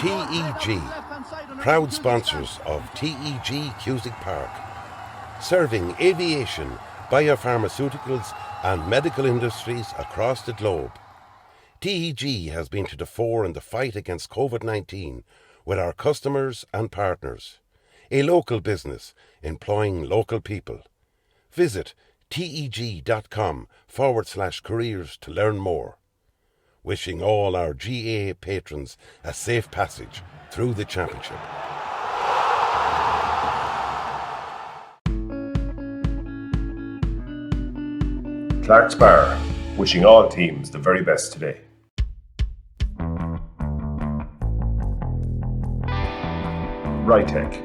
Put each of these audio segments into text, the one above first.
TEG, proud sponsors of TEG Cusick Park, serving aviation, biopharmaceuticals and medical industries across the globe. TEG has been to the fore in the fight against COVID-19 with our customers and partners. A local business employing local people. Visit teg.com/careers to learn more. Wishing all our GAA patrons a safe passage through the championship. Clark's Bar, wishing all teams the very best today. Rytech,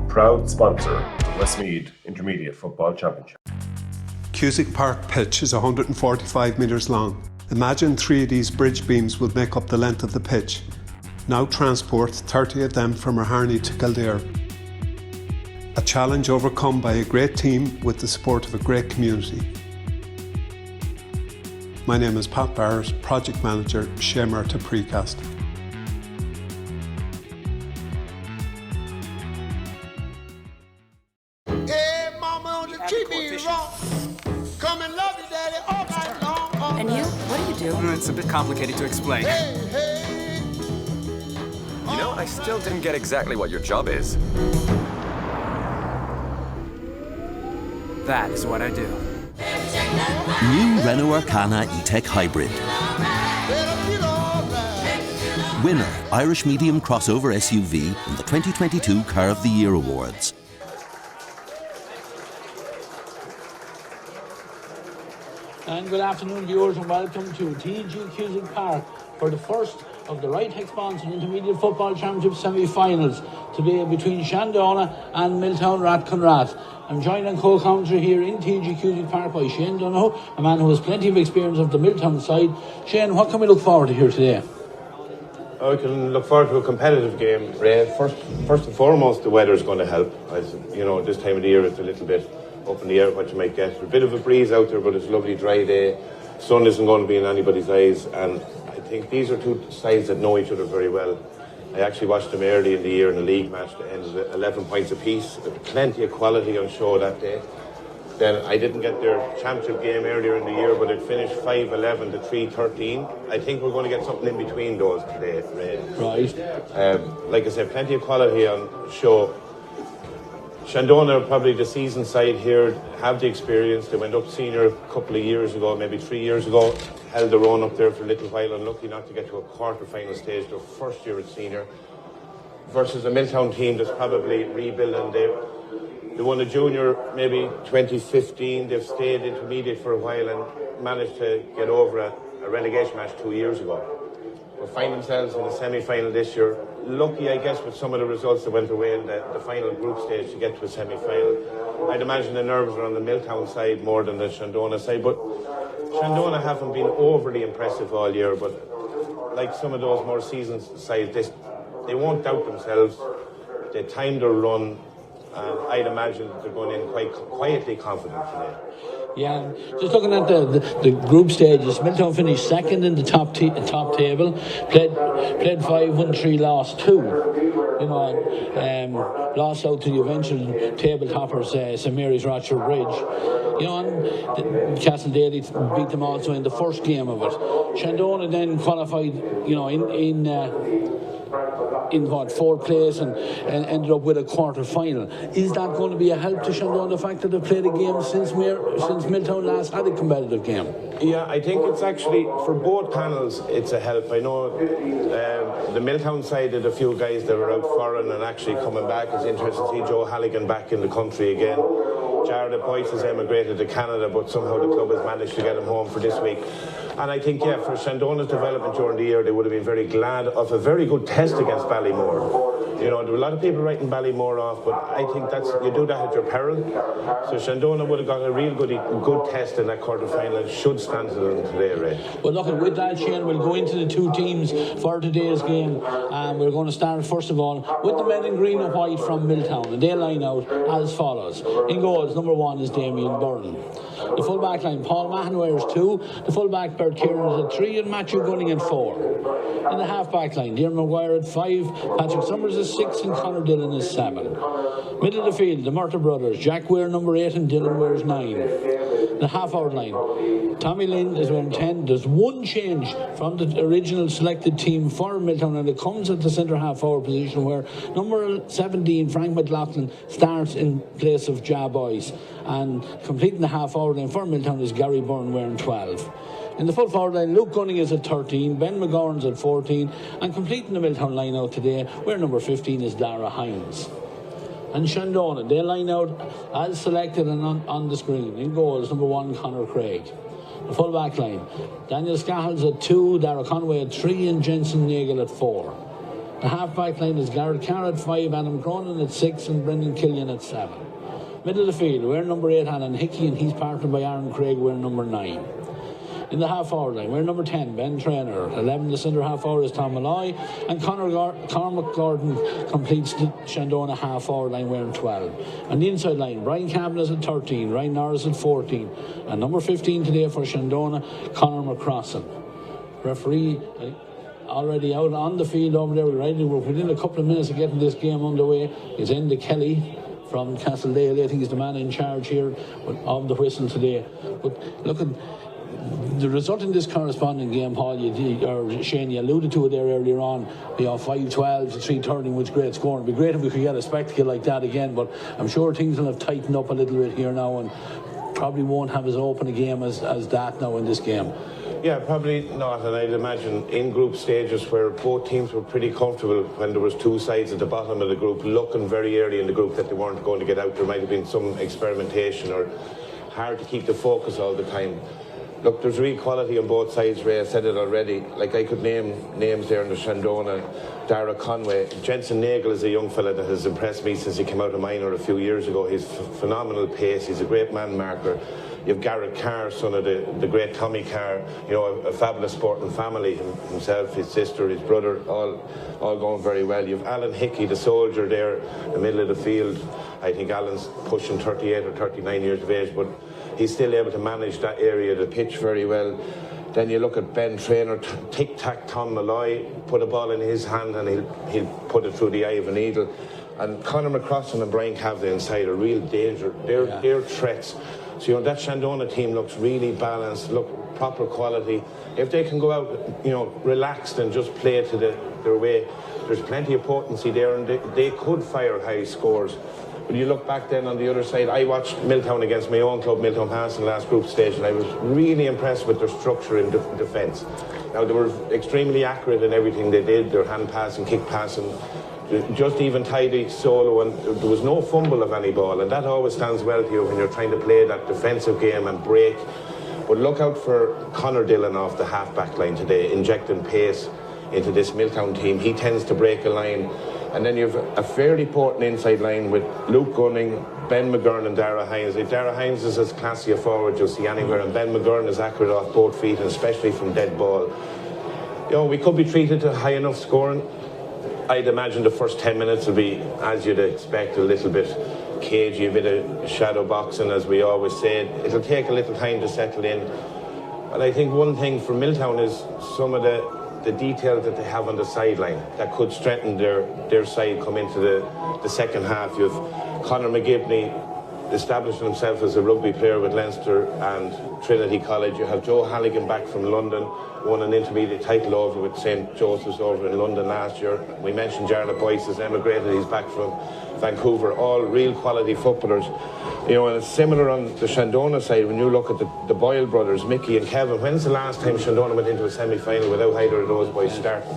proud sponsor of the Westmeath Intermediate Football Championship. Cusick Park pitch is 145 metres long. Imagine 3 of these bridge beams would make up the length of the pitch. Now transport 30 of them from Harney to Kildare. A challenge overcome by a great team with the support of a great community. My name is Pat Barrett, Project Manager, Shamer to Precast. Hey, mama, don't treat me wrong. Come and love you, daddy, all night long. And you? What do you do? It's a bit complicated to explain. Hey, hey. You know, I still didn't get exactly what your job is. That is what I do. New Renault Arcana E-Tech Hybrid. Winner, Irish Medium Crossover SUV in the 2022 Car of the Year Awards. And good afternoon, viewers, and welcome to TG Cusick Park for the first of the Rytech sponsored Intermediate Football Championship semi-finals today between Shandonagh and Milltown Rathconrath. I'm joined on co-commentary here in TG Cusick Park by Shandonagh, a man who has plenty of experience of the Milltown side. Shane, what can we look forward to here today? We can look forward to a competitive game, Ray. First and foremost, the weather's going to help. As you know, this time of the year it's a little bit up in the air what you might get. A bit of a breeze out there, but it's a lovely dry day. Sun isn't going to be in anybody's eyes, and I think these are two sides that know each other very well. I actually watched them early in the year in a league match that ended at 11 points apiece. There was plenty of quality on show that day. Then I didn't get their championship game earlier in the year, but it finished 5-11 to 3-13. I think we're going to get something in between those today, Ray. Right. Like I said, plenty of quality on show. Shandonagh are probably the seasoned side here, have the experience. They went up senior a couple of years ago, maybe 3 years ago, held their own up there for a little while, and lucky not to get to a quarter-final stage, their first year at senior, versus a Milltown team that's probably rebuilding. They won a junior maybe 2015, they've stayed intermediate for a while and managed to get over a relegation match 2 years ago. Will find themselves in the semi-final this year. Lucky, I guess, with some of the results that went away in the final group stage to get to a semi-final. I'd imagine the nerves are on the Milltown side more than the Shandonagh side, but Shandonagh haven't been overly impressive all year, but like some of those more seasoned sides, they won't doubt themselves. They timed their run, and I'd imagine they're going in quite quietly confident today. Yeah, just looking at the group stages, Milltown finished second in the top table, played 5, won 3, lost 2. You know, and lost out to the eventual table toppers, St Mary's Rochester Bridge. You know, and Castle Daly beat them also in the first game of it. Shandonagh then qualified, you know, in 4th place and ended up with a quarter final. Is that going to be a help to Shandonagh, the fact that they've played a game since Milltown last had a competitive game? Yeah, I think it's actually, for both panels, it's a help. I know the Milltown side had a few guys that were out foreign and actually coming back. It's interesting to see Joe Halligan back in the country again. Jared Boyce has emigrated to Canada, but somehow the club has managed to get him home for this week. And I think, yeah, for Shandonagh's development during the year, they would have been very glad of a very good test against Ballymore. You know, there were a lot of people writing Ballymore off, but I think you do that at your peril. So Shandonagh would have got a real good test in that quarter-final and should stand to them today, Ray. Well, look, with that, Shane, we'll go into the two teams for today's game. And we're going to start, first of all, with the men in green and white from Milltown. And they line out as follows. In goals, number 1 is Damien Byrne. The full back line, Paul Mahon wears 2. The full back, Bert Kieran is at 3, and Matthew Gunning at 4. In the half back line, Diarmaid Maguire at 5, Patrick Summers is 6, and Conor Dillon is 7. Middle of the field, the Murta brothers, Jack Weir number 8 and Dylan wears 9. The half-hour line, Tommy Lynn is wearing 10. There's one change from the original selected team for Milltown, and it comes at the centre half-hour position where number 17, Frank McLaughlin, starts in place of Ja Boyce. And completing the half-hour line for Milltown is Gary Byrne wearing 12. In the full forward line, Luke Gunning is at 13, Ben McGorn's at 14, and completing the Milltown line out today, where number 15 is Dara Hines. And Shandonagh, they line out as selected and on the screen. In goals, number 1, Conor Craig. The full back line, Daniel Scahels at 2, Dara Conway at 3, and Jensen Nagel at 4. The half back line is Garrett Carr at 5, Adam Cronin at 6, and Brendan Killian at 7. Middle of the field, we're number 8, Alan Hickey, and he's partnered by Aaron Craig, we're number 9. In the half-hour line, we're number 10, Ben Traynor. 11, the centre half-hour is Tom Malloy. And Cormac Gordon completes the Shandonagh half-hour line wearing 12. On the inside line, Brian Cavan is at 13, Ryan Norris at 14. And number 15 today for Shandonagh, Conor McCrossan. Referee already out on the field over there. We're within a couple of minutes of getting this game underway. Is Enda Kelly from Castledale. I think he's the man in charge here of the whistle today. But look at the result in this corresponding game, Paul, Shane, you alluded to it there earlier on, 5-12 to 3-30, which great scoring. It'd be great if we could get a spectacle like that again, but I'm sure things will have tightened up a little bit here now and probably won't have as open a game as that now in this game. Yeah, probably not, and I'd imagine in group stages where both teams were pretty comfortable when there was 2 sides at the bottom of the group looking very early in the group that they weren't going to get out. There might have been some experimentation or hard to keep the focus all the time. Look, there's real quality on both sides, Ray. I said it already. Like, I could name names there in the Shandonagh, Dara Conway. Jensen Nagel is a young fella that has impressed me since he came out of minor a few years ago. He's phenomenal pace. He's a great man marker. You have Garrett Carr, son of the great Tommy Carr, a fabulous sporting family himself, his sister, his brother, all going very well. You have Alan Hickey, the soldier there in the middle of the field. I think Alan's pushing 38 or 39 years of age, but he's still able to manage that area of the pitch very well. Then you look at Ben Traynor, tic-tac Tom Malloy, put a ball in his hand and he'll put it through the eye of a needle. And Conor McCrossan and Brian Cavan inside are real danger. They're threats. So, that Shandonagh team looks really balanced, look proper quality. If they can go out, relaxed and just play to their way, there's plenty of potency there and they could fire high scores. When you look back then on the other side, I watched Milltown against my own club, Milltown Pass, in the last group stage, and I was really impressed with their structure in defence. Now, they were extremely accurate in everything they did, their hand passing, kick passing, just even tidy solo, and there was no fumble of any ball, and that always stands well to you when you're trying to play that defensive game and break. But look out for Conor Dillon off the half-back line today, injecting pace into this Milltown team. He tends to break a line. And then you have a fairly potent inside line with Luke Gunning, Ben McGurn and Dara Hines. Dara Hines is as classy a forward you'll see anywhere, and Ben McGurn is accurate off both feet, and especially from dead ball. We could be treated to high enough scoring. I'd imagine the first 10 minutes will be, as you'd expect, a little bit cagey, a bit of shadow boxing, as we always say. It'll take a little time to settle in. But I think one thing for Milltown is some of the detail that they have on the sideline that could strengthen their side come into the second half. You have Conor McGibney establishing himself as a rugby player with Leinster and Trinity College. You have Joe Halligan back from London, won an intermediate title over with St. Joseph's over in London last year. We mentioned Jarlath Boyce has emigrated, he's back from Vancouver, all real quality footballers. And it's similar on the Shandonagh side. When you look at the Boyle brothers, Mickey and Kevin, when's the last time Shandonagh went into a semi-final without either of those boys starting?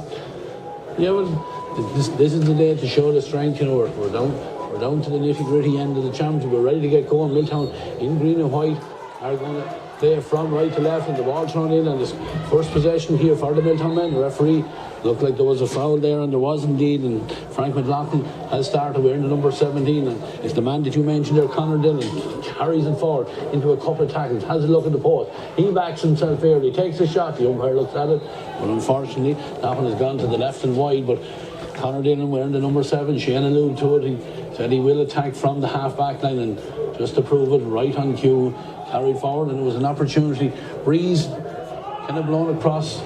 Yeah, well, this is the day to show the strength. We're down to the nitty-gritty end of the championship. We're ready to get going. Milltown in green and white are going to play from right to left, and the ball thrown in, and this first possession here for the Milltown men. The referee looked like there was a foul there, and there was indeed, and Frank McLaughlin has started wearing the number 17, and it's the man that you mentioned there, Conor Dillon, carries it forward into a couple of tackles, has a look at the post, he backs himself early, takes a shot, the umpire looks at it, but unfortunately that one has gone to the left and wide. But Conor Dillon wearing the number 7, Shane alluded to it, he said he will attack from the half-back line, and just to prove it, right on cue, carried forward, and it was an opportunity. Breeze kind of blown across,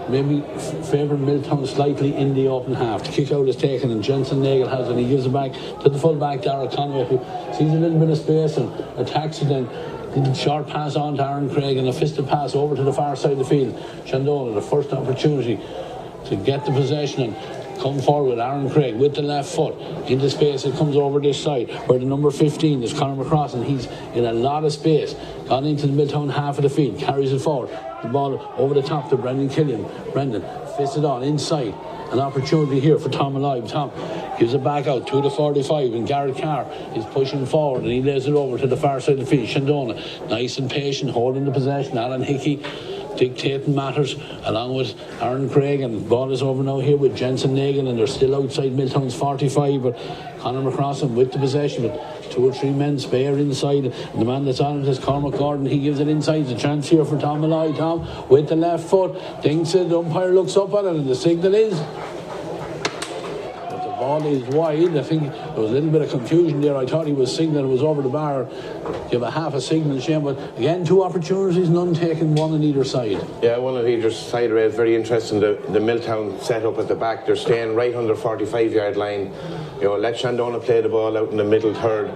maybe favouring Milltown slightly in the open half. The kick out is taken, and Jensen Nagel has it. He gives it back to the full-back, Dara Conway, who sees a little bit of space and attacks it. Then a short pass on to Aaron Craig and a fisted pass over to the far side of the field. Shandonagh, the first opportunity to get the possession and come forward. Aaron Craig with the left foot into space. It comes over this side where the number 15 is Conor McCross, and he's in a lot of space. Gone into the Milltown half of the field, carries it forward. The ball over the top to Brendan Killian. Brendan fists it on inside. An opportunity here for Tom Alive. Tom gives it back out to the 45, and Garrett Carr is pushing forward, and he lays it over to the far side of the field. Shandonagh, nice and patient, holding the possession. Alan Hickey dictating matters along with Aaron Craig, and the ball is over now here with Jensen Nagel, and they're still outside Milltown's 45, but Conor McCrossan with the possession with 2 or 3 men spare inside, and the man that's on it is Cormac Gordon. He gives it inside. The chance here for Tom Malloy. Tom with the left foot thinks it, the umpire looks up at it, and the signal is ball is wide. I think there was a little bit of confusion there. I thought he was signaling it was over the bar. Give a half a signal, Shane, but again, 2 opportunities, none taken, 1 on either side. Yeah, 1 on either side. It's very interesting. The Milltown set up at the back. They're staying right under 45-yard line. Let Shandonagh play the ball out in the middle third.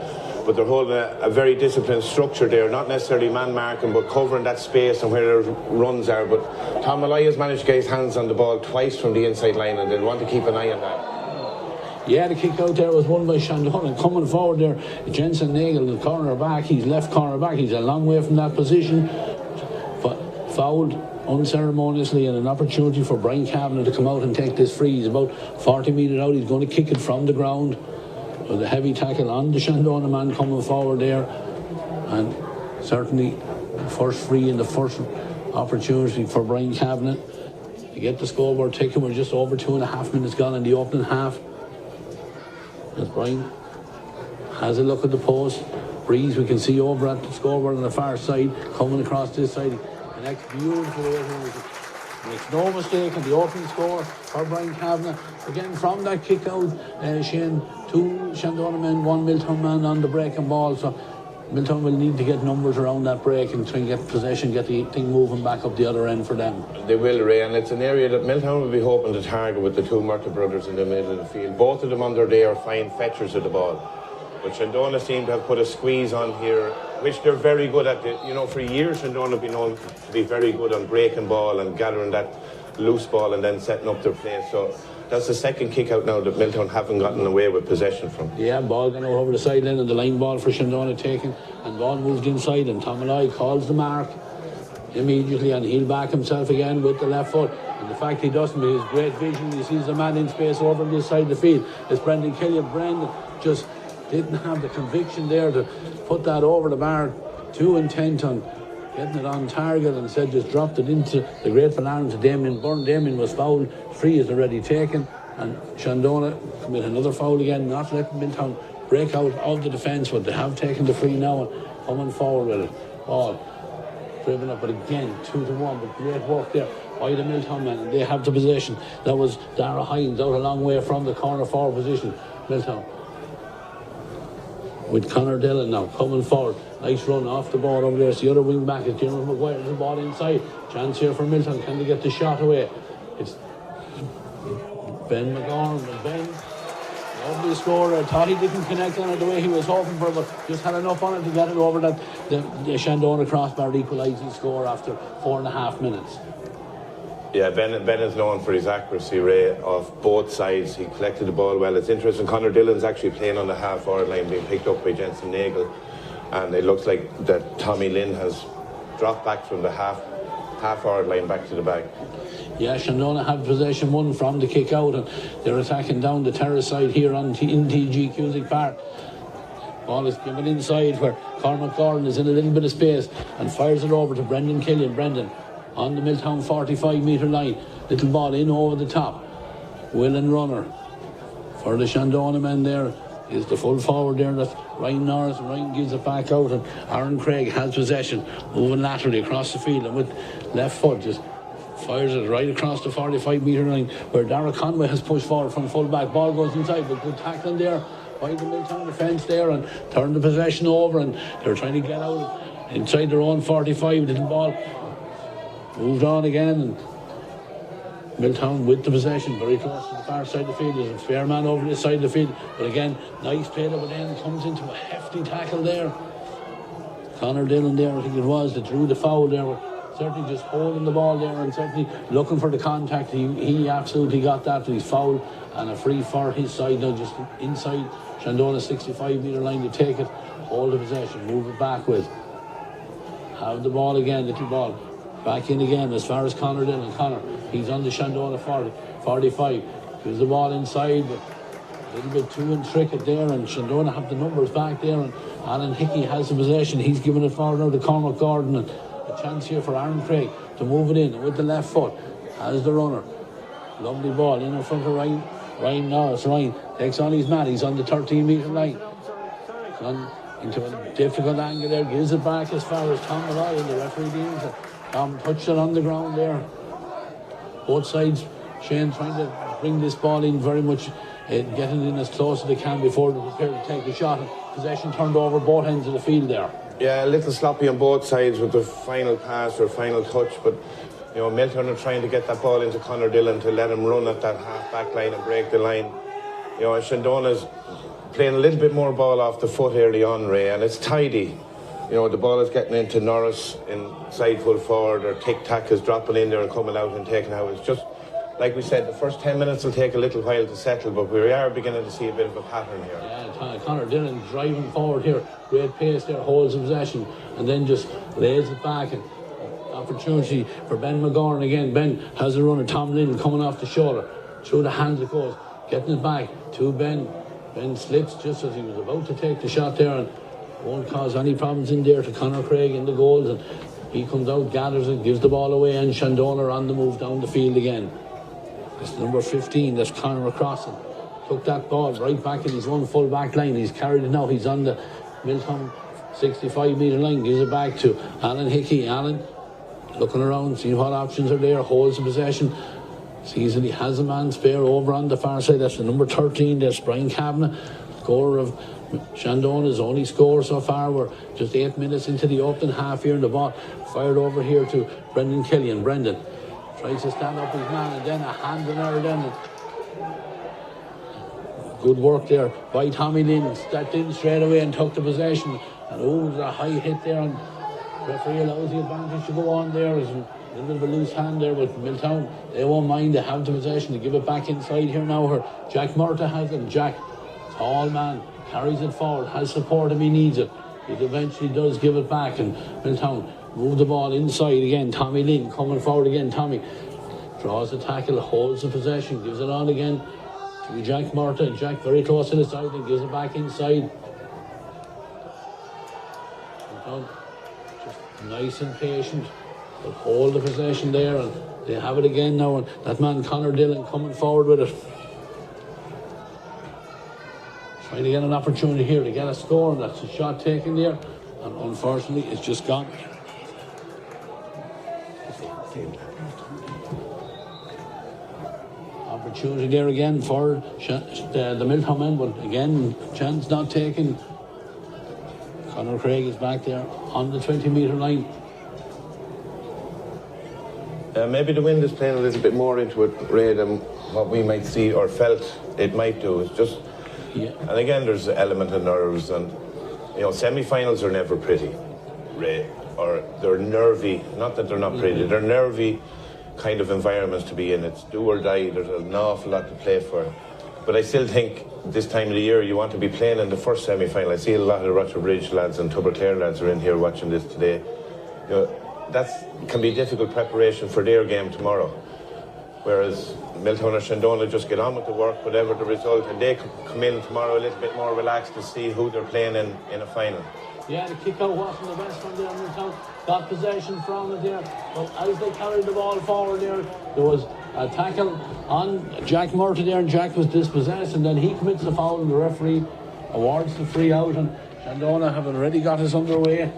But they're holding a very disciplined structure there, not necessarily man marking, but covering that space and where their runs are. But Tom Malloy has managed to get his hands on the ball twice from the inside line, and they'll want to keep an eye on that. Yeah, the kick out there was won by Shandonagh. Coming forward there, Jensen Nagel, the corner back. He's left corner back. He's a long way from that position, but fouled unceremoniously, and an opportunity for Brian Kavanagh to come out and take this free. He's about 40 metres out. He's going to kick it from the ground with a heavy tackle on the Shandonagh man coming forward there, and certainly first free in the first opportunity for Brian Kavanagh to get the scoreboard ticking. We're just over 2.5 minutes gone in the opening half. As Brian has a look at the post. Breeze, we can see over at the scoreboard on the far side, coming across this side. Connects beautifully. Makes no mistake on the opening score for Brian Kavanagh. Again, from that kick out, Shane, 2 Shandonagh men, 1 Milltown man on the breaking ball. So Milltown will need to get numbers around that break and try and get possession, get the thing moving back up the other end for them. They will, Ray, and it's an area that Milltown will be hoping to target with the 2 Murtagh brothers in the middle of the field. Both of them under there are fine fetchers of the ball. But Shandonagh seem to have put a squeeze on here, which they're very good at. For years Shandonagh have been known to be very good on breaking ball and gathering that loose ball and then setting up their play. So that's the second kick out now that Milltown haven't gotten away with possession from. Yeah, ball going over the sideline, and the line ball for Shandonagh taken, and ball moved inside, and Tom Malloy calls the mark immediately, and he'll back himself again with the left foot. And the fact he doesn't, with his great vision, he sees a man in space over on this side of the field. It's Brendan Killian. Brendan just didn't have the conviction there to put that over the bar, too intent on getting it on target, and said just dropped it into the grateful arms of Damien Byrne. Damien was fouled, free is already taken, and Shandonagh commit another foul again, not letting Milltown break out of the defence, but they have taken the free now and coming forward with it. Ball driven up, but again 2-1, but great work there by the Milltown men, and they have the possession. That was Dara Hines out a long way from the corner forward position. Milltown with Conor Dillon now coming forward. Nice run off the ball over there. It's the other wing back. It's Jeremy Maguire. The ball inside. Chance here for Milltown. Can they get the shot away? It's Ben McGorn. Ben, lovely score. I thought he didn't connect on it the way he was hoping for, but just had enough on it to get it over that. The Shandonagh crossbar equalising score after 4.5 minutes. Yeah, Ben is known for his accuracy, Ray, of both sides. He collected the ball well. It's interesting, Conor Dillon's actually playing on the half-forward line, being picked up by Jensen Nagel, and it looks like that Tommy Lynn has dropped back from the half-forward line back to the back. Yeah, Shandonagh have possession 1 from the kick out, and they're attacking down the terrace side here in TG Cusick Park. Ball is given inside where Cormac Gordon is in a little bit of space and fires it over to Brendan Killian. Brendan on the Milltown 45-metre line. Little ball in over the top. Willing runner for the Shandonagh men there is the full forward there. That's Ryan Norris. Ryan gives it back out, and Aaron Craig has possession, moving laterally across the field, and with left foot just fires it right across the 45-metre line where Dara Conway has pushed forward from full back. Ball goes inside, but good tackling there by the Milltown defence there, and turn the possession over, and they're trying to get out inside their own 45, little ball moved on again, and Milltown with the possession, very close to the far side of the field. There's a fair man over this side of the field, but again, nice play, but then comes into a hefty tackle there. Conor Dillon there, I think it was, that drew the foul there. Certainly just holding the ball there and certainly looking for the contact. He absolutely got that, but he's fouled, and a free for his side now, just inside Shandonagh 65-metre line to take it, hold the possession, move it back with. Have the ball again, little ball. Back in again as far as Conor Dillon. Conor, he's on the Shandonagh 45. Gives the ball inside, but a little bit too intricate there, and Shandonagh have the numbers back there, and Alan Hickey has the possession. He's giving it forward now to Cormac Gordon, and a chance here for Aaron Craig to move it in with the left foot. Has the runner. Lovely ball in front of Ryan Norris. Ryan takes on his man. He's on the 13-metre line. He's on into a difficult angle there. Gives it back as far as Tom Malloy, and the referee deems it. Tom touched it on the ground there. Both sides, Shane trying to bring this ball in very much, getting in as close as they can before they're prepared to take the shot. And possession turned over both ends of the field there. Yeah, a little sloppy on both sides with the final pass or final touch, but you know, Milltown are trying to get that ball into Conor Dillon to let him run at that half-back line and break the line. You know, Shandonagh's playing a little bit more ball off the foot early on, Ray, and it's tidy. You know, the ball is getting into Norris in side full forward, or tic-tac is dropping in there and coming out and taking out. It's just, like we said, the first 10 minutes will take a little while to settle, but we are beginning to see a bit of a pattern here. Yeah, Conor Dillon driving forward here, great pace there, holds the possession, and then just lays it back. And opportunity for Ben McGorn again. Ben has a runner, Tom Little coming off the shoulder, through the hands it goes, getting it back to Ben. Ben slips just as he was about to take the shot there, and won't cause any problems in there to Conor Craig in the goals, and he comes out, gathers it, gives the ball away, and Shandonagh on the move down the field again. It's number 15, that's Conor across him. Took that ball right back in his own full back line. He's carried it now, he's on the Milltown 65-metre line, gives it back to Alan Hickey. Alan looking around, seeing what options are there, holds the possession, sees that he has a man spare over on the far side. That's the number 13, that's Brian Kavanagh, scorer of Shandonagh's only score so far. We're just 8 minutes into the opening half here, and the ball fired over here to Brendan Killian. Brendan tries to stand up his man, and then a hand in there then. Good work there by Tommy Lynn, stepped in straight away and took the possession, and there's a high hit there, and referee allows the advantage to go on there. There's a little bit of a loose hand there with Milltown. They won't mind, they have the possession to give it back inside here now. Her Jack Murta has it. Jack, tall man, carries it forward, has support if he needs it. It eventually does give it back, and Milltown move the ball inside again. Tommy Lynn coming forward again. Tommy draws the tackle, holds the possession, gives it on again to Jack Murta. Jack very close to the side and gives it back inside. Milltown just nice and patient, but hold the possession there, and they have it again now, and that man Conor Dillon coming forward with it. Trying to get an opportunity here to get a score, and that's a shot taken there, and unfortunately it's just gone. Opportunity there again for the Milltown men, but again, chance not taken. Conor Craig is back there on the 20-metre line. Maybe the wind is playing a little bit more into it, Ray, than what we might see or felt it might do. It's just, and again, there's an element of nerves, and you know, semi-finals are never pretty, Ray, or they're nervy. Not that they're not pretty, they're nervy kind of environments to be in. It's do or die. There's an awful lot to play for. But I still think this time of the year you want to be playing in the first semi-final. I see a lot of Rochester Bridge lads and Tubberclare lads are in here watching this today. You know, that can be difficult preparation for their game tomorrow. Whereas Milltown or Shandonagh just get on with the work, whatever the result, and they come in tomorrow a little bit more relaxed to see who they're playing in a final. Yeah, the kick out wasn't the best one there. Milltown got possession from it there, but as they carried the ball forward there was a tackle on Jack Murta there, and Jack was dispossessed, and then he commits the foul, and the referee awards the free out, and Shandonagh have already got us underway.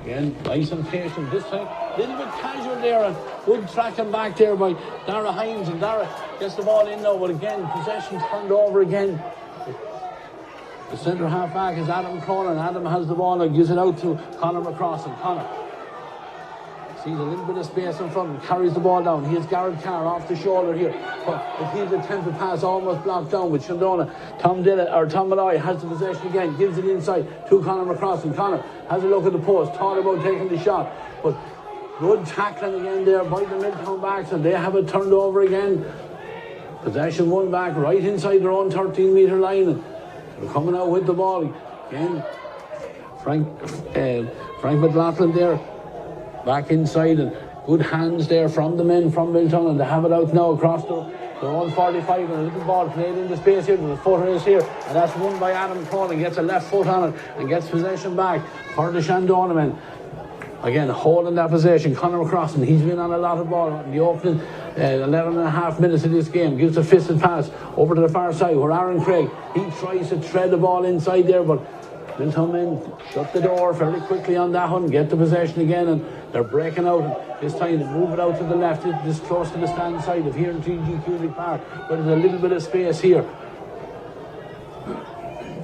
Again, nice and patient this time, a little bit casual there, and good tracking back there by Dara Hines, and Dara gets the ball in now, but again, possession turned over again. The centre half back is Adam Cronin. Adam has the ball and gives it out to Conor McCrossan. Conor sees a little bit of space in front and carries the ball down. Here's Garrett Carr off the shoulder here. But his attempted pass almost blocked down with Shandonagh. Tom Malloy has the possession again, gives it inside to Conor McCrossan. Conor has a look at the post, thought about taking the shot, but good tackling again there by the Milltown backs, and they have it turned over again. Possession won back right inside their own 13-metre line. And they're coming out with the ball again. Frank McLaughlin there back inside, and good hands there from the men from Milltown, and they have it out now across their own 45, and a little ball played into space here, the footer is here, and that's won by Adam Cronin. Gets a left foot on it and gets possession back for the Shandonagh men. Again, holding that possession, Conor McCrossan, he's been on a lot of ball in the opening 11 and a half minutes of this game. Gives a fisted pass over to the far side where Aaron Craig, he tries to tread the ball inside there, but Milltown men shut the door fairly quickly on that one, get the possession again, and they're breaking out. And this time they move it out to the left, this close to the stand side of here in TG Cusick Park, but there's a little bit of space here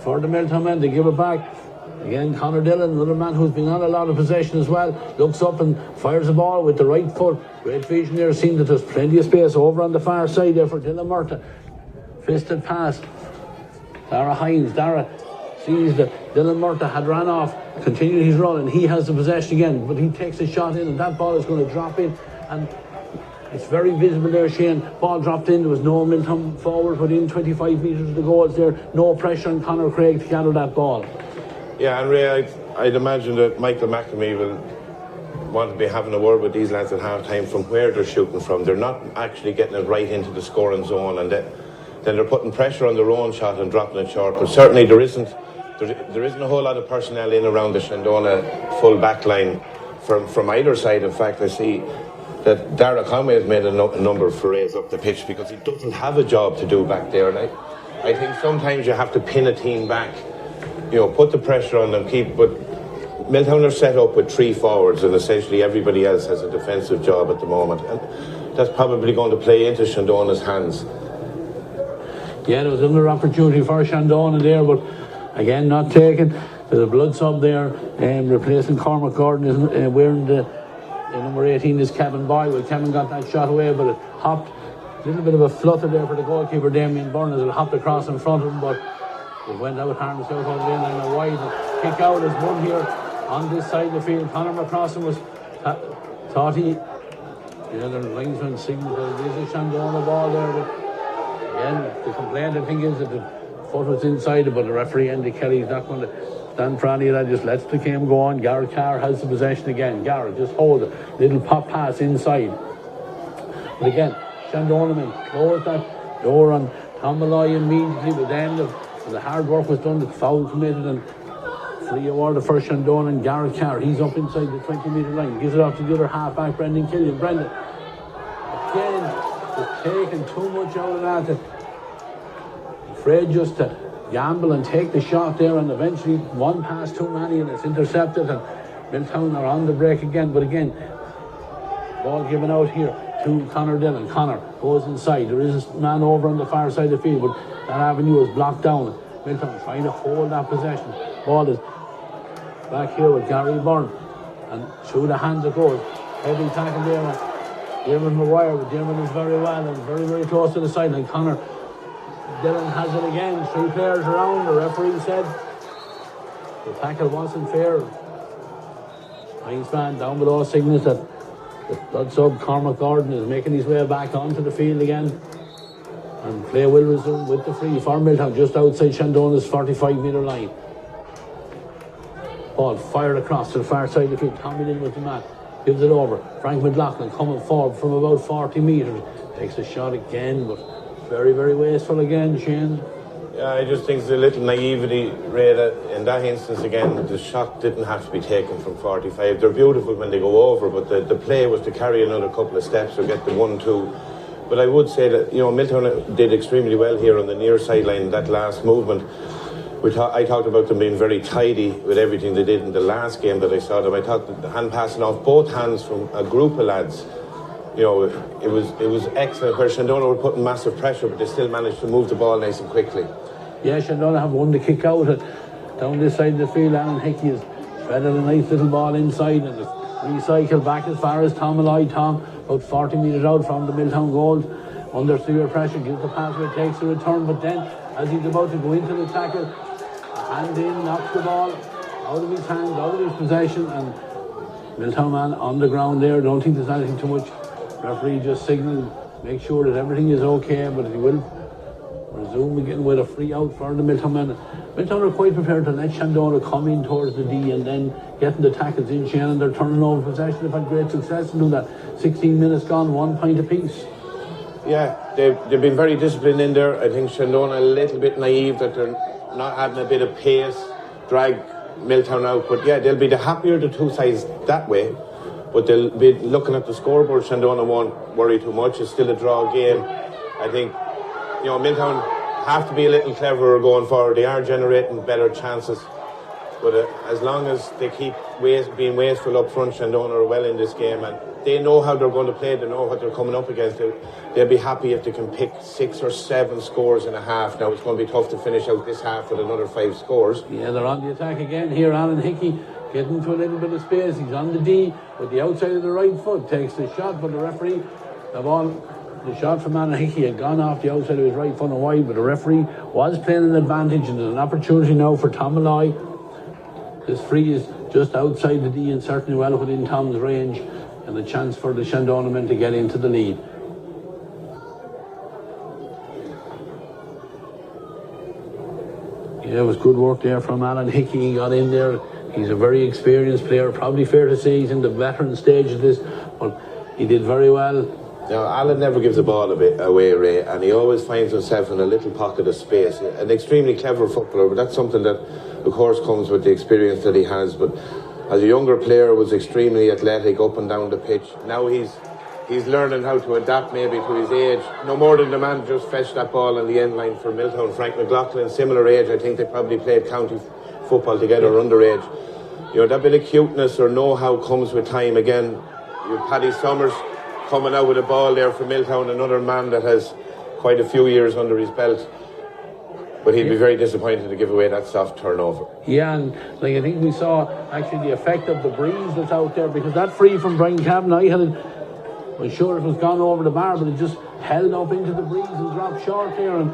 for the Milltown men. They give it back. Again, Conor Dillon, another man who's been on a lot of possession as well, looks up and fires the ball with the right foot. Great vision there, seeing that there's plenty of space over on the far side there for Dylan Murta. Fisted pass. Dara Hines. Dara sees that Dylan Murta had ran off, continued his run, and he has the possession again, but he takes a shot in, and that ball is going to drop in, and it's very visible there, Shane. Ball dropped in, there was no Milltown forward within 25 metres of the goals there, no pressure on Conor Craig to gather that ball. Yeah, and Ray, I'd imagine that Michael McNamee will want to be having a word with these lads at half-time from where they're shooting from. They're not actually getting it right into the scoring zone, and then they're putting pressure on their own shot and dropping it short. But certainly there isn't a whole lot of personnel in around the Shandonagh full back line from either side. In fact, I see that Dara Conway has made a number of forays up the pitch because he doesn't have a job to do back there. And I think sometimes you have to pin a team back, put the pressure on them, but Milltown are set up with 3 forwards, and essentially everybody else has a defensive job at the moment, and that's probably going to play into Shandonagh's hands. Yeah, there was another opportunity for Shandonagh there, but again not taken. There's a blood sub there, replacing Cormac Gordon is wearing the number 18 is Kevin Boyle. Well, Kevin got that shot away, but it hopped. A little bit of a flutter there for the goalkeeper Damien Byrne as it hopped across in front of him, but it went out harmless out on the end and a wide kick out is one here on this side of the field. Conor McCrossan was thought he, the linesman signalled that it is a Shandonagh ball there, but again the complaint I think is that the foot was inside it, but the referee Andy Kelly is not going to stand for any of that, just lets the game go on. Garrett Carr has the possession again. Garrett just hold it, little pop pass inside, but again Shandonagh men closed that door on Tom Malloy immediately, but then the hard work was done, the foul committed, and free award the first Shandonagh, and Garrett Carr, he's up inside the 20-metre line, gives it off to the other half-back, Brendan Killian. Brendan, again, is taking too much out of that, afraid just to gamble and take the shot there, and eventually one pass too many, and it's intercepted, and Milltown are on the break again, but again, ball given out here to Conor Dillon. Conor goes inside, there is a man over on the far side of the field, but that avenue is blocked down. Milltown trying to hold that possession. Ball is back here with Gary Byrne, and through the hands it goes. Heavy tackle there. Dermot Maguire, but Dermot is very well and very, very close to the sideline. Conor Dillon has it again. 3 players around. The referee said the tackle wasn't fair. Hines fan down below signals that the blood sub Cormac Gordon is making his way back onto the field again. And play will resume with the free for Milltown just outside Shandonagh's 45-metre line. Ball fired across to the far side of the field. Tommy Lynn with the mat. Gives it over. Frank McLaughlin coming forward from about 40 metres. Takes a shot again, but very, very wasteful again, Shane. Yeah, I just think there's a little naivety, Ray, that in that instance again, the shot didn't have to be taken from 45. They're beautiful when they go over, but the play was to carry another couple of steps or get the 1-2. But I would say that, Milltown did extremely well here on the near sideline, that last movement. I talked about them being very tidy with everything they did in the last game that I saw them. I thought that the hand passing off both hands from a group of lads, it was excellent. Where Shandonagh were putting massive pressure, but they still managed to move the ball nice and quickly. Yeah, Shandonagh have won the kick out down this side of the field. Alan Hickey has threaded a nice little ball inside and it's recycled back as far as Tom Malloy. Tom, about 40 metres out from the Milltown goal, under severe pressure, gives the pass where it takes the return, but then as he's about to go into the tackle, hand in, knocks the ball out of his hands, out of his possession, and Milltown man on the ground there. Don't think there's anything too much. Referee just signalling, make sure that everything is okay, but he will resume again with a free out for the Milltown men. Milltown are quite prepared to let Shandonagh come in towards the D and then getting the tackles in. Shannon, they're turning over possession. They've had great success in doing that. 16 minutes gone, 1 point apiece. Yeah, they've been very disciplined in there. I think Shandonagh a little bit naive that they're not having a bit of pace, drag Milltown out. But yeah, they'll be the happier the two sides that way. But they'll be looking at the scoreboard. Shandonagh won't worry too much. It's still a draw game. I think, Milltown have to be a little cleverer going forward. They are generating better chances. But as long as they keep being wasteful up front, Shandonagh are well in this game and they know how they're going to play, they know what they're coming up against. They'll be happy if they can pick 6 or 7 scores in a half. Now it's going to be tough to finish out this half with another 5 scores. Yeah, they're on the attack again here. Alan Hickey getting to a little bit of space. He's on the D with the outside of the right foot, takes the shot, but the referee, the shot from Alan Hickey had gone off the outside of his right foot and wide, but the referee was playing an advantage, and there's an opportunity now for Tom Malloy. This free is just outside the D and certainly well within Tom's range, and a chance for the Shandonagh men to get into the lead. Yeah, it was good work there from Alan Hickey. He got in there. He's a very experienced player. Probably fair to say he's in the veteran stage of this, but he did very well. Now, Alan never gives the ball away, Ray, and he always finds himself in a little pocket of space. An extremely clever footballer, but that's something that, of course, comes with the experience that he has. But as a younger player, was extremely athletic up and down the pitch. Now he's learning how to adapt maybe to his age. No more than the man just fetched that ball on the end line for Milltown. Frank McLaughlin, similar age. I think they probably played county football together underage. That bit of cuteness or know-how comes with time. Again, you have Paddy Summers coming out with a ball there for Milltown, another man that has quite a few years under his belt. But he'd be very disappointed to give away that soft turnover. Yeah, and I think we saw actually the effect of the breeze that's out there, because that free from Brian Kavanagh, I was sure it was gone over the bar, but it just held up into the breeze and dropped short there. And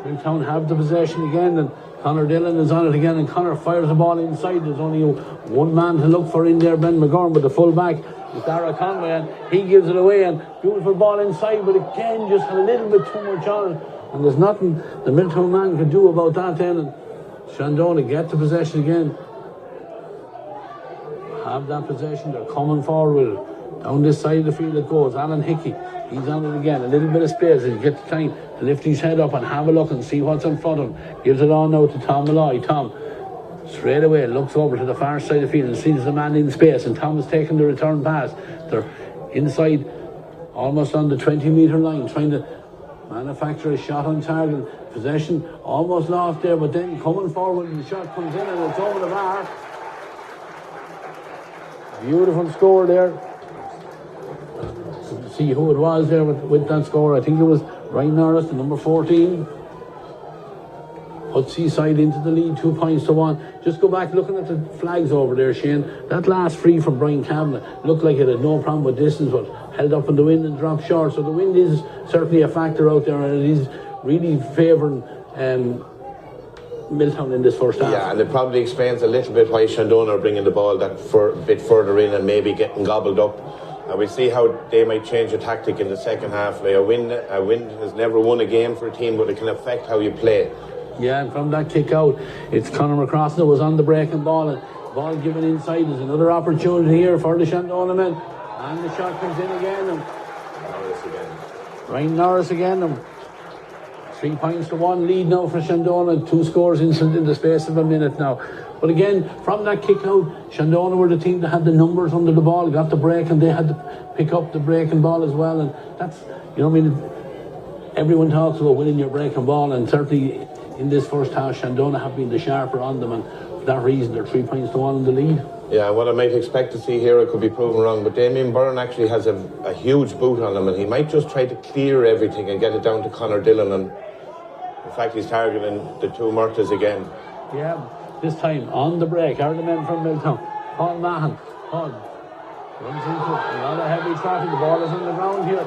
Milltown have the possession again, and Conor Dillon is on it again, and Conor fires the ball inside. There's only one man to look for in there, Ben McGorn, but the full back is Dara Conway, and he gives it away, and beautiful ball inside, but again just had a little bit too much on it, and there's nothing the Milltown man could do about that then. And Shandonagh get the possession again, have that possession. They're coming forward with it. Down this side of the field it goes. Alan Hickey, he's on it again, a little bit of space, and he gets time to lift his head up and have a look and see what's in front of him. Gives it on now to Tom Malloy. Tom straight away looks over to the far side of the field and sees the man in space, and Tom has taken the return pass. They're inside, almost on the 20-metre line, trying to manufacture a shot on target. Possession almost lost there, but then coming forward, the shot comes in and it's over the bar. Beautiful score there. See who it was there with that score. I think it was Ryan Norris, the number 14. Put Seaside into the lead, 2 points to 1. Just go back looking at the flags over there, Shane. That last free from Brian Kavanagh looked like it had no problem with distance, but held up in the wind and dropped short. So the wind is certainly a factor out there, and it is really favouring Milltown in this first half. Yeah, and it probably explains a little bit why Shandonagh are bringing the ball that bit further in and maybe getting gobbled up. And we see how they might change a tactic in the second half. A win has never won a game for a team, but it can affect how you play. Yeah, and from that kick out, it's Conor McCross that was on the breaking ball, and ball given inside. There's another opportunity here for the Shandonagh men, and the shot comes in again. And Ryan Norris again. And 3 points to 1 lead now for Shandonagh. 2 scores in the space of a minute now. But again, from that kick out, Shandonagh were the team that had the numbers under the ball, got the break, and they had to pick up the breaking ball as well. And that's, everyone talks about winning your breaking ball, and certainly in this first half, Shandonagh have been the sharper on them, and for that reason, they're 3 points to 1 in the lead. Yeah, what I might expect to see here, I could be proven wrong, but Damien Byrne actually has a huge boot on him, and he might just try to clear everything and get it down to Conor Dillon. And In fact, he's targeting the two Murtas again. Yeah, this time on the break are the men from Milltown. Paul Mahan. Paul runs into a lot of heavy traffic. The ball is on the ground here.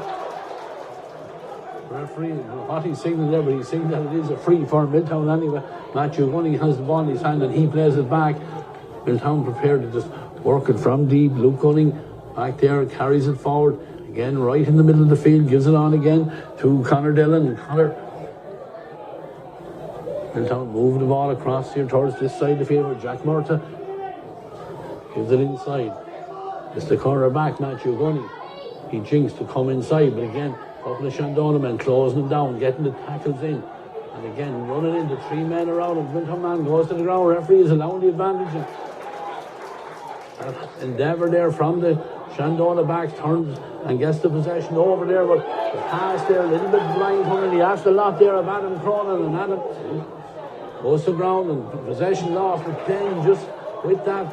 Referee, what he's signalling there, but he's signalling that it is a free for Milltown anyway. Matthew Gunning has the ball in his hand and he plays it back. Milltown prepared to just work it from deep. Luke Gunning back there, carries it forward. Again, right in the middle of the field, gives it on again to Conor Dillon. And Conor Milltown move the ball across here towards this side of the field where Jack Murta gives it inside. It's the corner back, Matthew Gunning. He jinks to come inside, but again, a couple of Shandonagh men closing him down, getting the tackles in. And again, running into three men around him. Milltown man goes to the ground. Referee is allowing the advantage. Endeavour there from the Shandonagh back, turns and gets the possession over there, but the pass there, a little bit blind coming. He asked a lot there of Adam Cronin, and Adam goes to the ground and possession lost, but then just with that,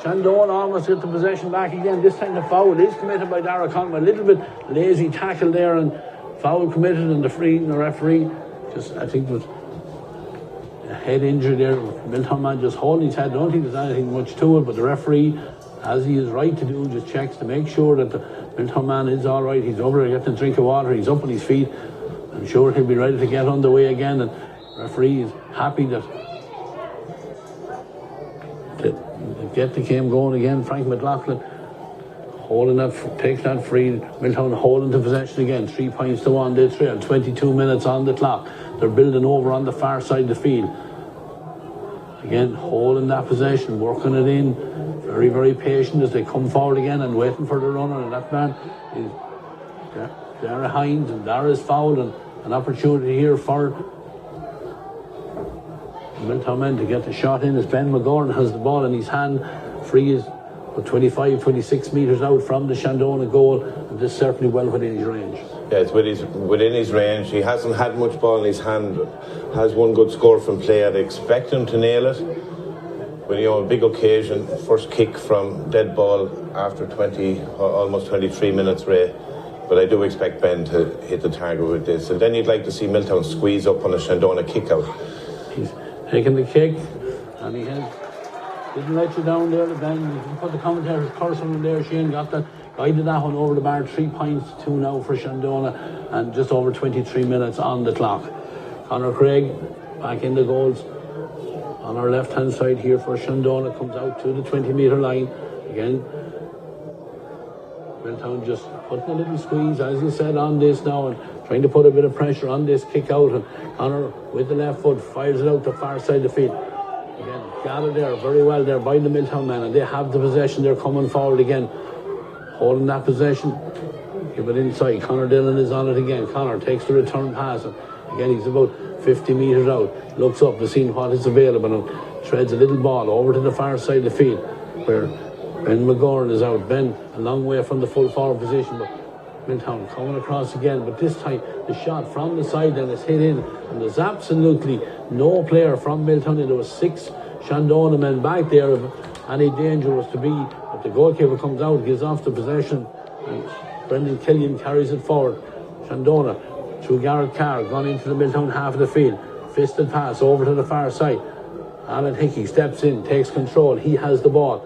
Shandonagh almost get the possession back again. This time the foul is committed by Dara Conway. A little bit lazy tackle there and foul committed, and the referee just, I think, was a head injury there. Milltown man just holding his head. I don't think there's anything much to it, but the referee, as he is right to do, just checks to make sure that the Milltown man is all right. He's over there getting a drink of water. He's up on his feet. I'm sure he'll be ready to get underway again, and the referee is happy that get the game going again. Frank McLaughlin holding that, takes that free. Milltown holding the possession again. 3 points to 1. They trail. 22 minutes on the clock. They're building over on the far side of the field. Again, holding that possession, working it in. Very, very patient as they come forward again and waiting for the runner. And that man is Dara Hines, and Dara is fouled, and an opportunity here for Milltown men to get the shot in as Ben McGorn has the ball in his hand. Free is 25-26 metres out from the Shandonagh goal, and this is certainly well within his range. Yeah, it's within his range. He hasn't had much ball in his hand, but has one good score from play. I'd expect him to nail it. But a big occasion, first kick from dead ball after almost 23 minutes, Ray. But I do expect Ben to hit the target with this. And then you'd like to see Milltown squeeze up on a Shandonagh kick out. He's taking the kick, and he didn't let you down there, Ben. You can put the commentator's cursor in there. Shane got that, guided that one over the bar. 3 points to 2 now for Shandonagh, and just over 23 minutes on the clock. Conor Craig back in the goals on our left hand side here for Shandonagh, comes out to the 20-metre line again. Milltown just putting a little squeeze, as you said, on this now, and trying to put a bit of pressure on this kick out, and Conor with the left foot fires it out the far side of the field. Again, gathered there very well there by the Milltown men, and they have the possession. They're coming forward again, holding that possession. Give it inside. Conor Dillon is on it again. Conor takes the return pass, and again he's about 50 metres out, looks up to see what is available, and treads a little ball over to the far side of the field where Ben McGorn is out. Ben a long way from the full forward position, but Milltown coming across again, but this time the shot from the side then is hit in, and there's absolutely no player from Milltown. There was 6 Shandonagh men back there. If any danger was to be, if the goalkeeper comes out, gives off the possession, and Brendan Killian carries it forward. Shandonagh through Garrett Carr, gone into the Milltown half of the field. Fisted pass over to the far side. Alan Hickey steps in, takes control. He has the ball.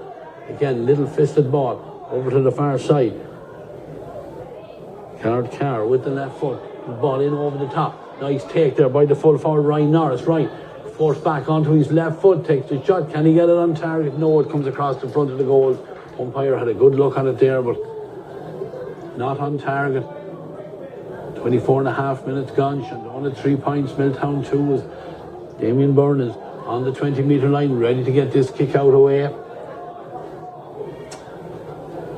Again, little fisted ball over to the far side. Garrett Carr with the left foot. The ball in over the top. Nice take there by the full forward Ryan Norris. Right, forced back onto his left foot, takes the shot. Can he get it on target? No, it comes across the front of the goal. Umpire had a good look at it there, but not on target. 24.5 minutes gone. Shandonagh 3 points, Milltown 2. As Damien Byrne is on the 20-metre line, ready to get this kick out away.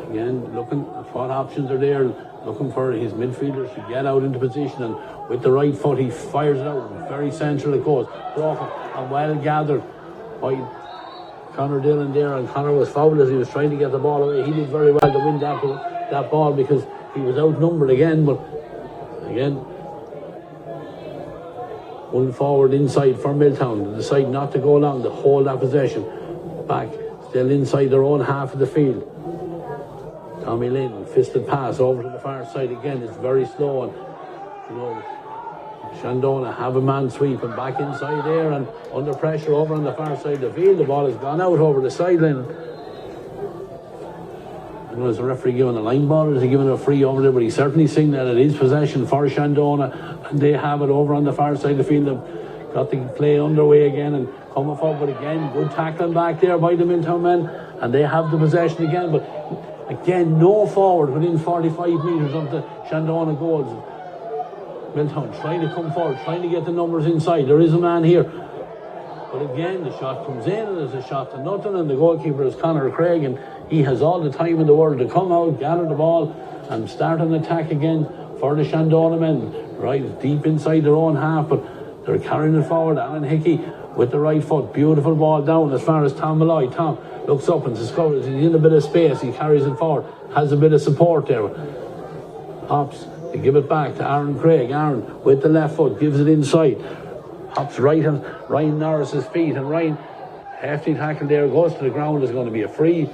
Again, looking at what options are there, looking for his midfielders to get out into position, and with the right foot he fires it out. Very central it goes. Broken and well gathered by Conor Dillon there, and Conor was fouled as he was trying to get the ball away. He did very well to win that ball because he was outnumbered again, but again, one forward inside for Milltown. They decide not to go long, to hold that possession. Back, still inside their own half of the field. Tommy Lynn, fisted pass over to the far side again. It's very slow, and Shandonagh have a man sweeping back inside there and under pressure over on the far side of the field. The ball has gone out over the sideline. And was the referee giving a line ball, or is he giving a free over there? But he's certainly saying that it is possession for Shandonagh, and they have it over on the far side of the field. They've got the play underway again and coming forward again. Good tackling back there by the Milltown men, and they have the possession again. But again, no forward within 45 metres of the Shandonagh goals. Milltown trying to come forward, trying to get the numbers inside. There is a man here. But again, the shot comes in and there's a shot to nothing, and the goalkeeper is Conor Craig, and he has all the time in the world to come out, gather the ball and start an attack again for the Shandonagh men. Right deep inside their own half, but they're carrying it forward. Alan Hickey with the right foot. Beautiful ball down as far as Tom Malloy. Tom looks up and discovers he's in a bit of space. He carries it forward. Has a bit of support there. Hops. They give it back to Aaron Craig. Aaron with the left foot gives it inside. Hops right on Ryan Norris's feet, and Ryan, hefty tackle there, goes to the ground. Is going to be a free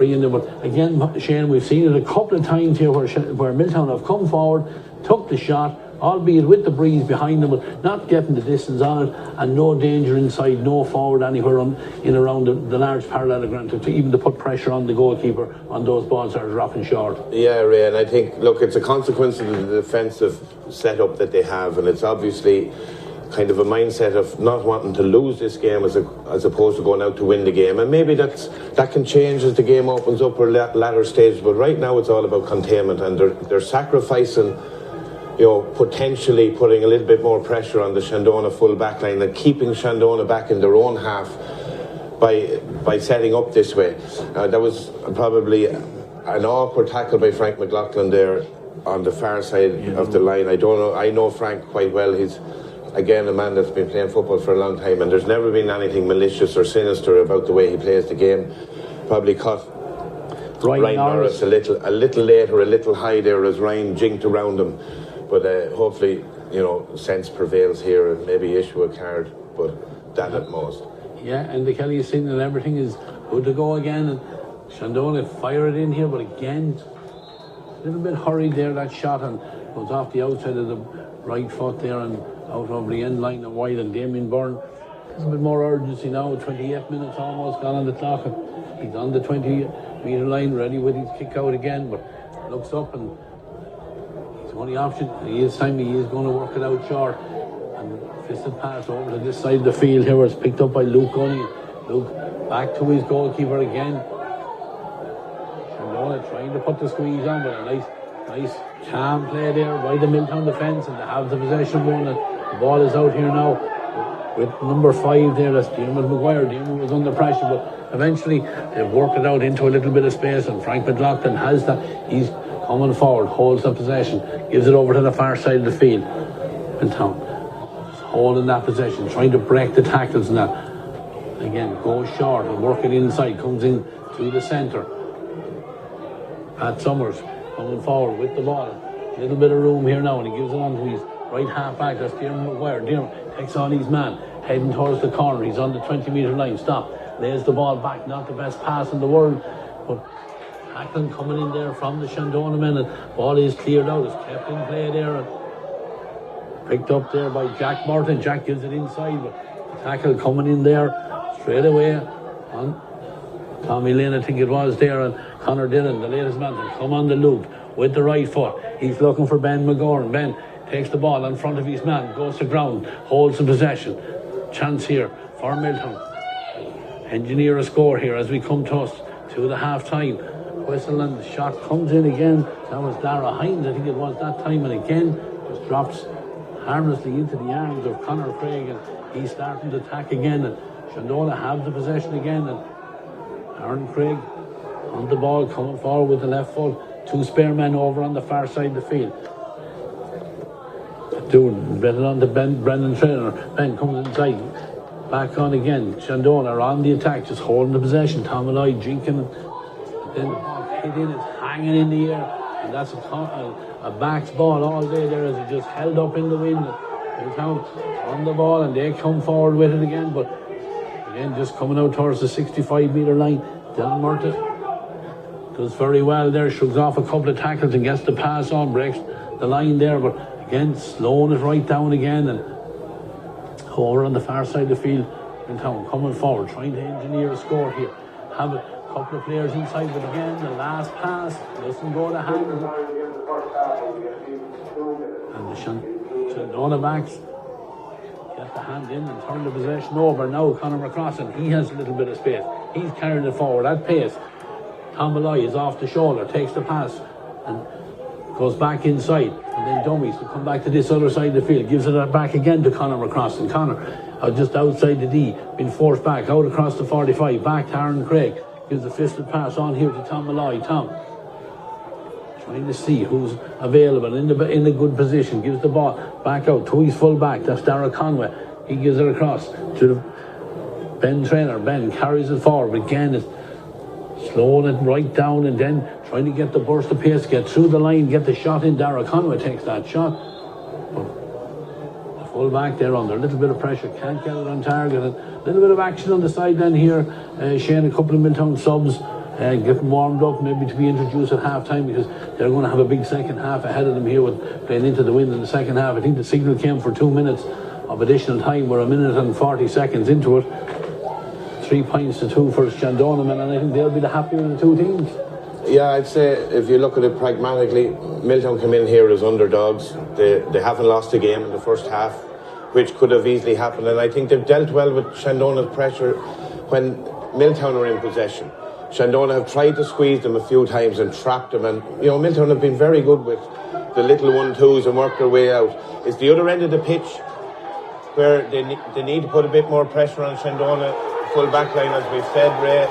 in there. But again, Shane, we've seen it a couple of times here where Milltown have come forward, took the shot, albeit with the breeze behind them, but not getting the distance on it, and no danger inside, no forward anywhere around the large parallelogram to even to put pressure on the goalkeeper on those balls that are dropping short. Yeah, Ray, and I think, look, it's a consequence of the defensive setup that they have, and it's obviously kind of a mindset of not wanting to lose this game as opposed to going out to win the game. And maybe that can change as the game opens up or latter stages, but right now it's all about containment, and they're sacrificing, potentially putting a little bit more pressure on the Shandonagh full back line and keeping Shandonagh back in their own half by setting up this way. That was probably an awkward tackle by Frank McLaughlin there on the far side of the line. I don't know. I know Frank quite well. He's, again, a man that's been playing football for a long time, and there's never been anything malicious or sinister about the way he plays the game. Probably caught Ryan Norris a little later, a little high there as Ryan jinked around him. But hopefully, sense prevails here and maybe issue a card, but that at most. Yeah, and the Kelly is saying that everything is good to go again, and Shandonagh fire it in here, but again, a little bit hurried there, that shot, and goes off the outside of the right foot there and out over the end line and wide, and Damien Byrne has a bit more urgency now. 28 minutes almost gone on the clock, and he's on the 20-metre line, ready with his kick out again, but looks up and the only option, he is going to work it out short, and fisted pass over to this side of the field here, where it's picked up by Luke Gunny. Luke back to his goalkeeper again. Shandonagh trying to put the squeeze on, but a nice calm play there by the Milltown defence, and they have the possession one, and the ball is out here now with number 5 there. That's Dermot Maguire. Dermot was under pressure, but eventually they've worked it out into a little bit of space, and Frank McLaughlin has that. He's coming forward, holds the possession, gives it over to the far side of the field. Milltown holding that possession, trying to break the tackles and that. Again, goes short and work it inside, comes in to the centre. Pat Summers coming forward with the ball. A little bit of room here now, and he gives it on to his right half back. That's Dermot Maguire. Dermot takes on his man, heading towards the corner. He's on the 20-metre line. Stop. Lays the ball back. Not the best pass in the world, but tackling coming in there from the Shandonagh men, and ball is cleared out. It's kept in play there and picked up there by Jack Martin. Jack gives it inside, but the tackle coming in there straight away on Tommy Lynn, I think it was there, and Conor Dillon, the latest man, to come on the loop with the right foot. He's looking for Ben McGorn. Ben takes the ball in front of his man, goes to ground, holds the possession. Chance here for Milltown. Engineer a score here as we come to the half time. Whistle, and the shot comes in again. That was Dara Hines, I think it was that time, and again just drops harmlessly into the arms of Conor Craig, and he's starting to attack again, and Shandonagh have the possession again, and Aaron Craig on the ball, coming forward with the left foot. 2 spare men over on the far side of the field. Better on to Brendan Traynor. Ben comes inside, back on again. Shandonagh on the attack, just holding the possession. Tom Malloy drinking, then hit in, it's hanging in the air, and that's a backs ball all day there as it just held up in the wind. Milltown on the ball, and they come forward with it again, but again just coming out towards the 65-metre line. Dylan Murtaugh does very well there, shrugs off a couple of tackles and gets the pass on, breaks the line there, but Again, slowing it right down again, and over on the far side of the field, Milltown coming forward, trying to engineer a score here. Have a couple of players inside, but again, the last pass doesn't go to hand. And the Shandonagh backs get the hand in and turn the possession over. Now Conor McCrossan, he has a little bit of space. He's carrying it forward at pace. Tom Malloy is off the shoulder, takes the pass and goes back inside, and then dummies to come back to this other side of the field, gives it back again to Conor McCrossan. Conor just outside the D, being forced back out across the 45, back to Aaron Craig, gives the fisted pass on here to Tom Malloy. Tom trying to see who's available in the good position, gives the ball back out to his full back, that's Dara Conway. He gives it across to the Ben Traynor. Ben carries it forward again, is slowing it right down, and then trying to get the burst of pace, get through the line, get the shot in. Dara Conway takes that shot, but the full back there under a little bit of pressure, can't get it on target. A little bit of action on the sideline here. Shane, a couple of Milltown subs getting warmed up, maybe to be introduced at half time, because they're going to have a big second half ahead of them here with playing into the wind in the second half. I think the signal came for 2 minutes of additional time. We're 1 minute and 40 seconds into it. 3 points to 2 for Shandonagh, and I think they'll be the happier of the two teams. Yeah, I'd say if you look at it pragmatically, Milltown come in here as underdogs. They haven't lost a game in the first half, which could have easily happened, and I think they've dealt well with Shandonagh's pressure when Milltown are in possession. Shandonagh have tried to squeeze them a few times and trapped them, and Milltown have been very good with the little 1-2s and work their way out. It's the other end of the pitch where they need to put a bit more pressure on Shandonagh, full back line, as we've said, Ray.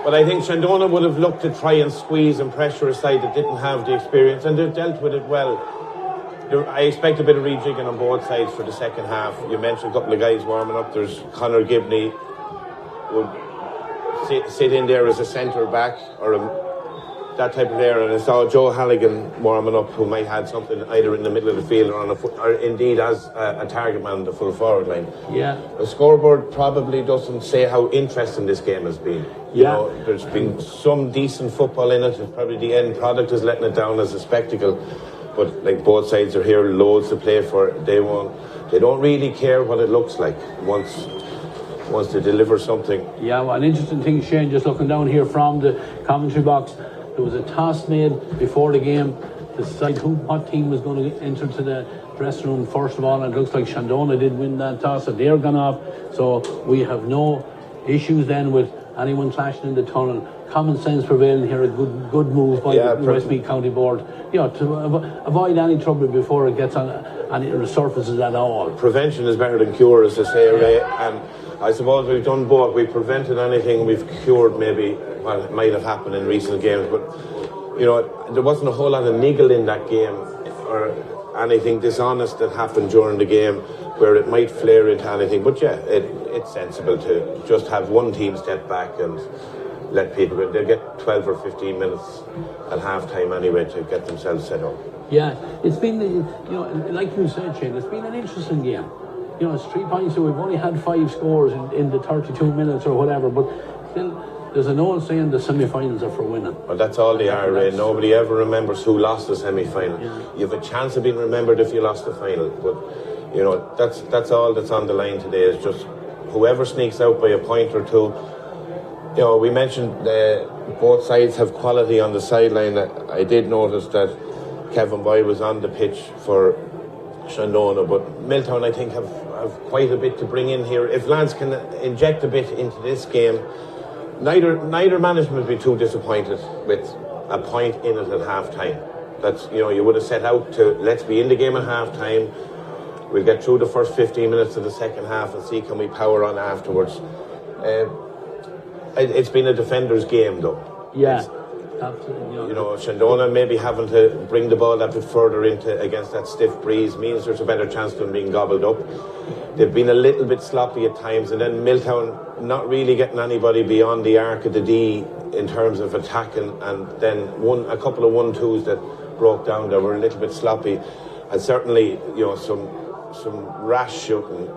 But I think Shandonagh would have looked to try and squeeze and pressure a side that didn't have the experience, and they've dealt with it well. I expect a bit of rejigging on both sides for the second half. You mentioned a couple of guys warming up. There's Conor Gibney would sit in there as a centre back or that type of player, and I saw Joe Halligan warming up, who might have something either in the middle of the field or on or indeed as a target man on the full forward line. Yeah. The scoreboard probably doesn't say how interesting this game has been. Yeah. There's been some decent football in it. It's probably the end product is letting it down as a spectacle. But like both sides are here, loads to play for. They don't really care what it looks like once they deliver something. Yeah, well, an interesting thing, Shane, just looking down here from the commentary box, there was a toss made before the game to decide what team was going to enter to the dressing room first of all, and it looks like Shandonagh did win that toss, so they're gone off. So we have no issues then with anyone clashing in the tunnel. Common sense prevailing here, a good move by the Westmeath County Board, to avoid any trouble before it gets on and it resurfaces at all. Prevention is better than cure, as they say, Ray, and I suppose we've done both. We've prevented anything, we've cured maybe what might have happened in recent games, but there wasn't a whole lot of niggle in that game or anything dishonest that happened during the game where it might flare into anything. But yeah, it's sensible to just have one team step back and let people go. They'll get 12 or 15 minutes at half time anyway to get themselves set up. Yeah, it's been, like you said, Shane, it's been an interesting game. It's 3 points, so we've only had 5 scores in the 32 minutes or whatever, but still, there's an old saying the semi-finals are for winning. Well, that's all they are, Ray. Nobody ever remembers who lost the semi-final. Yeah. You have a chance of being remembered if you lost the final, but that's all that's on the line today, is just whoever sneaks out by a point or two. We mentioned both sides have quality on the sideline. I did notice that Kevin Boyd was on the pitch for Shandonagh, but Milltown, I think, have quite a bit to bring in here. If Lance can inject a bit into this game, neither management would be too disappointed with a point in it at half time. That's, you would have set out to, let's be in the game at half time. We'll get through the first 15 minutes of the second half and see can we power on afterwards. It's been a defender's game, though. Yeah, absolutely. Shandonagh maybe having to bring the ball that bit further into against that stiff breeze means there's a better chance of them being gobbled up. They've been a little bit sloppy at times, and then Milltown not really getting anybody beyond the arc of the D in terms of attacking, and then a couple of 1-2s that broke down that were a little bit sloppy, and certainly some rash shooting.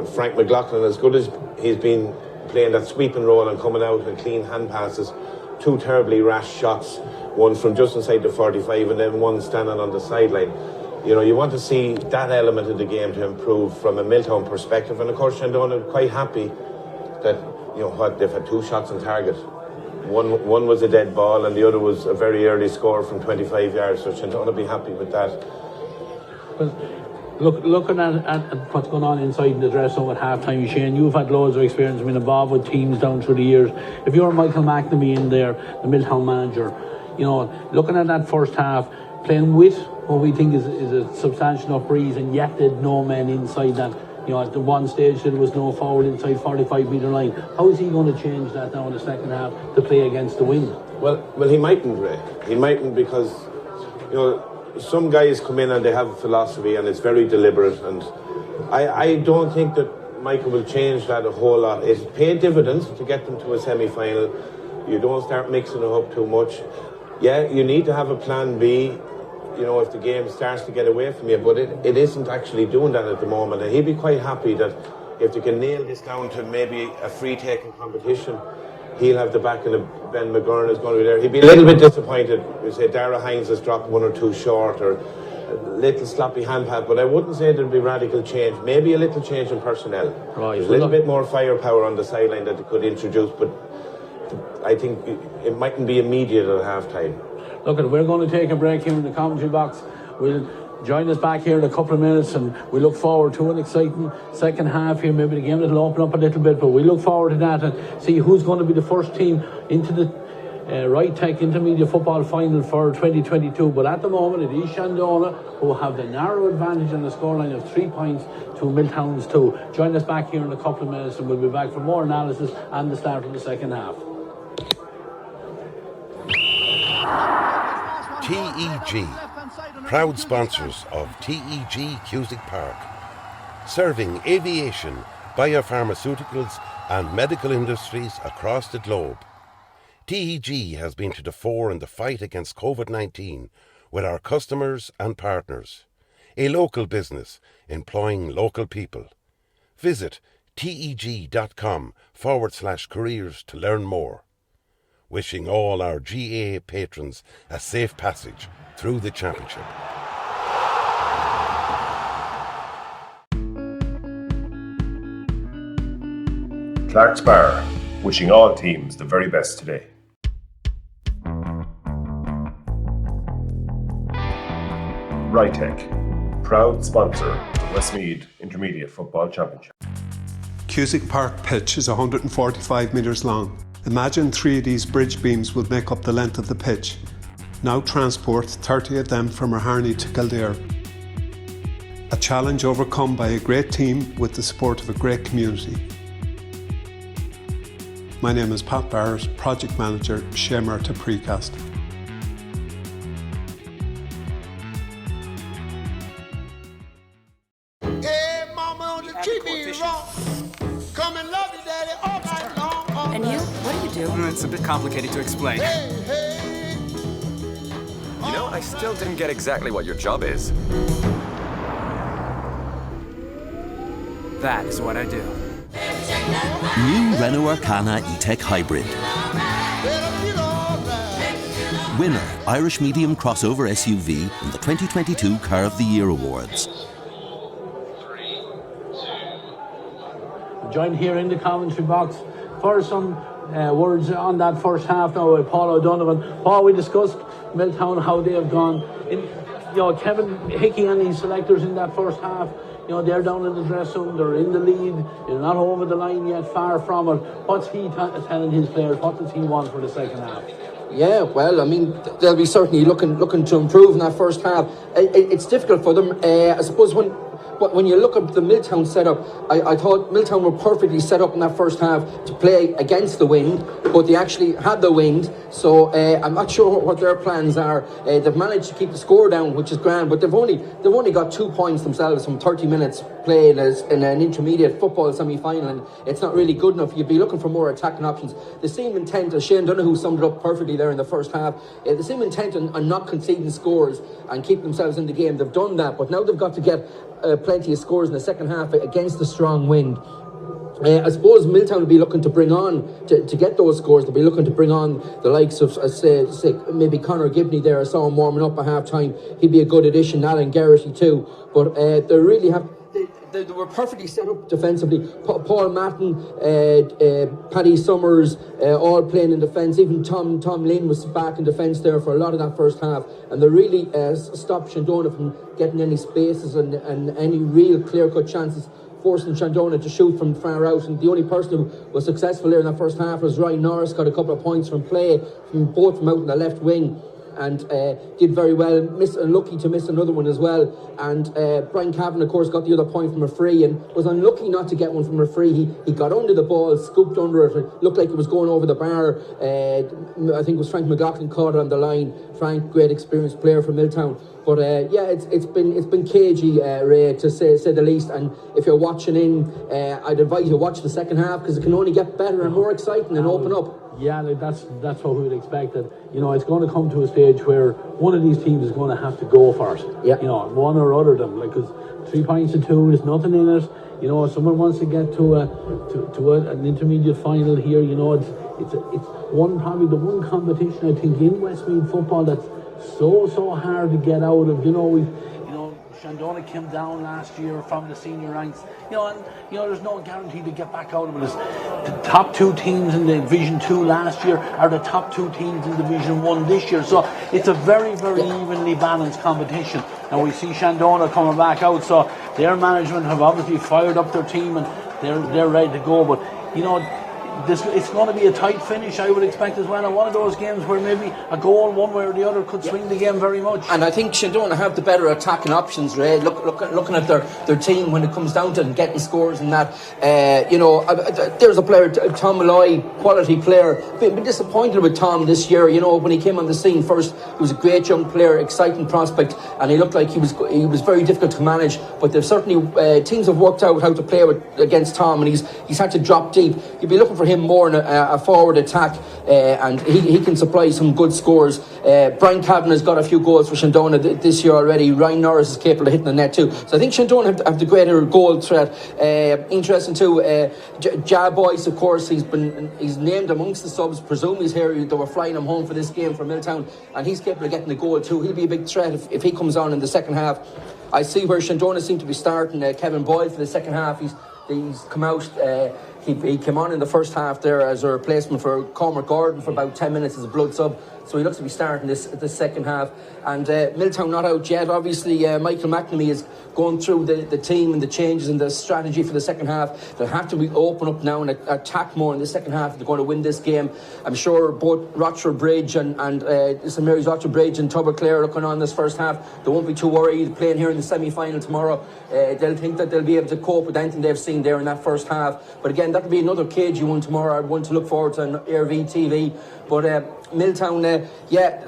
Frank McLaughlin, as good as he's been playing that sweeping role and coming out and clean hand passes, 2 terribly rash shots, one from just inside the 45 and then one standing on the sideline. You know, you want to see that element of the game to improve from a Milltown perspective. And of course, Shandonagh are quite happy that, you know what, they've had 2 shots on target. One was a dead ball and the other was a very early score from 25 yards. So Shandonagh will be happy with that. Well, looking at what's going on inside in the dressing room at half-time, Shane, you've had loads of experience, been involved with teams down through the years. If you're Michael McNamee in there, the Milltown manager, you know, looking at that first half, playing with what we think is a substantial enough breeze, and yet there's no men inside that. You know, at the one stage there was no forward inside 45-metre line. How is he going to change that now in the second half to play against the wind? Well, he mightn't, Ray. He mightn't because, you know, some guys come in and they have a philosophy and it's very deliberate, and I don't think that Michael will change that a whole lot. It's paid dividends to get them to a semi-final. You don't start mixing it up too much. Yeah, you need to have a plan B, you know, if the game starts to get away from you, but it isn't actually doing that at the moment, and he'd be quite happy that if they can nail this down to maybe a free-taking competition, he'll have the backing of Ben McGurn is going to be there. He'd be a little bit disappointed. We say Dara Hines has dropped 1 or 2 short, or a little sloppy hand pat, but I wouldn't say there'd be radical change. Maybe a little change in personnel. Right. There's a little bit more firepower on the sideline that they could introduce, but I think it mightn't be immediate at half-time. Look, we're going to take a break here in the commentary box. We'll join us back here in a couple of minutes, and we look forward to an exciting second half here. Maybe the game will open up a little bit, but we look forward to that and see who's going to be the first team into the Right Tech Intermediate Football Final for 2022. But at the moment, it is Shandonagh who have the narrow advantage on the scoreline of 3 points to Milltown's 2. Join us back here in a couple of minutes, and we'll be back for more analysis and the start of the second half. TEG, proud sponsors of TEG Cusick Park, serving aviation, biopharmaceuticals and medical industries across the globe. TEG has been to the fore in the fight against COVID-19 with our customers and partners. A local business employing local people. Visit teg.com/careers to learn more. Wishing all our GAA patrons a safe passage through the championship. Clark's Bar, wishing all teams the very best today. Rytech, proud sponsor of the Westmeath Intermediate Football Championship. Cusick Park pitch is 145 metres long. Imagine 3 of these bridge beams would make up the length of the pitch. Now transport 30 of them from Harney to Kildare. A challenge overcome by a great team with the support of a great community. My name is Pat Barrett, Project Manager, Shamer to Precast. Hey, mama, don't treat me wrong. Come and love you, daddy, all night long. And you? What do you do? It's a bit complicated to explain. Hey, hey. You know, I still didn't get exactly what your job is. That is what I do. New Renault Arcana E-Tech Hybrid. Winner, Irish Medium Crossover SUV in the 2022 Car of the Year Awards. Joined here in the commentary box for some words on that first half now with Paul O'Donovan. Paul, we discussed Milltown, how they have gone. Kevin Hickey and his selectors in that first half, they're down in the dressing room, they're in the lead, they're not over the line yet, far from it. What's he telling his players? What does he want for the second half? Yeah, well, I mean, they'll be certainly looking to improve in that first half. It's difficult for them. I suppose when you look at the Milltown setup, I thought Milltown were perfectly set up in that first half to play against the wind, but they actually had the wind, so I'm not sure what their plans are. They've managed to keep the score down, which is grand, but they've only got 2 points themselves from 30 minutes played in an intermediate football semi-final, and it's not really good enough. You'd be looking for more attacking options. The same intent, as Shandonagh summed it up perfectly there in the first half, the same intent on not conceding scores and keep themselves in the game. They've done that, but now they've got to get plenty of scores in the second half against the strong wind. I suppose Milltown will be looking to bring on, to get those scores, they'll be looking to bring on the likes of, say maybe Conor Gibney there. I saw him warming up at half-time. He'd be a good addition, Alan Garrity too. But they really have... They were perfectly set up defensively. Paul Matton, Paddy Summers, all playing in defence. Even Tom Lynn was back in defence there for a lot of that first half. And they really stopped Shandonagh from getting any spaces and any real clear-cut chances, forcing Shandonagh to shoot from far out. And the only person who was successful there in that first half was Ryan Norris. Got a couple of points from play, both from out in the left wing, and did very well. Unlucky to miss another one as well. And Brian Cavan, of course, got the other point from a free and was unlucky not to get one from a free. He got under the ball, scooped under it. It looked like it was going over the bar. I think it was Frank McLaughlin caught it on the line. Frank, great experienced player from Milltown. But it's been cagey, Ray, to say the least. And if you're watching in, I'd advise you to watch the second half, because it can only get better and more exciting and open up. Yeah, that's what we would expect. That, you know, it's going to come to a stage where one of these teams is going to have to go for it. Yeah. You know, one or other of them. Like, because 3 points to 2 is nothing in it. You know, if someone wants to get to an intermediate final here, you know, it's probably the one competition I think in Westmeath football that's so hard to get out of. You know, Shandonagh came down last year from the senior ranks, and there's no guarantee to get back out of it. The top 2 teams in Division 2 last year are the top 2 teams in Division 1 this year, so it's a very evenly balanced competition. And we see Shandonagh coming back out, so their management have obviously fired up their team and they're ready to go. But it's going to be a tight finish, I would expect as well, and one of those games where maybe a goal one way or the other could swing the game very much. And I think Shandonagh have the better attacking options, Ray. Looking at their team when it comes down to getting scores and that. There's a player, Tom Malloy, quality player. Been disappointed with Tom this year. You know, when he came on the scene first, he was a great young player, exciting prospect, and he looked like he was very difficult to manage. But there's certainly teams have worked out how to play against Tom, and he's had to drop deep. You'd be looking for him more in a forward attack, and he can supply some good scores. Brian Cavan has got a few goals for Shandonagh this year already. Ryan Norris is capable of hitting the net too. So I think Shandonagh have the greater goal threat. Interesting too, Ja Boyce, of course, he's named amongst the subs. Presume he's here. They were flying him home for this game from Milltown, and he's capable of getting the goal too. He'll be a big threat if he comes on in the second half. I see where Shandonagh seem to be starting Kevin Boyle for the second half. He's come out. He came on in the first half there as a replacement for Cormac Gordon for about 10 minutes as a blood sub. So he looks to be starting this second half. And Milltown not out yet. Obviously, Michael McNamee is going through the team and the changes and the strategy for the second half. They'll have to open up now and attack more in the second half if they're going to win this game. I'm sure both Rochford Bridge and St Mary's Rochford Bridge and Tubberclare are looking on this first half. They won't be too worried playing here in the semi-final tomorrow. They'll think that they'll be able to cope with anything they've seen there in that first half. But again, that'll be another cagey one tomorrow. One to look forward to on AirV TV. But Milltown,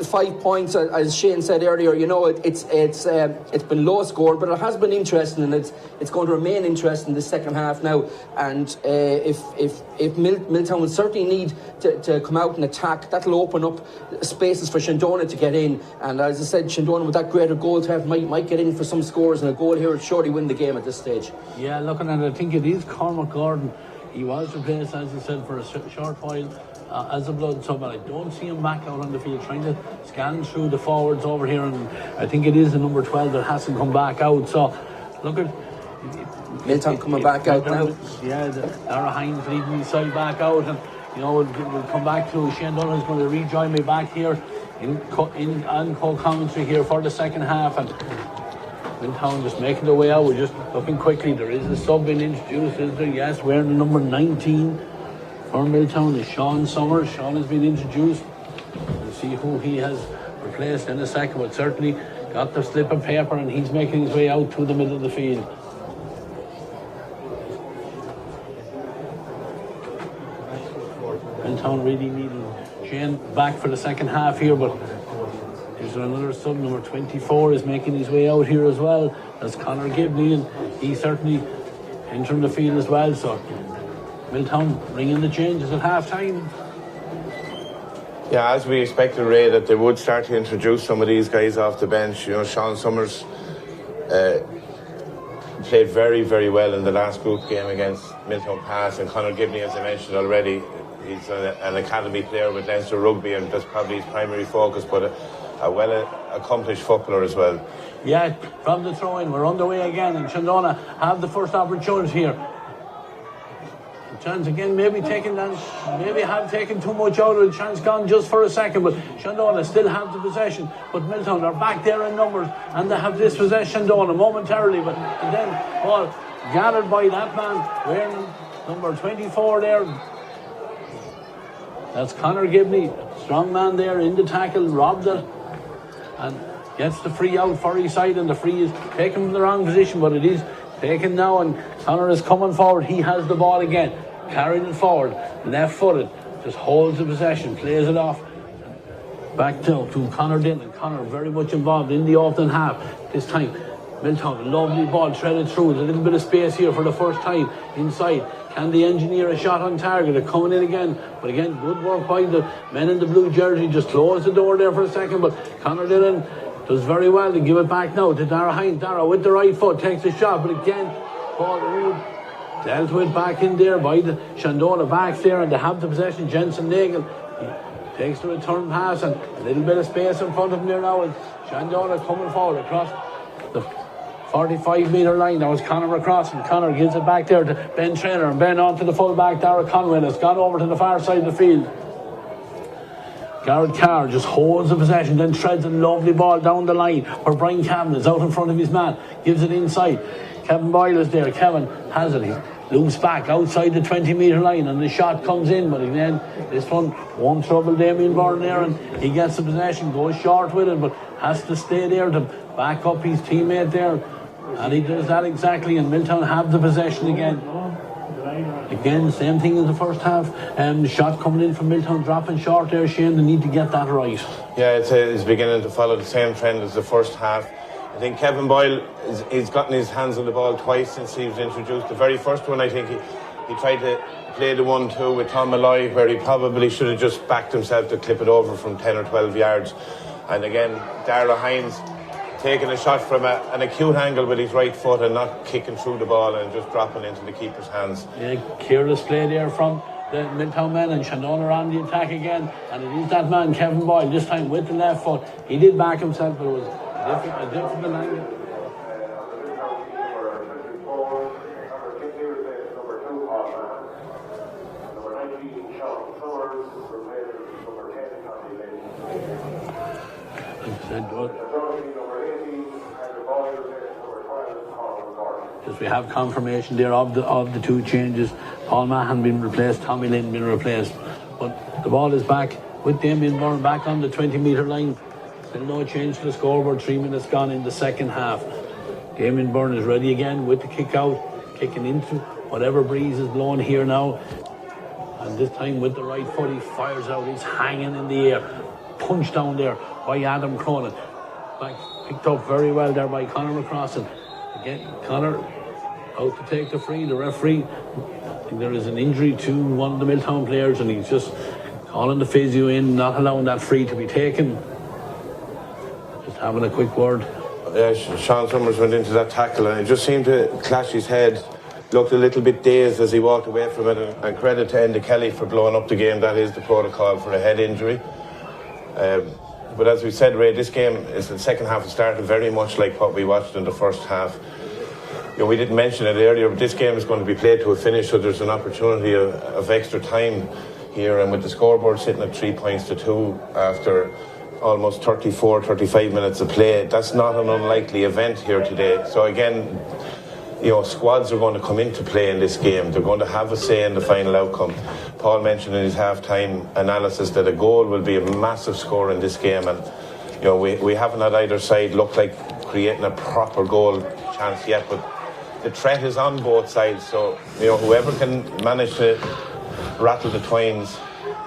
5 points, as Shane said earlier. You know, it's been low scored, but it has been interesting, and it's going to remain interesting the second half now. And if Milltown will certainly need to come out and attack, that'll open up spaces for Shandonagh to get in. And as I said, Shandonagh with that greater goal threat might get in for some scores, and a goal here would surely win the game at this stage. Yeah, looking at it, I think it is Cormac Gordon. He was replaced, as I said, for a short while as a blood sub, and I don't see him back out on the field trying to scan through the forwards over here, and I think it is the number 12 that hasn't come back out. So look at Milltown coming back out now. Yeah, Lara Hines leading the side back out, and we'll come back to Shandonagh is going to rejoin me back here in co-commentary here for the second half, and Milltown just making their way out. We're just looking quickly. There is a sub being introduced, is there? Yes, wearing the number 19 for Milltown is Sean Summers. Sean has been introduced. We'll see who he has replaced in a second, but certainly got the slip of paper, and he's making his way out to the middle of the field. Milltown really needing Shane back for the second half here, but there's another sub, number 24, is making his way out here as well. That's Conor Gibney, and he's certainly entering the field as well. So Milltown bringing the changes at half time. Yeah, as we expected, Ray, that they would start to introduce some of these guys off the bench. Sean Summers played very, very well in the last group game against Milltown Pass, and Conor Gibney, as I mentioned already, he's an academy player with Leinster Rugby, and that's probably his primary focus, but a well-accomplished footballer as well. Yeah, from the throw-in, we're underway again, and Shandonagh have the first opportunity here. Chance again, maybe have taken too much out of the chance, gone just for a second, but Shandonagh still have the possession, but Milltown are back there in numbers, and they have this possession Shandonagh momentarily, and then ball gathered by that man wearing number 24 there. That's Conor Gibney, strong man there in the tackle, robbed it, and gets the free out for his side, and the free is taken from the wrong position, but it is taken now, and Conor is coming forward. He has the ball again, carrying it forward, left-footed, just holds the possession, plays it off back to Conor Dillon. Conor very much involved in the opening half this time. Milltown, lovely ball threaded through. There's a little bit of space here for the first time inside. Can they engineer a shot on target? They're coming in again, but again, good work by the men in the blue jersey. Just closed the door there for a second, but Conor Dillon does very well to give it back now to Dara Hines. Dara with the right foot takes a shot, but again, Paul Wood dealt with back in there by the Shandonagh backs there, and they have the possession. Jensen Nagel takes the return pass, and a little bit of space in front of him there now, and Shandonagh coming forward across the 45-metre line. That was Conor across, and Conor gives it back there to Ben Traynor, and Ben on to the full-back Dara Conway. It's gone over to the far side of the field. Garrett Carr just holds the possession, then treads a lovely ball down the line for Brian Cavan. Is out in front of his man, gives it inside. Kevin Boyle is there. Kevin has it. He loops back outside the 20-metre line, and the shot comes in, but again, this one won't trouble Damien Byrne there, and he gets the possession, goes short with it, but has to stay there to back up his teammate there, and he does that exactly, and Milltown have the possession again. Again, same thing as the first half. The shot coming in from Milltown, dropping short there, Shane. They need to get that right. Yeah, it's beginning to follow the same trend as the first half. I think Kevin Boyle, he's gotten his hands on the ball twice since he was introduced. The very first one, I think he tried to play the 1-2 with Tom Malloy, where he probably should have just backed himself to clip it over from 10 or 12 yards. And again, Darragh Hines taking a shot from an acute angle with his right foot and not kicking through the ball and just dropping into the keeper's hands. Yeah, careless play there from the Milltown men, and Shandonagh on the attack again, and it is that man Kevin Boyle, this time with the left foot. He did back himself, but it was a different angle. Just we have confirmation there of the two changes. Paul Mahan being replaced, Tommy Lynn being replaced, but the ball is back with Damien Byrne back on the 20-metre line. Still no change to the scoreboard. 3 minutes gone in the second half. Damien Byrne is ready again with the kick out, kicking into whatever breeze is blowing here now, and this time with the right foot he fires out. He's hanging in the air, punched down there by Adam Cronin. Back picked up very well there by Conor McCrossan. Again, Conor out to take the free. The referee, I think there is an injury to one of the Milltown players, and he's just calling the physio in, not allowing that free to be taken. Just having a quick word. Yeah, Sean Summers went into that tackle, and it just seemed to clash his head. Looked a little bit dazed as he walked away from it, and credit to Enda Kelly for blowing up the game. That is the protocol for a head injury. But as we said, Ray, this game is the second half has started very much like what we watched in the first half. You know, we didn't mention it earlier, but this game is going to be played to a finish, so there's an opportunity of extra time here, and with the scoreboard sitting at 3 points to 2 after almost 35 minutes of play, that's not an unlikely event here today. So again, you know, squads are going to come into play in this game. They're going to have a say in the final outcome. Paul mentioned in his half-time analysis that a goal will be a massive score in this game, and you know, we haven't had either side look like creating a proper goal chance yet, but the threat is on both sides. So you know, whoever can manage to rattle the twines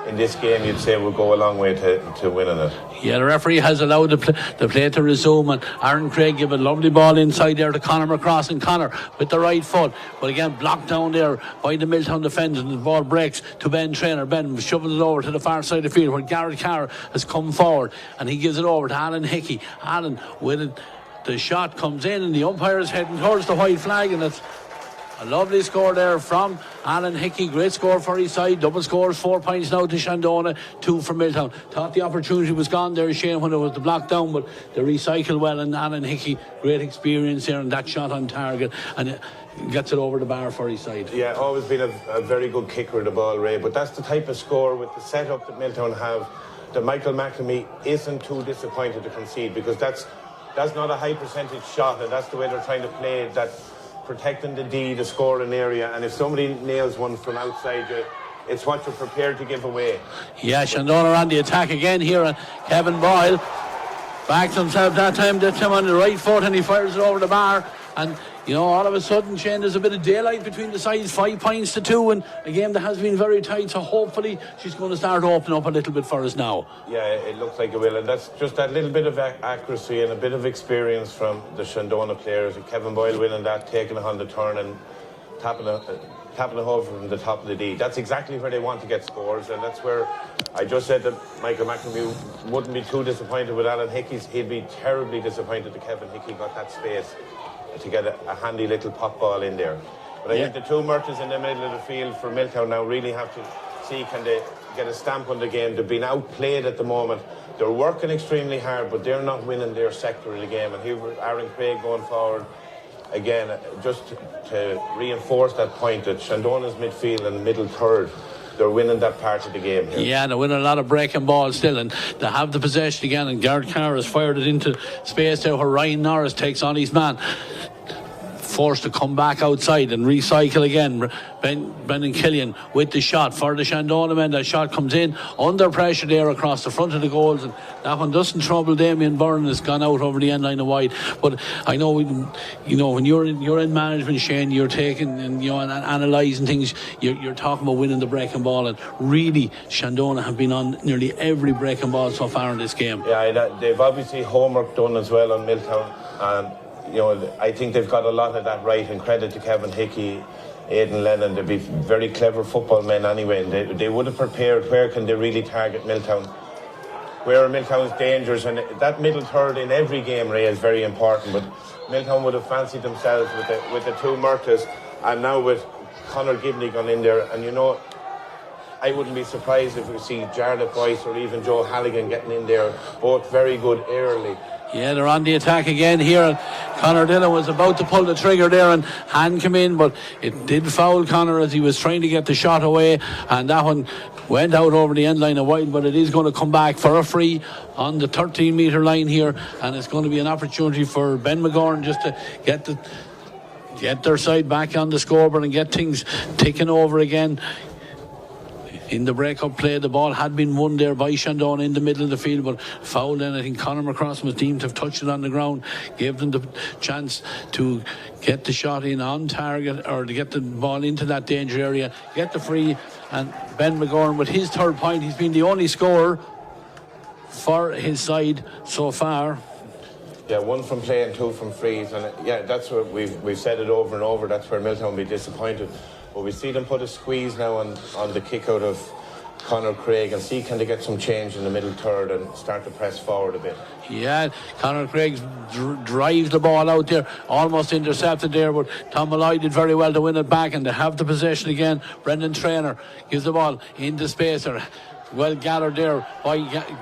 in this game, you'd say will go a long way to winning it. Yeah, the referee has allowed the play to resume, and Aaron Craig gave a lovely ball inside there to Conor McCross, and Conor with the right foot, but again blocked down there by the Milltown defenders, and the ball breaks to Ben Traynor. Ben shovels it over to the far side of the field where Garrett Carr has come forward, and he gives it over to Alan Hickey. Alan with it the shot comes in and the umpire is heading towards the white flag, and it's a lovely score there from Alan Hickey. Great score for his side. Double scores, 4 points now to Shandonagh, 2 for Milltown. Thought the opportunity was gone there, Shane, when it was the block down, but they recycled well, and Alan Hickey, great experience there, and that shot on target, and gets it over the bar for his side. Yeah, always been a very good kicker of the ball, Ray, but that's the type of score with the setup that Milltown have that Michael McNamee isn't too disappointed to concede, because that's not a high percentage shot, and that's the way they're trying to play it, that protecting the D, the scoring area, and if somebody nails one from outside you, it's what you're prepared to give away. Yeah, Shandonagh on the attack again here, and Kevin Boyle backs himself that time, gets him on the right foot, and he fires it over the bar, and you know, all of a sudden, Shane, there's a bit of daylight between the sides, 5 points to 2, and a game that has been very tight, so hopefully she's going to start opening up a little bit for us now. Yeah, it looks like it will, and that's just that little bit of accuracy and a bit of experience from the Shandonagh players. Kevin Boyle winning that, taking it on the turn and tapping it over from the top of the D. That's exactly where they want to get scores, and that's where I just said that Michael McNamee wouldn't be too disappointed with Alan Hickey's. He'd be terribly disappointed that Kevin Hickey got that space to get a handy little pop ball in there. But I think the two Murters in the middle of the field for Milltown now really have to see, can they get a stamp on the game. They've been outplayed at the moment. They're working extremely hard, but they're not winning their sector of the game. And here with Aaron Craig going forward, again, just to reinforce that point that Shandonagh's midfield and middle third, they're winning that part of the game here. Yeah, they're winning a lot of breaking balls still, and they have the possession again, and Garrett Carr has fired it into space there where Ryan Norris takes on his man. Forced to come back outside and recycle again. Brendan Killian with the shot for the Shandonagh men. That shot comes in under pressure there across the front of the goals, and that one doesn't trouble Damien Byrne. Has gone out over the end line of wide. But I know, when you're in management, Shane, you're taking and analysing things. You're talking about winning the breaking ball, and really Shandonagh have been on nearly every breaking ball so far in this game. Yeah, they've obviously homework done as well on Milltown, and I think they've got a lot of that right, and credit to Kevin Hickey, Aidan Lennon. They'd be very clever football men anyway, and they would have prepared where can they really target Milltown, where are Milltown's dangers, and that middle third in every game, Ray, is very important. But Milltown would have fancied themselves with the two Murtas, and now with Conor Gibney gone in there, and I wouldn't be surprised if we see Jarlath Boyce or even Joe Halligan getting in there, both very good early. Yeah, they're on the attack again here, and Conor Dillon was about to pull the trigger there, and hand came in, but it did foul Conor as he was trying to get the shot away, and that one went out over the end line of wide, but it is going to come back for a free on the 13-metre line here, and it's going to be an opportunity for Ben McGorn just to get their side back on the scoreboard and get things ticking over again. In the break-up play, the ball had been won there by Shandonagh in the middle of the field, but fouled in. I think Conor McCross was deemed to have touched it on the ground, gave them the chance to get the shot in on target, or to get the ball into that danger area, get the free, and Ben McGorn with his third point. He's been the only scorer for his side so far. Yeah, 1 from play and 2 from frees, and that's where we've said it over and over. That's where Milltown will be disappointed. But we see them put a squeeze now on the kick out of Conor Craig, and see can they get some change in the middle third and start to press forward a bit. Yeah, Conor Craig drives the ball out there, almost intercepted there, but Tom Malloy did very well to win it back, and they have the possession again. Brendan Traynor gives the ball into space, well gathered there by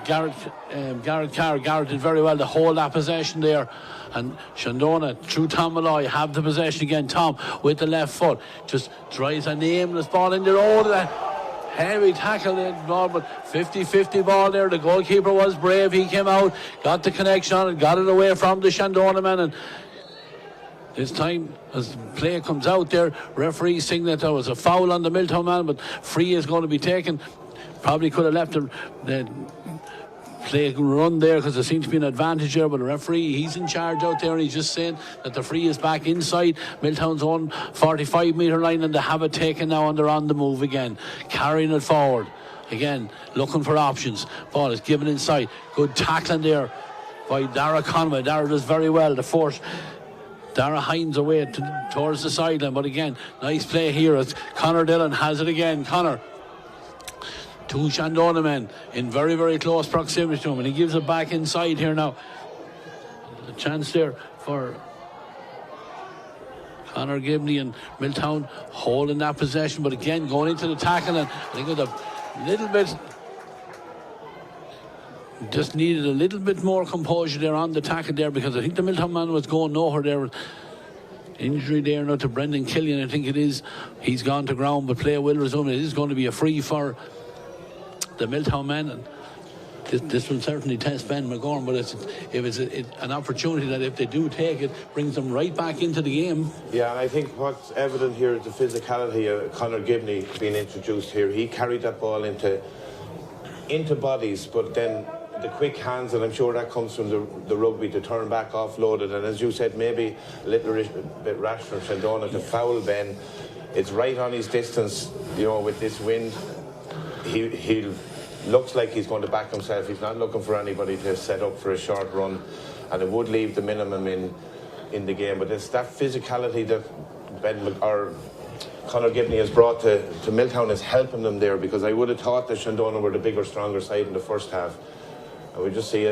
Garrett Carr. Garrett did very well to hold that possession there, and Shandonagh through Tom Malloy have the possession again. Tom with the left foot just drives a nameless ball in there. Oh, that heavy tackle in ball, but 50-50 ball there. The goalkeeper was brave. He came out, got the connection on it, got it away from the Shandonagh man, and this time, as play comes out there, referee saying that there was a foul on the Milltown man, but free is going to be taken. Probably could have left the play run there because there seemed to be an advantage there, but the referee, he's in charge out there, and he's just saying that the free is back inside Milltown's own 45-metre line, and they have it taken now, and they're on the move again, carrying it forward again, looking for options. Ball is given inside, good tackling there by Dara Conway. Dara does very well to force Dara Hines away towards the sideline, but again, nice play here as Conor Dillon has it again. Conor, two Shandonagh men in very, very close proximity to him, and he gives it back inside here now. a chance there for Conor Gibney, and Milltown holding that possession, but again going into the tackle, and I think with a little bit, just needed a little bit more composure there on the tackle there, because I think the Milltown man was going nowhere there. Injury there now to Brendan Killian, I think it is. He's gone to ground, but play will resume. It is going to be a free for the Milltown men, and this will certainly test Ben McGorn, but it's an opportunity that if they do take it, brings them right back into the game. Yeah, and I think what's evident here is the physicality of Conor Gibney being introduced here. He carried that ball into bodies, but then the quick hands, and I'm sure that comes from the rugby, to turn back offloaded, and as you said, maybe a little bit rash from Shandonagh to foul Ben. It's right on his distance, with this wind. He looks like he's going to back himself. He's not looking for anybody to set up for a short run, and it would leave the minimum in the game. But it's that physicality that Conor Gibney has brought to Milltown is helping them there, because I would have thought that Shandonagh were the bigger, stronger side in the first half. And we just see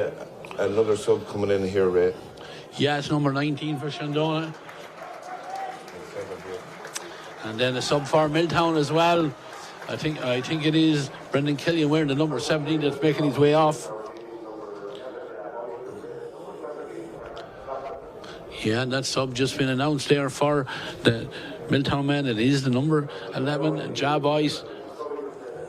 another sub coming in here, Ray. Yeah, it's number 19 for Shandonagh. And then a sub for Milltown as well. I think it is Brendan Killian wearing the number 17 that's making his way off. Yeah, and that sub just been announced there for the Milltown men. It is the number 11, Ja Boyce.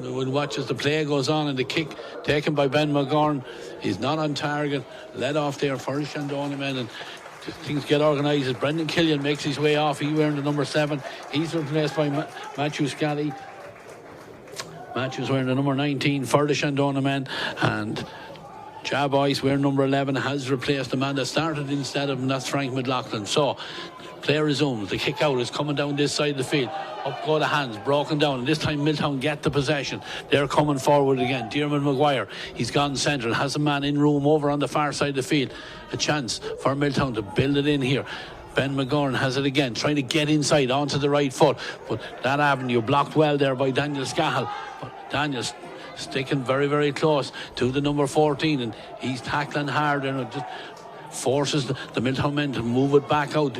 We'll watch as the play goes on, and the kick taken by Ben McGorn is not on target. Led off there for Shandonagh men, and things get organised as Brendan Killian makes his way off. He wearing the number 7. He's replaced by Matthew Scally. Matthews wearing the number 19 for the Shandonagh men, and Ja Boyce wearing number 11 has replaced the man that started instead of him. That's Frank McLaughlin. So play resumes. The kick out is coming down this side of the field. Up go the hands, broken down, and this time Milltown get the possession. They're coming forward again. Diarmuid Maguire, he's gone central, has a man in room over on the far side of the field. A chance for Milltown to build it in here. Ben McGorn has it again, trying to get inside onto the right foot, but that avenue blocked well there by Daniel Scahill. But Daniel's sticking very, very close to the number 14, and he's tackling hard, and it just forces the Milltown men to move it back out,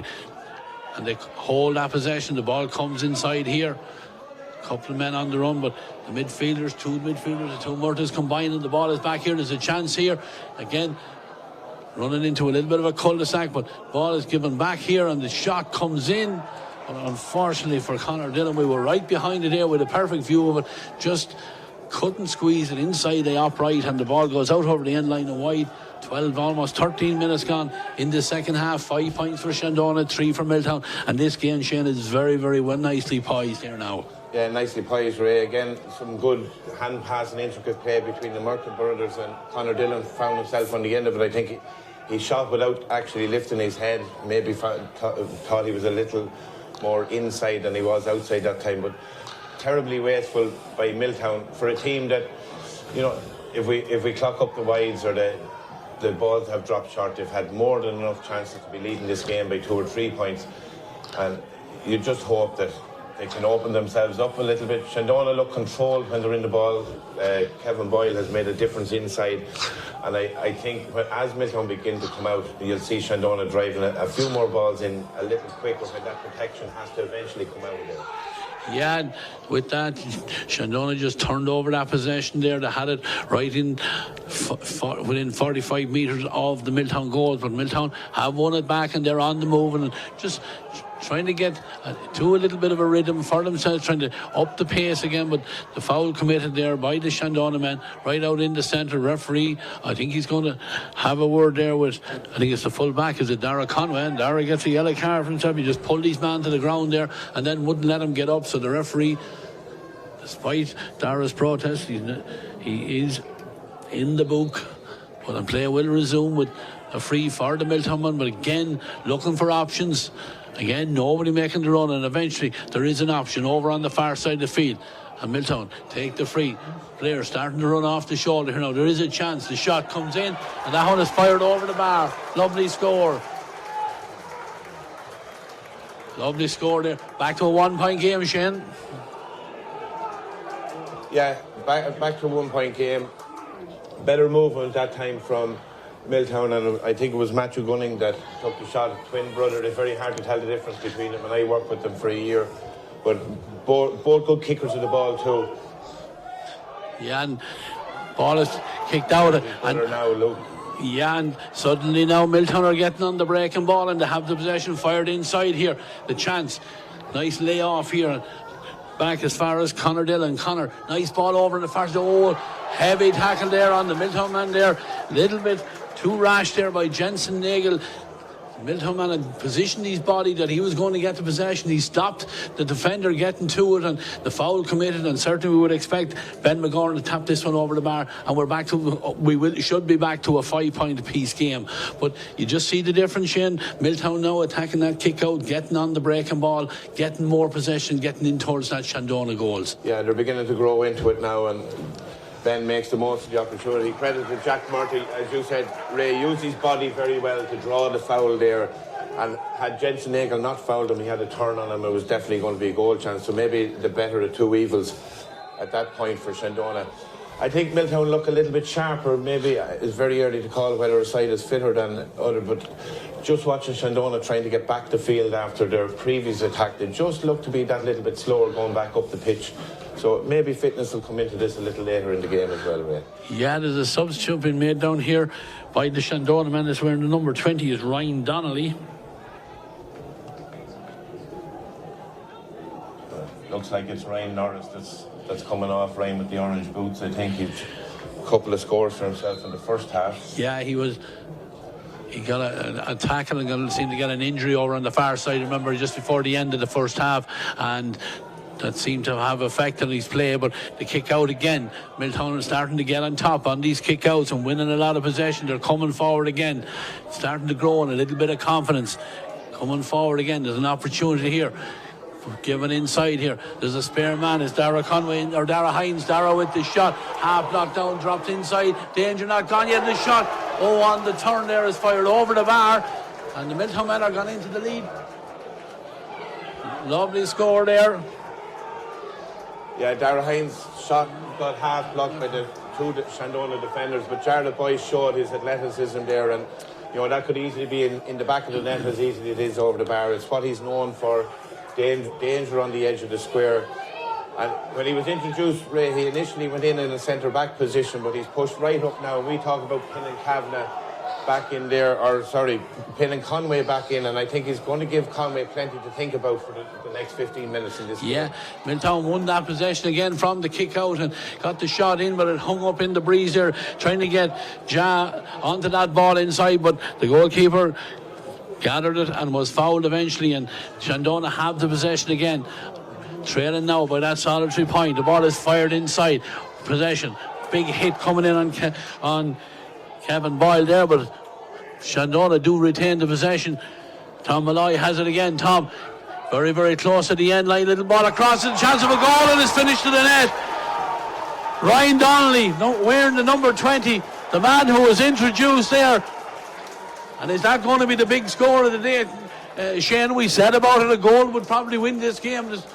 and they hold that possession. The ball comes inside here. A couple of men on the run, but the midfielders, the two Murtaghs combined, and the ball is back here. There's a chance here again, running into a little bit of a cul-de-sac, but ball is given back here, and the shot comes in. But unfortunately for Conor Dillon, we were right behind it there with a perfect view of it, just couldn't squeeze it inside the upright, and the ball goes out over the end line and wide. 12, almost 13 minutes gone in the second half. 5 points for Shandonagh, 3 for Milltown, and this game, Shane, is very, very well, nicely poised here now. Yeah, nicely poised, Ray. Again, some good hand pass and intricate play between the Murtagh brothers, and Conor Dillon found himself on the end of it. I think he shot without actually lifting his head. Maybe thought he was a little more inside than he was outside that time, but terribly wasteful by Milltown for a team that, if we clock up the wides or the balls have dropped short, they've had more than enough chances to be leading this game by 2 or 3 points, and you just hope that they can open themselves up a little bit. Shandonagh look controlled when they're in the ball. Kevin Boyle has made a difference inside, and I think as Milltown begin to come out, you'll see Shandonagh driving a few more balls in a little quicker when that protection has to eventually come out of there. Yeah, and with that, Shandonagh just turned over that possession there. They had it right in within 45 metres of the Milltown goals, but Milltown have won it back, and they're on the move, and just trying to get to a little bit of a rhythm for themselves, trying to up the pace again, but the foul committed there by the Shandonagh man right out in the centre. Referee, I think he's going to have a word there with, I think it's the full back, is it Dara Conway, and Dara gets a yellow card for himself. He just pulled his man to the ground there and then wouldn't let him get up, so the referee, despite Dara's protest, he is in the book, but the play will resume with a free for the Milltown man, but again looking for options. Again, nobody making the run, and eventually there is an option over on the far side of the field. And Milltown take the free. Player starting to run off the shoulder here now. There is a chance. The shot comes in, and that one is fired over the bar. Lovely score. Lovely score there. Back to a 1 point game, Shane. Yeah, back to a 1 point game. Better movement that time from Milltown, and I think it was Matthew Gunning that took the shot. Twin brother. It's very hard to tell the difference between them, and I worked with them for a year. But both good kickers of the ball too. Yeah, and ball is kicked out. And now, Luke. Yeah, and suddenly now Milltown are getting on the breaking ball, and they have the possession fired inside here. The chance. Nice layoff here. Back as far as Connor Dillon. Connor, nice ball over in the far goal. Heavy tackle there on the Milltown man there. Little bit too rash there by Jensen Nagel. Milltown man had positioned his body that he was going to get the possession. He stopped the defender getting to it, and the foul committed, and certainly we would expect Ben McGorn to tap this one over the bar, and we're back to should be back to a 5-point apiece game. But you just see the difference, Shane. Milltown now attacking that kick out, getting on the breaking ball, getting more possession, getting in towards that Shandonagh goals. Yeah, they're beginning to grow into it now, and Ben makes the most of the opportunity. Credit to Jack Murty, as you said, Ray used his body very well to draw the foul there. And had Jensen Nagel not fouled him, he had a turn on him, it was definitely going to be a goal chance. So maybe the better of two evils at that point for Shandonagh. I think Milltown look a little bit sharper. Maybe it's very early to call whether a side is fitter than other, but just watching Shandonagh trying to get back the field after their previous attack, they just look to be that little bit slower going back up the pitch. So maybe fitness will come into this a little later in the game as well, Ray. Yeah, there's a substitute being made down here by the Shandonagh man that's wearing the number 20 is Ryan Donnelly. Looks like it's Ryan Norris that's coming off. Ryan with the orange boots. I think he's a couple of scores for himself in the first half. Yeah, he got a tackle and seemed to get an injury over on the far side, remember, just before the end of the first half, and that seemed to have effect on his play. But the kick out again, Milltown is starting to get on top on these kick outs and winning a lot of possession. They're coming forward again, starting to grow in a little bit of confidence, coming forward again. There's an opportunity here, given inside here. There's a spare man. It's Dara Conway or Dara Hines. Dara with the shot, half blocked down, dropped inside. Danger not gone yet. The shot, on the turn there, is fired over the bar, and the Milltown men are gone into the lead. Lovely score there. Yeah, Dara Hines' shot got half blocked by the two Shandonagh defenders, but Jarlath Boyce showed his athleticism there, and that could easily be in the back of the net as easily as it is over the bar. It's what he's known for. Danger on the edge of the square. And when he was introduced, Ray, he initially went in a centre-back position, but he's pushed right up now. We talk about pinning Kavanagh back in there, pinning Conway back in, and I think he's going to give Conway plenty to think about for the next 15 minutes in this game. Yeah, Milltown won that possession again from the kick out and got the shot in, but it hung up in the breeze there, trying to get Ja onto that ball inside, but the goalkeeper gathered it and was fouled eventually, and Shandonagh have the possession again, trailing now by that solitary point. The ball is fired inside, possession, big hit coming in on Kevin Boyle there, but Shandonagh do retain the possession. Tom Malloy has it again. Tom, very, very close at the end line, little ball across and chance of a goal, and it's finished to the net. Ryan Donnelly, wearing the number 20, the man who was introduced there. And is that going to be the big score of the day? Shane, we said about it, a goal would probably win this game. This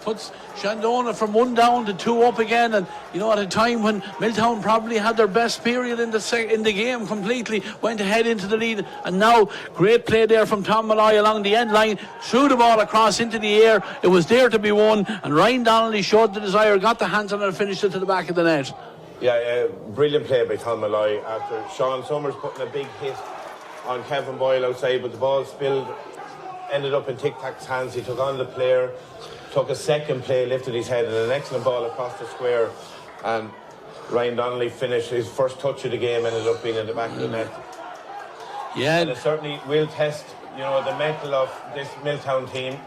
puts Shandonagh from 1 down to 2 up again, and at a time when Milltown probably had their best period in the game completely, went ahead into the lead, and now great play there from Tom Malloy along the end line, threw the ball across into the air. It was there to be won, and Ryan Donnelly showed the desire, got the hands on it and finished it to the back of the net. Yeah, brilliant play by Tom Malloy after Sean Summers putting a big hit on Kevin Boyle outside, but the ball spilled, ended up in Tic Tac's hands. He took on the player, took a second play, lifted his head, and an excellent ball across the square, and Ryan Donnelly finished his first touch of the game, ended up being in the back of the net. Yeah, and it certainly will test the mettle of this Milltown team.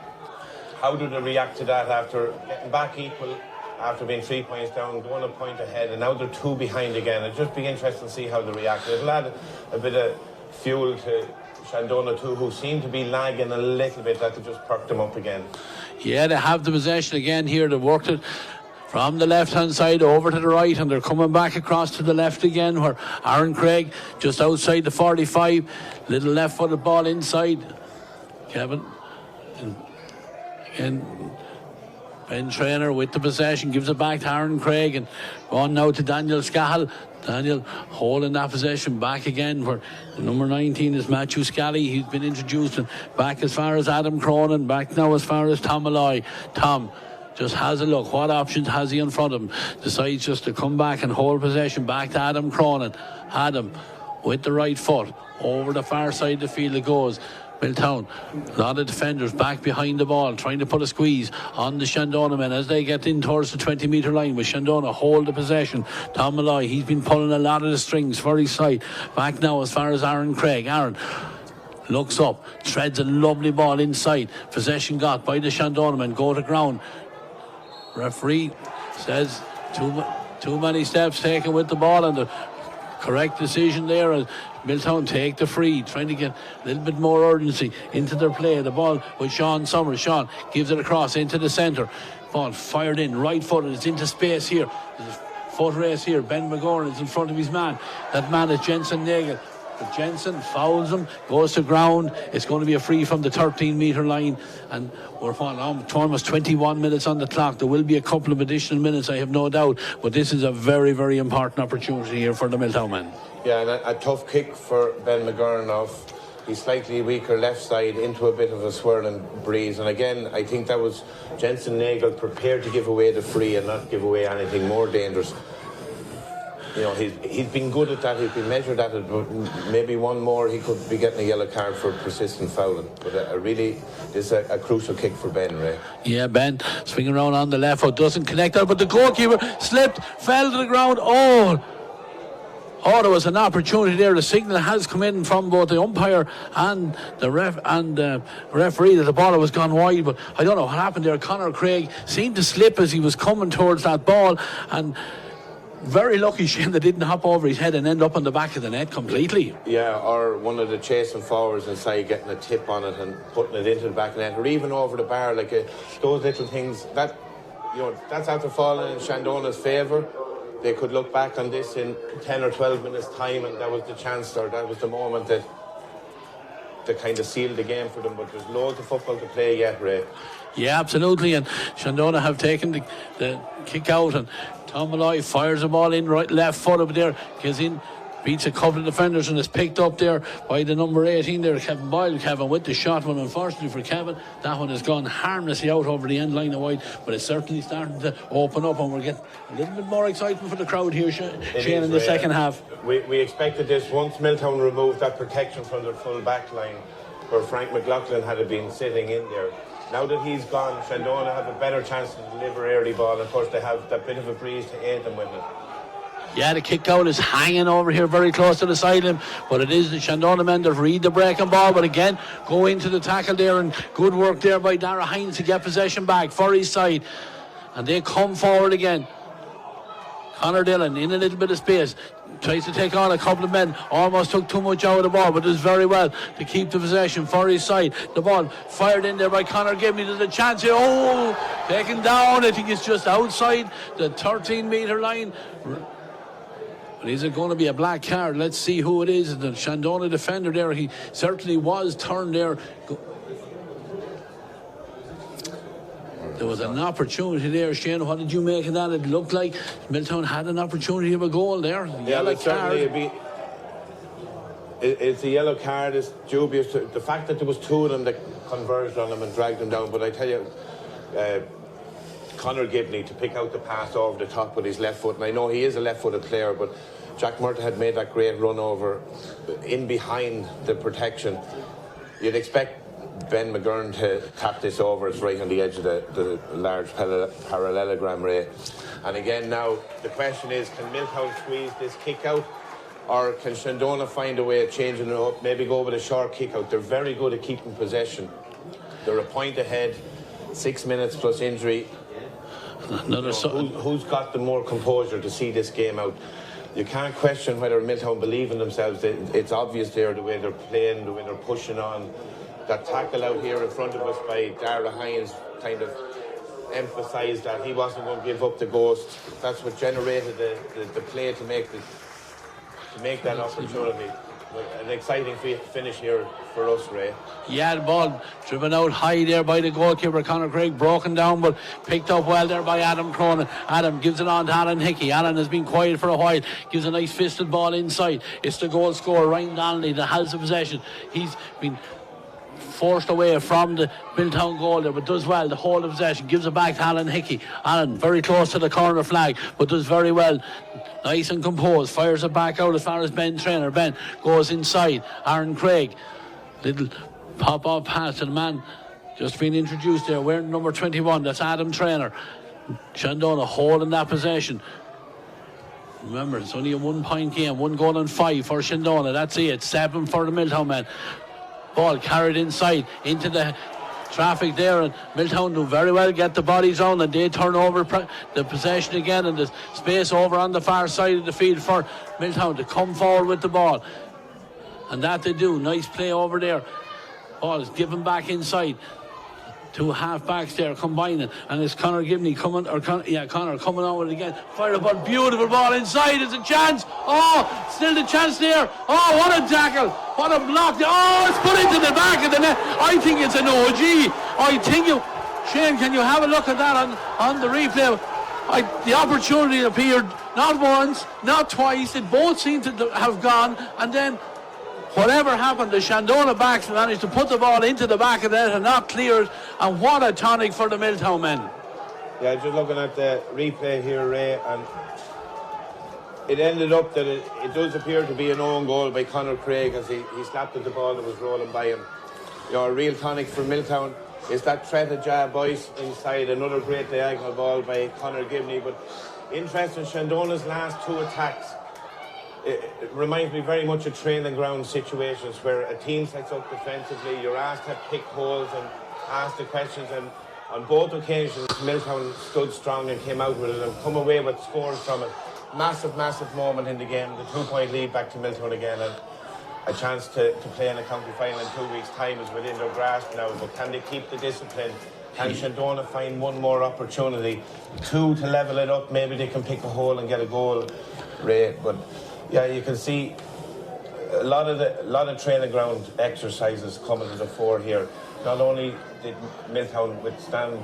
How do they react to that after getting back equal, after being 3 points down, going a point ahead, and now they're 2 behind again? It'll just be interesting to see how they react. It'll add a bit of fuel to Shandonagh too, who seem to be lagging a little bit. That could just perk them up again. Yeah, they have the possession again here. They worked it from the left hand side over to the right, and they're coming back across to the left again, where Aaron Craig just outside the 45, little left footed ball inside Kevin, and Ben Traynor with the possession, gives it back to Aaron Craig, and on now to Daniel Scahill. Daniel holding that possession back again for number 19 is Matthew Scally. He's been introduced, and back as far as Adam Cronin, back now as far as Tom Malloy. Tom just has a look. What options has he in front of him? Decides just to come back and hold possession back to Adam Cronin. Adam with the right foot over the far side of the field it goes. Milltown, a lot of defenders back behind the ball, trying to put a squeeze on the Shandonagh men as they get in towards the 20-metre line. With Shandonagh hold the possession. Tom Malloy, he's been pulling a lot of the strings for his side. Back now as far as Aaron Craig. Aaron looks up, threads a lovely ball inside. Possession got by the Shandonagh men. Go to ground. Referee says too many steps taken with the ball, and the correct decision there as Milltown take the free, trying to get a little bit more urgency into their play. The ball with Sean Summers. Sean gives it across into the centre. Ball fired in, right footed. It's into space here. There's a foot race here. Ben McGorn is in front of his man. That man is Jensen Nagel. But Jensen fouls him, goes to ground. It's going to be a free from the 13-metre line, and we're almost 21 minutes on the clock. There will be a couple of additional minutes, I have no doubt, but this is a very, very important opportunity here for the Milltown men. Yeah, and a tough kick for Ben McGurn off his slightly weaker left side into a bit of a swirling breeze. And again, I think that was Jensen Nagel prepared to give away the free and not give away anything more dangerous. You know, he's been good at that. He's been measured at it. But maybe one more, he could be getting a yellow card for persistent fouling. But really, this is a crucial kick for Ben, Ray. Yeah, Ben swinging around on the left foot, doesn't connect out, but the goalkeeper slipped, fell to the ground. Oh, there was an opportunity there. The signal has come in from both the umpire and the referee that the ball was gone wide. But I don't know what happened there. Conor Craig seemed to slip as he was coming towards that ball, and very lucky Shane that didn't hop over his head and end up on the back of the net completely. Yeah, or one of the chasing forwards inside getting a tip on it and putting it into the back of the net, or even over the bar, like those little things that, you know, that's after falling in Shandonagh's favour. They could look back on this in 10 or 12 minutes time, and that was the chance, or that was the moment that kind of sealed the game for them. But there's loads of football to play yet, Ray. Yeah, absolutely. And Shandonagh have taken the kick out, and Tom Malloy fires the ball in right, left foot up there, gets in, beats a couple of defenders, and is picked up there by the number 18 there, Kevin Boyle. Kevin with the shot, but unfortunately for Kevin, that one has gone harmlessly out over the end line of wide, but it's certainly starting to open up, and we're getting a little bit more excitement for the crowd here, Shane, in the second half. We expected this once Milltown removed that protection from their full back line, where Frank McLaughlin had been sitting in there. Now that he's gone, Shandonagh have a better chance to deliver early ball. Of course, they have that bit of a breeze to aid them with it. Yeah, the kick out is hanging over here very close to the sideline, but it is the Shandonagh men that read the breaking ball, but again, go into the tackle there, and good work there by Dara Hines to get possession back for his side. And they come forward again. Conor Dillon in a little bit of space, tries to take on a couple of men, almost took too much out of the ball, but does very well to keep the possession for his side. The ball fired in there by Conor Gibney. There's a chance here. Taken down. I think it's just outside the 13-metre line. But is it going to be a black card? Let's see who it is. The Shandonagh defender there. He certainly was turned there. There was an opportunity there, Shane. What did you make of that? It looked like Milltown had an opportunity of a goal there. Yeah, certainly it's a yellow card. It's dubious. The fact that there was two of them that converged on them and dragged them down. But I tell you, Conor Gibney to pick out the pass over the top with his left foot. And I know he is a left-footed player, but Jack Murtagh had made that great run over in behind the protection. You'd expect Ben McGurn to tap this over. It's right on the edge of the large parallelogram, Ray. And again now, the question is, can Milltown squeeze this kick out, or can Shandonagh find a way of changing it up, maybe go with a short kick out? They're very good at keeping possession. They're a point ahead, 6 minutes plus injury. Who's got the more composure to see this game out? You can't question whether Milltown believe in themselves. It's obvious there, the way they're playing, the way they're pushing on. That tackle out here in front of us by Dara Hines kind of emphasised that he wasn't going to give up the ghost. That's what generated the play to make that opportunity. an exciting finish here for us, Ray. Yeah, the ball driven out high there by the goalkeeper, Conor Craig, broken down but picked up well there by Adam Cronin. Adam gives it on to Alan Hickey. Alan has been quiet for a while, gives a nice fisted ball inside. It's the goal scorer, Ryan Donnelly, that has the possession. He's been forced away from the Milltown goal there, but does well to hold the possession, gives it back to Alan Hickey. Alan very close to the corner flag, but does very well, nice and composed, fires it back out as far as Ben Traynor. Ben goes inside, Aaron Craig, little pop off pass to the man just being introduced there, wearing number 21, that's Adam Traynor. Shandonagh holding that possession. Remember, it's only a 1 point game, 1 goal and 5 for Shandonagh, that's it, 7 for the Milltown men. Ball carried inside into the traffic there, and Milltown do very well get the bodies on, and they turn over the possession again, and the space over on the far side of the field for Milltown to come forward with the ball, and that they do. Nice play over there. Ball is given back inside. 2 half-backs there combining, and it's Conor Gibney coming, Conor coming on with it again. Fire the ball, beautiful ball inside. There's a chance. Oh, still the chance there. Oh, what a tackle. What a block. Oh, it's put into the back of the net. I think it's an OG. I think you, Shane, can you have a look at that on the replay? The opportunity appeared not once, not twice. It both seemed to have gone, and then whatever happened, the Shandonagh backs managed to put the ball into the back of the net and not clear it, and what a tonic for the Milltown men. Yeah, just looking at the replay here, Ray, and it ended up that it does appear to be an own goal by Conor Craig as he slapped at the ball that was rolling by him. You know, a real tonic for Milltown is that threat of Jab Boyce inside, another great diagonal ball by Conor Gibney. But interesting, Shandonagh's last 2 attacks, it reminds me very much of training ground situations where a team sets up defensively, you're asked to pick holes and ask the questions, and on both occasions Milltown stood strong and came out with it and come away with scores from it. Massive moment in the game, the 2 point lead back to Milltown again, and a chance to play in a county final in 2 weeks' time is within their grasp now. But can they keep the discipline? Can Shandonagh find one more opportunity? 2 to level it up, maybe they can pick a hole and get a goal, Ray. But yeah, you can see a lot of training ground exercises coming to the fore here. Not only did Milltown withstand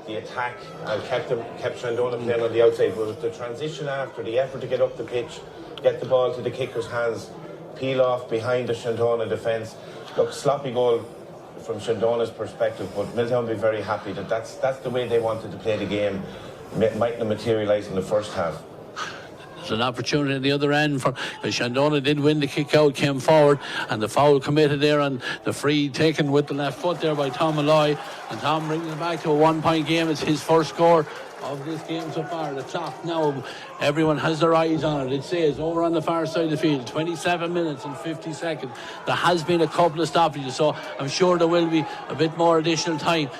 the attack and kept Shandonagh playing on the outside, but the transition after, the effort to get up the pitch, get the ball to the kicker's hands, peel off behind the Shandonagh defence. Look, sloppy goal from Shandonagh's perspective, but Milltown will be very happy that that's the way they wanted to play the game. Might not materialise in the first half. There's an opportunity at the other end for Shandonagh did win the kick out, came forward, and the foul committed there, and the free taken with the left foot there by Tom Malloy, and Tom brings it back to a 1 point game. It's his first score of this game so far. The clock now, everyone has their eyes on it. It says over on the far side of the field, 27 minutes and 50 seconds. There has been a couple of stoppages, so I'm sure there will be a bit more additional time.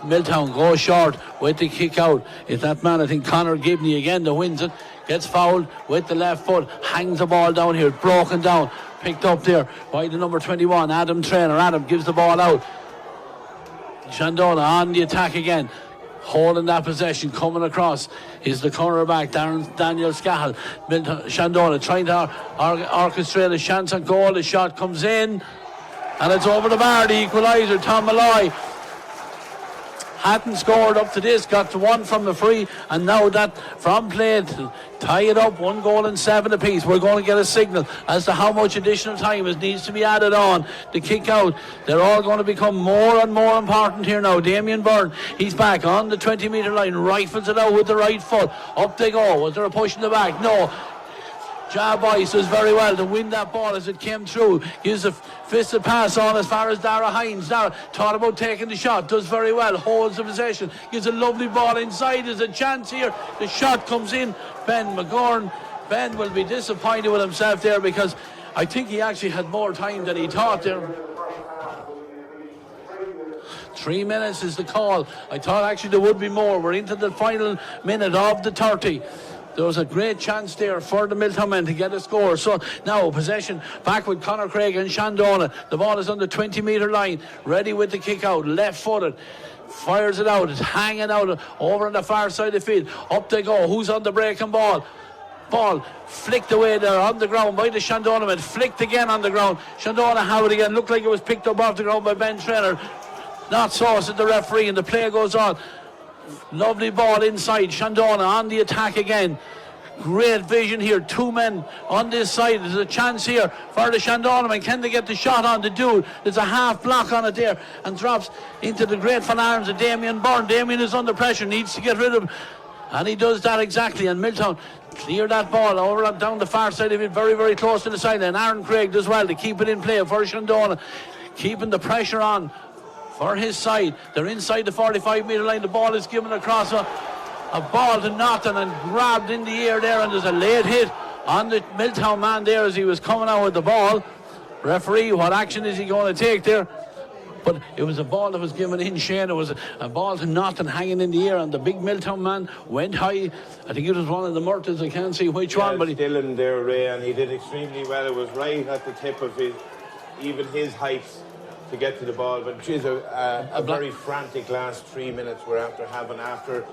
Milltown goes short with the kick out. It's that man, I think Conor Gibney again, that wins it. Gets fouled with the left foot, hangs the ball down here, broken down, picked up there by the number 21, Adam Traynor. Adam gives the ball out. Shandonagh on the attack again, holding that possession, coming across is the cornerback Daniel Scahill. Shandonagh trying to orchestrate a chance on goal. The shot comes in and it's over the bar. The equaliser, Tom Malloy, hadn't scored up to this, got to 1 from the free, and now that from play to tie it up, 1 goal and 7 apiece. We're going to get a signal as to how much additional time needs to be added on. The kick out, they're all going to become more and more important here now. Damien Byrne, he's back on the 20-metre line, rifles it out with the right foot. Up they go. Was there a push in the back? No. Jab Boyce does very well to win that ball as it came through. Gives a fisted pass on as far as Dara Hines. Dara thought about taking the shot, does very well, holds the possession, gives a lovely ball inside. There's a chance here. The shot comes in. Ben McGorn. Ben will be disappointed with himself there because I think he actually had more time than he thought there. 3 minutes is the call. I thought actually there would be more. We're into the final minute of the 30. There was a great chance there for the Milltown men to get a score. So now possession back with Conor Craig and Shandonagh. The ball is on the 20-metre line, ready with the kick out, left-footed. Fires it out, it's hanging out over on the far side of the field. Up they go. Who's on the breaking ball? Ball flicked away there on the ground by the Shandonagh men. Flicked again on the ground. Shandonagh have it again. Looked like it was picked up off the ground by Ben Traynor. Not so, said the referee, and the play goes on. Lovely ball inside. Shandonagh on the attack again. Great vision here. Two men on this side. There's a chance here for the Shandonagh men. Can they get the shot on the dude? There's a half block on it there and drops into the grateful arms of Damien Byrne. Damien is under pressure, needs to get rid of him. And he does that exactly. And Milltown clear that ball over and down the far side of it, very, very close to the sideline. Aaron Craig does well to keep it in play for Shandonagh, keeping the pressure on for his side. They're inside the 45-metre line. The ball is given across a ball to Norton and grabbed in the air there, and there's a late hit on the Milltown man there as he was coming out with the ball. Referee, what action is he going to take there? But it was a ball that was given in, Shane. It was a ball to Norton hanging in the air, and the big Milltown man went high. I think it was one of the Murtals. I can't see which one, but still in there, Ray, and he did extremely well. It was right at the tip of his height to get to the ball. But geez, a very frantic last 3 minutes we're after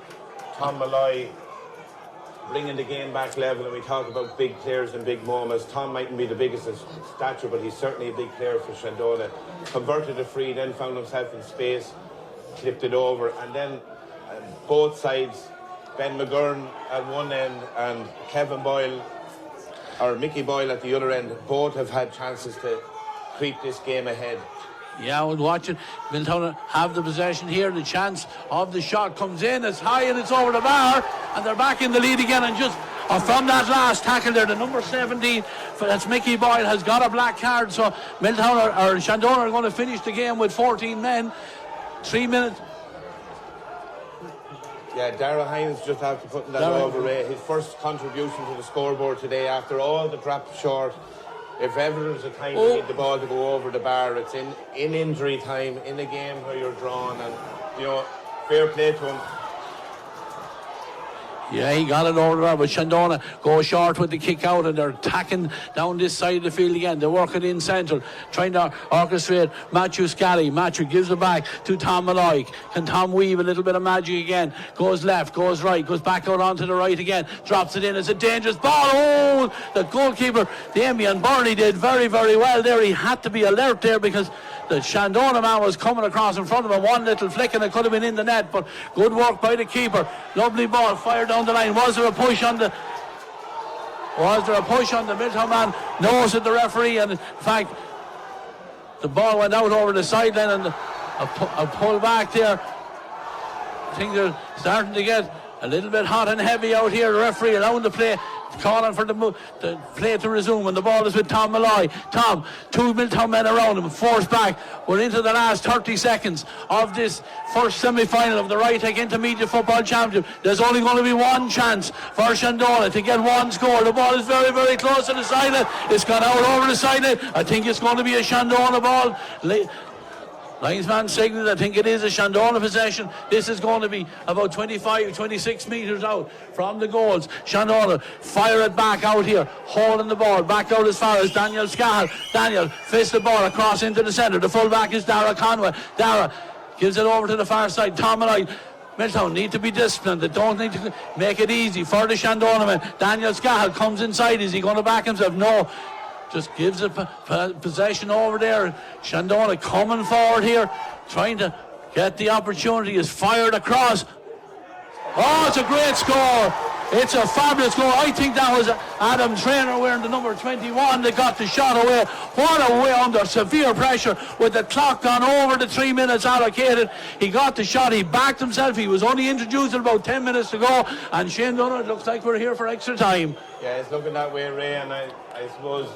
Tom Malloy bringing the game back level, and we talk about big players and big moments. Tom mightn't be the biggest in stature, but he's certainly a big player for Shandonagh. Converted a free, then found himself in space, clipped it over, and then both sides, Ben McGurn at one end and Kevin Boyle, or Mickey Boyle at the other end, both have had chances to creep this game ahead. Yeah, we'll watch it. Milltown have the possession here. The chance of the shot comes in. It's high and it's over the bar. And they're back in the lead again. And just from that last tackle there, the number 17, that's Mickey Boyle, has got a black card. So Milltown or Shandonagh are going to finish the game with 14 men. 3 minutes. Yeah, Darragh Hines just after putting that over, Ray. His first contribution to the scoreboard today after all the drops short. If ever there's a time you need the ball to go over the bar, it's in injury time, in a game where you're drawn, and, you know, fair play to him. Yeah, he got it over there, but Shandonagh go short with the kick out, and they're attacking down this side of the field again. They're working in central, trying to orchestrate Matthew Scally. Matthew gives it back to Tom Malloy. Can Tom weave a little bit of magic again? Goes left, goes right, goes back out onto the right again, drops it in. It's a dangerous ball. Oh, the goalkeeper, Damien Byrne, did very, very well there. He had to be alert there because the Shandonagh man was coming across in front of him. One little flick and it could have been in the net, but good work by the keeper. Lovely ball fired down the line. Was there a push on the Milltown man? No, said the referee, and in fact the ball went out over the sideline, and a pull back there. I think they're starting to get a little bit hot and heavy out here. The referee allowing the play, calling for the play to resume, and the ball is with Tom Malloy. Tom, two Milltown men around him, forced back. We're into the last 30 seconds of this first semi-final of the Rytec Intermediate Football Championship. There's only going to be one chance for Shandonagh to get one score. The ball is very, very close to the sideline. It's gone out over the sideline. I think it's going to be a Shandonagh ball. Linesman signaled, I think it is a Shandonagh possession. This is going to be about 26 metres out from the goals. Shandonagh fire it back out here, holding the ball back out as far as Daniel Scahill. Daniel fists the ball across into the centre. The fullback is Darragh Conway. Darragh gives it over to the far side. Tom Malloy. Milltown need to be disciplined. They don't need to make it easy for the Shandonagh men. Daniel Scahill comes inside. Is he going to back himself? No. Just gives it possession over there. Shandonagh coming forward here, trying to get the opportunity. Is fired across. Oh, it's a great score. It's a fabulous goal. I think that was Adam Traynor wearing the number 21 that got the shot away. What a way under severe pressure with the clock gone over the 3 minutes allocated. He got the shot. He backed himself. He was only introduced at about 10 minutes to go. And Shane Dunn, it looks like we're here for extra time. Yeah, it's looking that way, Ray, and I suppose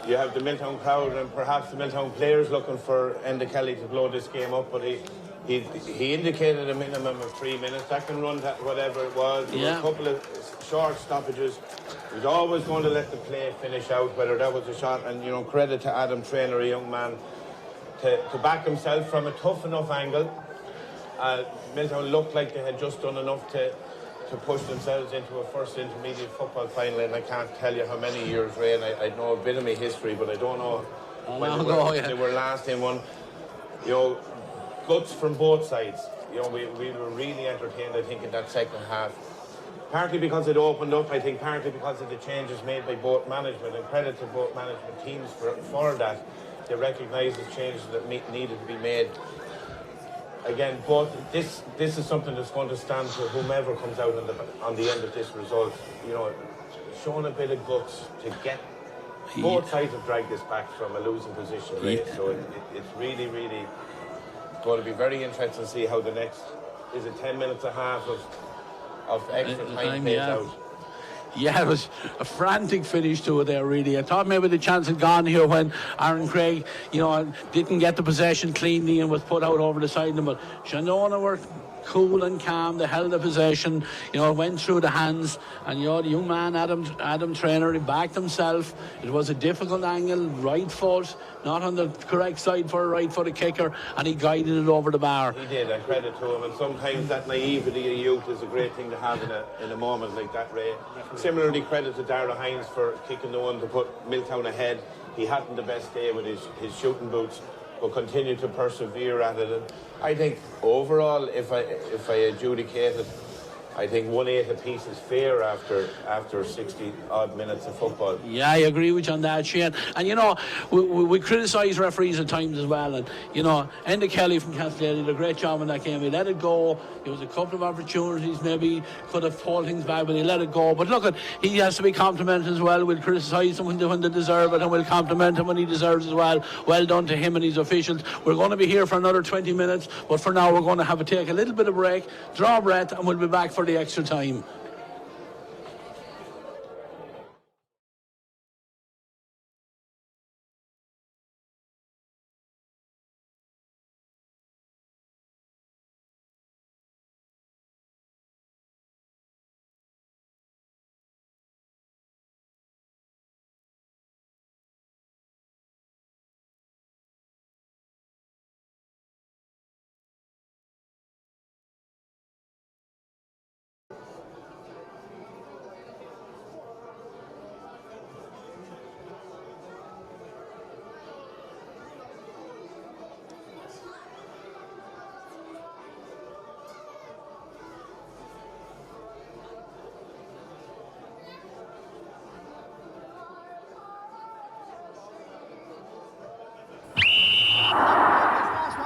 you have the Milltown crowd and perhaps the Milltown players looking for Enda Kelly to blow this game up, but he indicated a minimum of 3 minutes. That can run to whatever it was. There were a couple of short stoppages. He was always going to let the play finish out, whether that was a shot. And, you know, credit to Adam Traynor, a young man, to back himself from a tough enough angle. Milltown looked like they had just done enough to push themselves into a first intermediate football final, and I can't tell you how many years, Ray, and I know a bit of my history, but I don't know when they were last in one. You know, guts from both sides. You know, we were really entertained, I think, in that second half. Partly because it opened up, I think partly because of the changes made by both management, and credit to both management teams for that. They recognised the changes that needed to be made. Again, this is something that's going to stand for whomever comes out on the end of this result. You know, showing a bit of guts to get both sides have dragged this back from a losing position, right? So it's really, really going to be very interesting to see how the next 10 minutes and a half of extra time plays out. Yeah, it was a frantic finish to it there, really. I thought maybe the chance had gone here when Aaron Craig, didn't get the possession cleanly and was put out over the side of them. But Shandonagh were cool and calm. They held the possession, went through the hands. And, the young man, Adam Traynor, he backed himself. It was a difficult angle, right foot, not on the correct side for a right-footed kicker, and he guided it over the bar. He did, and credit to him. And sometimes that naivety of youth is a great thing to have in a moment like that, Ray. Similarly, credit to Darragh Hines for kicking the one to put Milltown ahead. He hadn't the best day with his shooting boots, but continued to persevere at it. And I think overall, if I adjudicate it, I think 1-8 apiece is fair after 60 odd minutes of football. Yeah, I agree with you on that, Shane. And we criticise referees at times as well. And Enda Kelly from Castley did a great job in that game. He let it go. There was a couple of opportunities, maybe could have pulled things back, but he let it go. But look, he has to be complimented as well. We'll criticise him when they deserve it, and we'll compliment him when he deserves as well. Well done to him and his officials. We're going to be here for another 20 minutes, but for now we're going to take a little bit of break, draw a breath, and we'll be back for the extra time.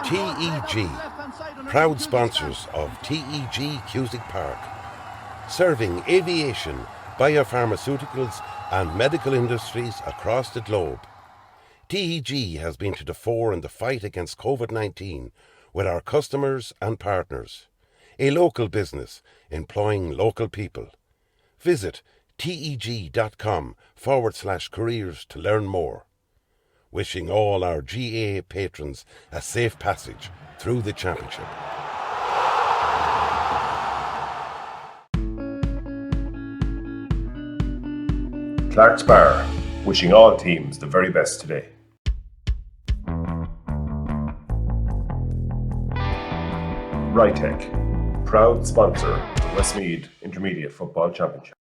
TEG, proud sponsors of TEG Cusick Park, serving aviation, biopharmaceuticals and medical industries across the globe. TEG has been to the fore in the fight against COVID-19 with our customers and partners. A local business employing local people. Visit teg.com/careers to learn more. Wishing all our GAA patrons a safe passage through the championship. Clark's Bar, wishing all teams the very best today. Rytech, proud sponsor of the Westmeath Intermediate Football Championship.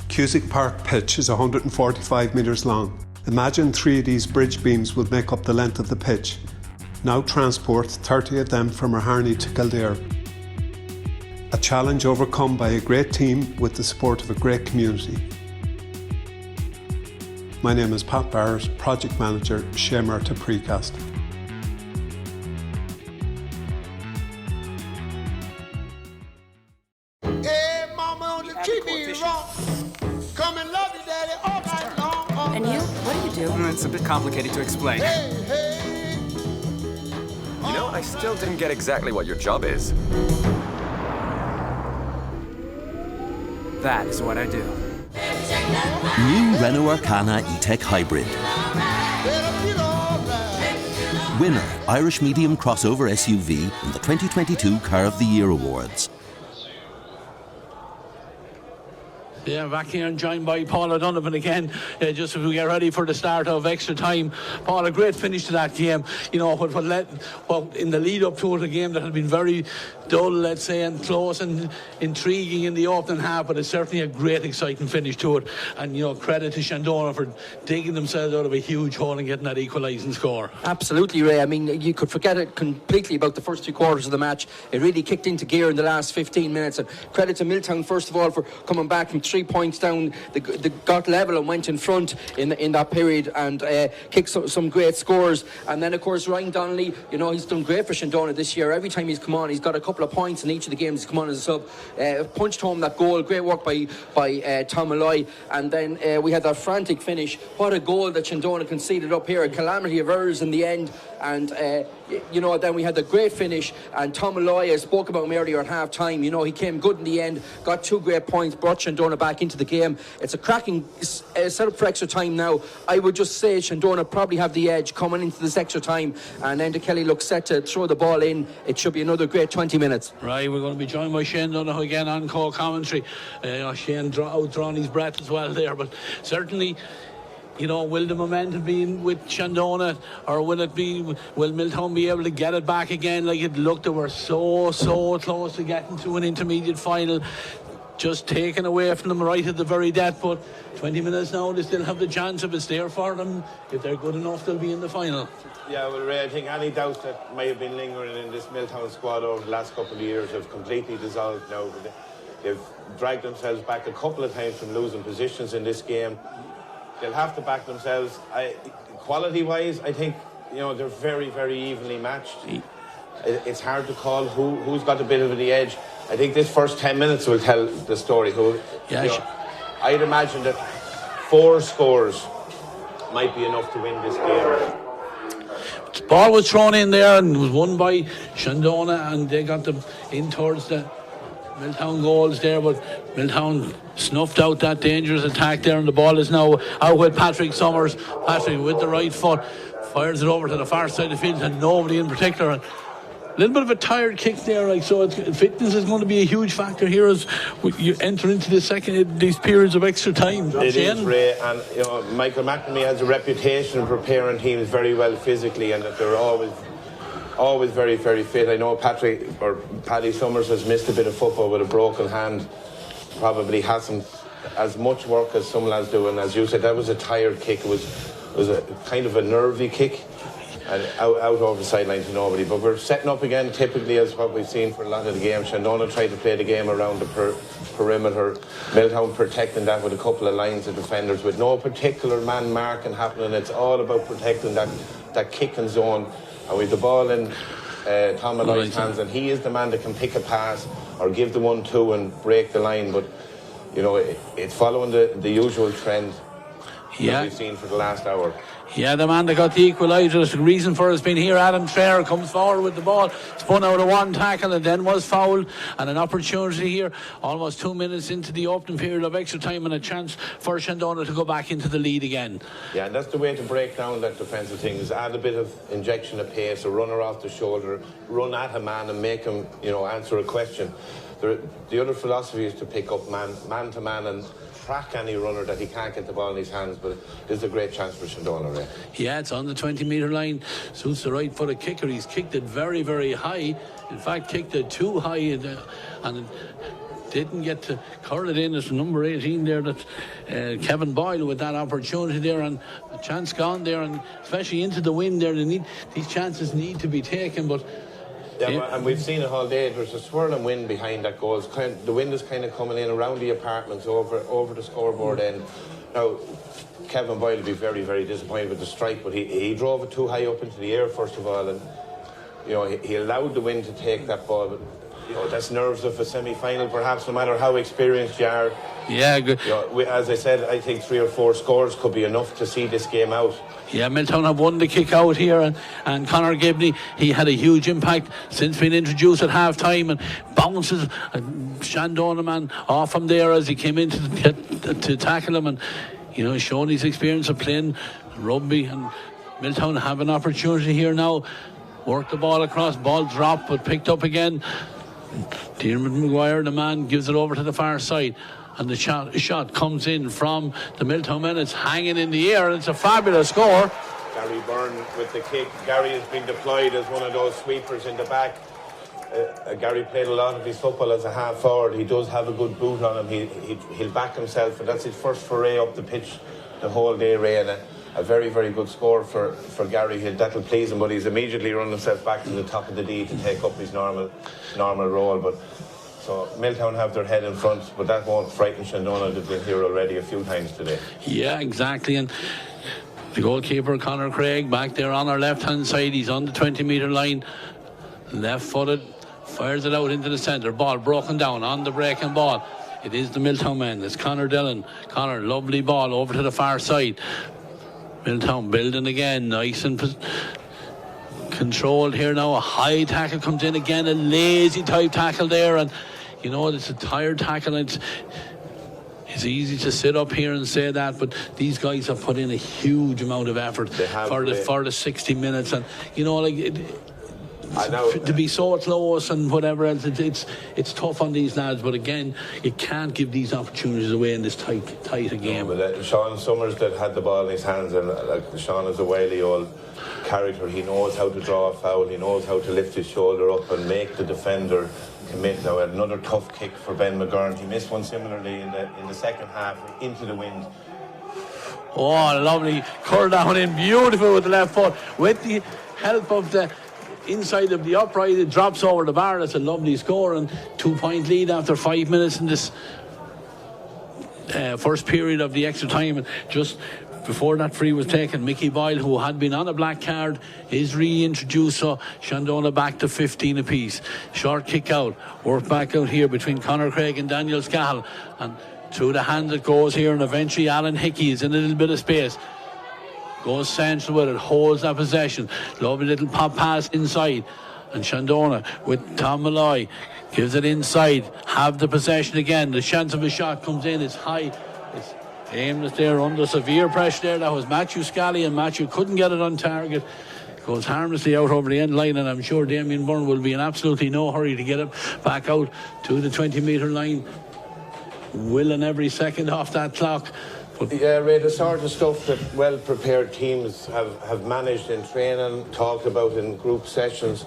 Cusick Park pitch is 145 metres long. Imagine 3 of these bridge beams would make up the length of the pitch. Now transport 30 of them from Harney to Kildare. A challenge overcome by a great team with the support of a great community. My name is Pat Barrett, Project Manager, Shamer to Precast. Hey, mama, don't treat me wrong. Come and love you, daddy, all night long. And you? What do you do? It's a bit complicated to explain. Hey, hey. You know, I still didn't get exactly what your job is. That is what I do. New Renault Arcana E-Tech Hybrid. Winner, Irish Medium Crossover SUV in the 2022 Car of the Year Awards. Yeah, back here and joined by Paul O'Donovan again, just as we get ready for the start of extra time. Paul, a great finish to that game. You know, what in the lead up to it, a game that had been very dull, let's say, and close and intriguing in the opening half, but it's certainly a great, exciting finish to it. And, you know, credit to Shandonagh for digging themselves out of a huge hole and getting that equalising score. Absolutely, Ray. I mean, you could forget it completely about the first 2 quarters of the match. It really kicked into gear in the last 15 minutes. And credit to Milltown, first of all, for coming back from 3 points down. They got level and went in front in that period and kicked some great scores. And then, of course, Ryan Donnelly, you know, he's done great for Shandonagh this year. Every time he's come on, he's got a couple of points in each of the games he's come on as a sub. Punched home that goal. Great work by Tom Malloy. And then we had that frantic finish. What a goal that Shandonagh conceded up here. A calamity of errors in the end. And you know, then we had the great finish, and Tom Malloy, I spoke about him earlier at half time. You know, he came good in the end, got 2 great points, brought Shandonagh back into the game. It's a cracking setup for extra time now. I would just say Shandonagh probably have the edge coming into this extra time, and Enda Kelly looks set to throw the ball in. It should be another great 20 minutes. Right, we're going to be joined by Shane Donoghue again on co-commentary. Shane outdrawn his breath as well there, but certainly, you know, will the momentum be with Shandonagh, or will Milltown be able to get it back again? Like it looked, they were so close to getting to an intermediate final, just taken away from them right at the very death. But 20 minutes now, they still have the chance. If it's there for them, if they're good enough, they'll be in the final. Yeah, well, Ray, I think any doubts that might have been lingering in this Milltown squad over the last couple of years have completely dissolved now. They've dragged themselves back a couple of times from losing positions in this game. They'll have to back themselves. Quality-wise, I think, you know, they're very, very evenly matched. It's hard to call who's got a bit of the edge. I think this first 10 minutes will tell the story. I'd imagine that 4 scores might be enough to win this game. The ball was thrown in there and was won by Shandonagh, and they got them in towards the Milltown goals there, but Milltown snuffed out that dangerous attack there, and the ball is now out with Patrick Summers. Patrick with the right foot fires it over to the far side of the field, and nobody in particular. And a little bit of a tired kick there, like, so fitness is going to be a huge factor here as you enter into these periods of extra time. It is, Ray, and you know, Michael McNamee has a reputation of preparing teams very well physically, and that they're always very, very fit. I know Paddy Summers has missed a bit of football with a broken hand. Probably hasn't as much work as some lads do, and as you said, that was a tired kick. It was a kind of a nervy kick, and out over the sideline to nobody. But we're setting up again, typically as what we've seen for a lot of the game. Shandonagh tried to play the game around the perimeter. Milltown protecting that with a couple of lines of defenders with no particular man marking happening. It's all about protecting that kicking zone. And with the ball in Tom Malloy's hands, and he is the man that can pick a pass or give the 1-2 and break the line. But you know, it's following the usual trend that we've seen for the last hour. Yeah, the man that got the equaliser, the reason for it has been here. Adam Traer comes forward with the ball, spun out of one tackle and then was fouled, and an opportunity here almost 2 minutes into the opening period of extra time, and a chance for Shandonagh to go back into the lead again. Yeah, and that's the way to break down that defensive thing, is add a bit of injection of pace, a runner off the shoulder, run at a man and make him, you know, answer a question. The other philosophy is to pick up man to man and track any runner that he can't get the ball in his hands, but this is a great chance for Shandonagh, Ray. Yeah, it's on the 20-metre line. Suits the right-footed kicker. He's kicked it very, very high. In fact, kicked it too high, and didn't get to curl it in. It's number 18 there, that Kevin Boyle with that opportunity there, and a chance gone there, and especially into the wind there. These chances need to be taken, but yeah, and we've seen it all day. There's a swirling wind behind that goal. The wind is kind of coming in around the apartments over the scoreboard end. Now, Kevin Boyle will be very, very disappointed with the strike, but he drove it too high up into the air, first of all, and you know, he allowed the wind to take that ball. But you know, that's nerves of a semi-final, perhaps, no matter how experienced you are. Yeah, good. You know, as I said, I think 3 or 4 scores could be enough to see this game out. Yeah, Milltown have won the kick out here, and Conor Gibney, he had a huge impact since being introduced at half time, and bounces Shandonagh man off him there as he came in to tackle him, and you know, showing his experience of playing rugby. And Milltown have an opportunity here now. Work the ball across, ball dropped but picked up again. Diarmuid Maguire, the man, gives it over to the far side. And the shot comes in from the Milltown men. It's hanging in the air, and it's a fabulous score. Gary Byrne with the kick. Gary has been deployed as one of those sweepers in the back. Gary played a lot of his football as a half forward. He does have a good boot on him. He'll back himself, and that's his first foray up the pitch the whole day, Ray. And a very, very good score for Gary. That'll please him, but he's immediately run himself back to the top of the D to take up his normal role. But so Milltown have their head in front, but that won't frighten Shandonagh. They've been here already a few times today. Yeah, exactly. And the goalkeeper, Conor Craig, back there on our left-hand side. He's on the 20-metre line, left-footed, fires it out into the centre. Ball broken down on the breaking ball. It is the Milltown man. It's Conor Dillon. Conor, lovely ball over to the far side. Milltown building again, nice and controlled here now. A high tackle comes in again, a lazy type tackle there, and you know it's a tired tackle. And it's easy to sit up here and say that, but these guys have put in a huge amount of effort for the 60 minutes, and you know, like to be so close and whatever else, it's tough on these lads. But again, you can't give these opportunities away in this tight a game. No, but Sean Summers that had the ball in his hands, and Sean is a wily old character. He knows how to draw a foul. He knows how to lift his shoulder up and make the defender commit. Now another tough kick for Ben McGurn. He missed one similarly in the second half into the wind. Oh, lovely curl down in, beautiful with the left foot. With the help of the inside of the upright, it drops over the bar. That's a lovely score, and 2-point lead after 5 minutes in this first period of the extra time. And just before that free was taken, Mickey Boyle, who had been on a black card, is reintroduced. So Shandonagh back to 15 apiece. Short kick out, work back out here between Conor Craig and Daniel Scahill, and through the hand it goes here, and eventually Alan Hickey is in a little bit of space. Goes central with it, holds that possession. Lovely little pop pass inside. And Shandonagh with Tom Malloy gives it inside. Have the possession again. The chance of a shot comes in. It's high. It's aimless there under severe pressure there. That was Matthew Scally, and Matthew couldn't get it on target. Goes harmlessly out over the end line, and I'm sure Damien Byrne will be in absolutely no hurry to get it back out to the 20-metre line. Willing every second off that clock. Yeah, Ray, the sort of stuff that well-prepared teams have managed in training, talked about in group sessions.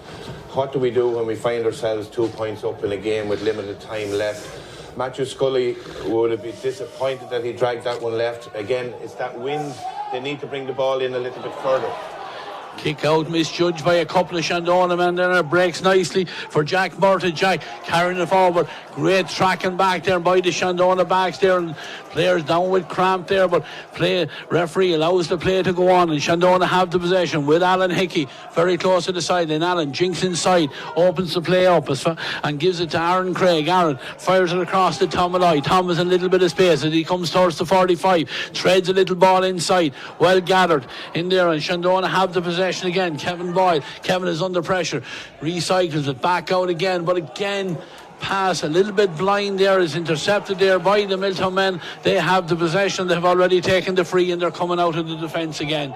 What do we do when we find ourselves 2 points up in a game with limited time left? Matthew Scully would have been disappointed that he dragged that one left. Again, it's that wind. They need to bring the ball in a little bit further. Kick out misjudged by a couple of Shandonagh men there, and it breaks nicely for Jack Murta. Jack carrying it forward. Great tracking back there by the Shandonagh backs there, and players down with cramp there, but referee allows the play to go on, and Shandonagh have the possession with Alan Hickey very close to the sideline. Alan jinks inside, opens the play up and gives it to Aaron Craig. Aaron fires it across to Tom Malloy. Tom has a little bit of space as he comes towards the 45, treads a little ball inside, well gathered in there, and Shandonagh have the possession again. Kevin Boyle. Kevin is under pressure, recycles it back out again, but again pass a little bit blind there, is intercepted there by the Milltown men. They have the possession. They have already taken the free, and they're coming out of the defence again.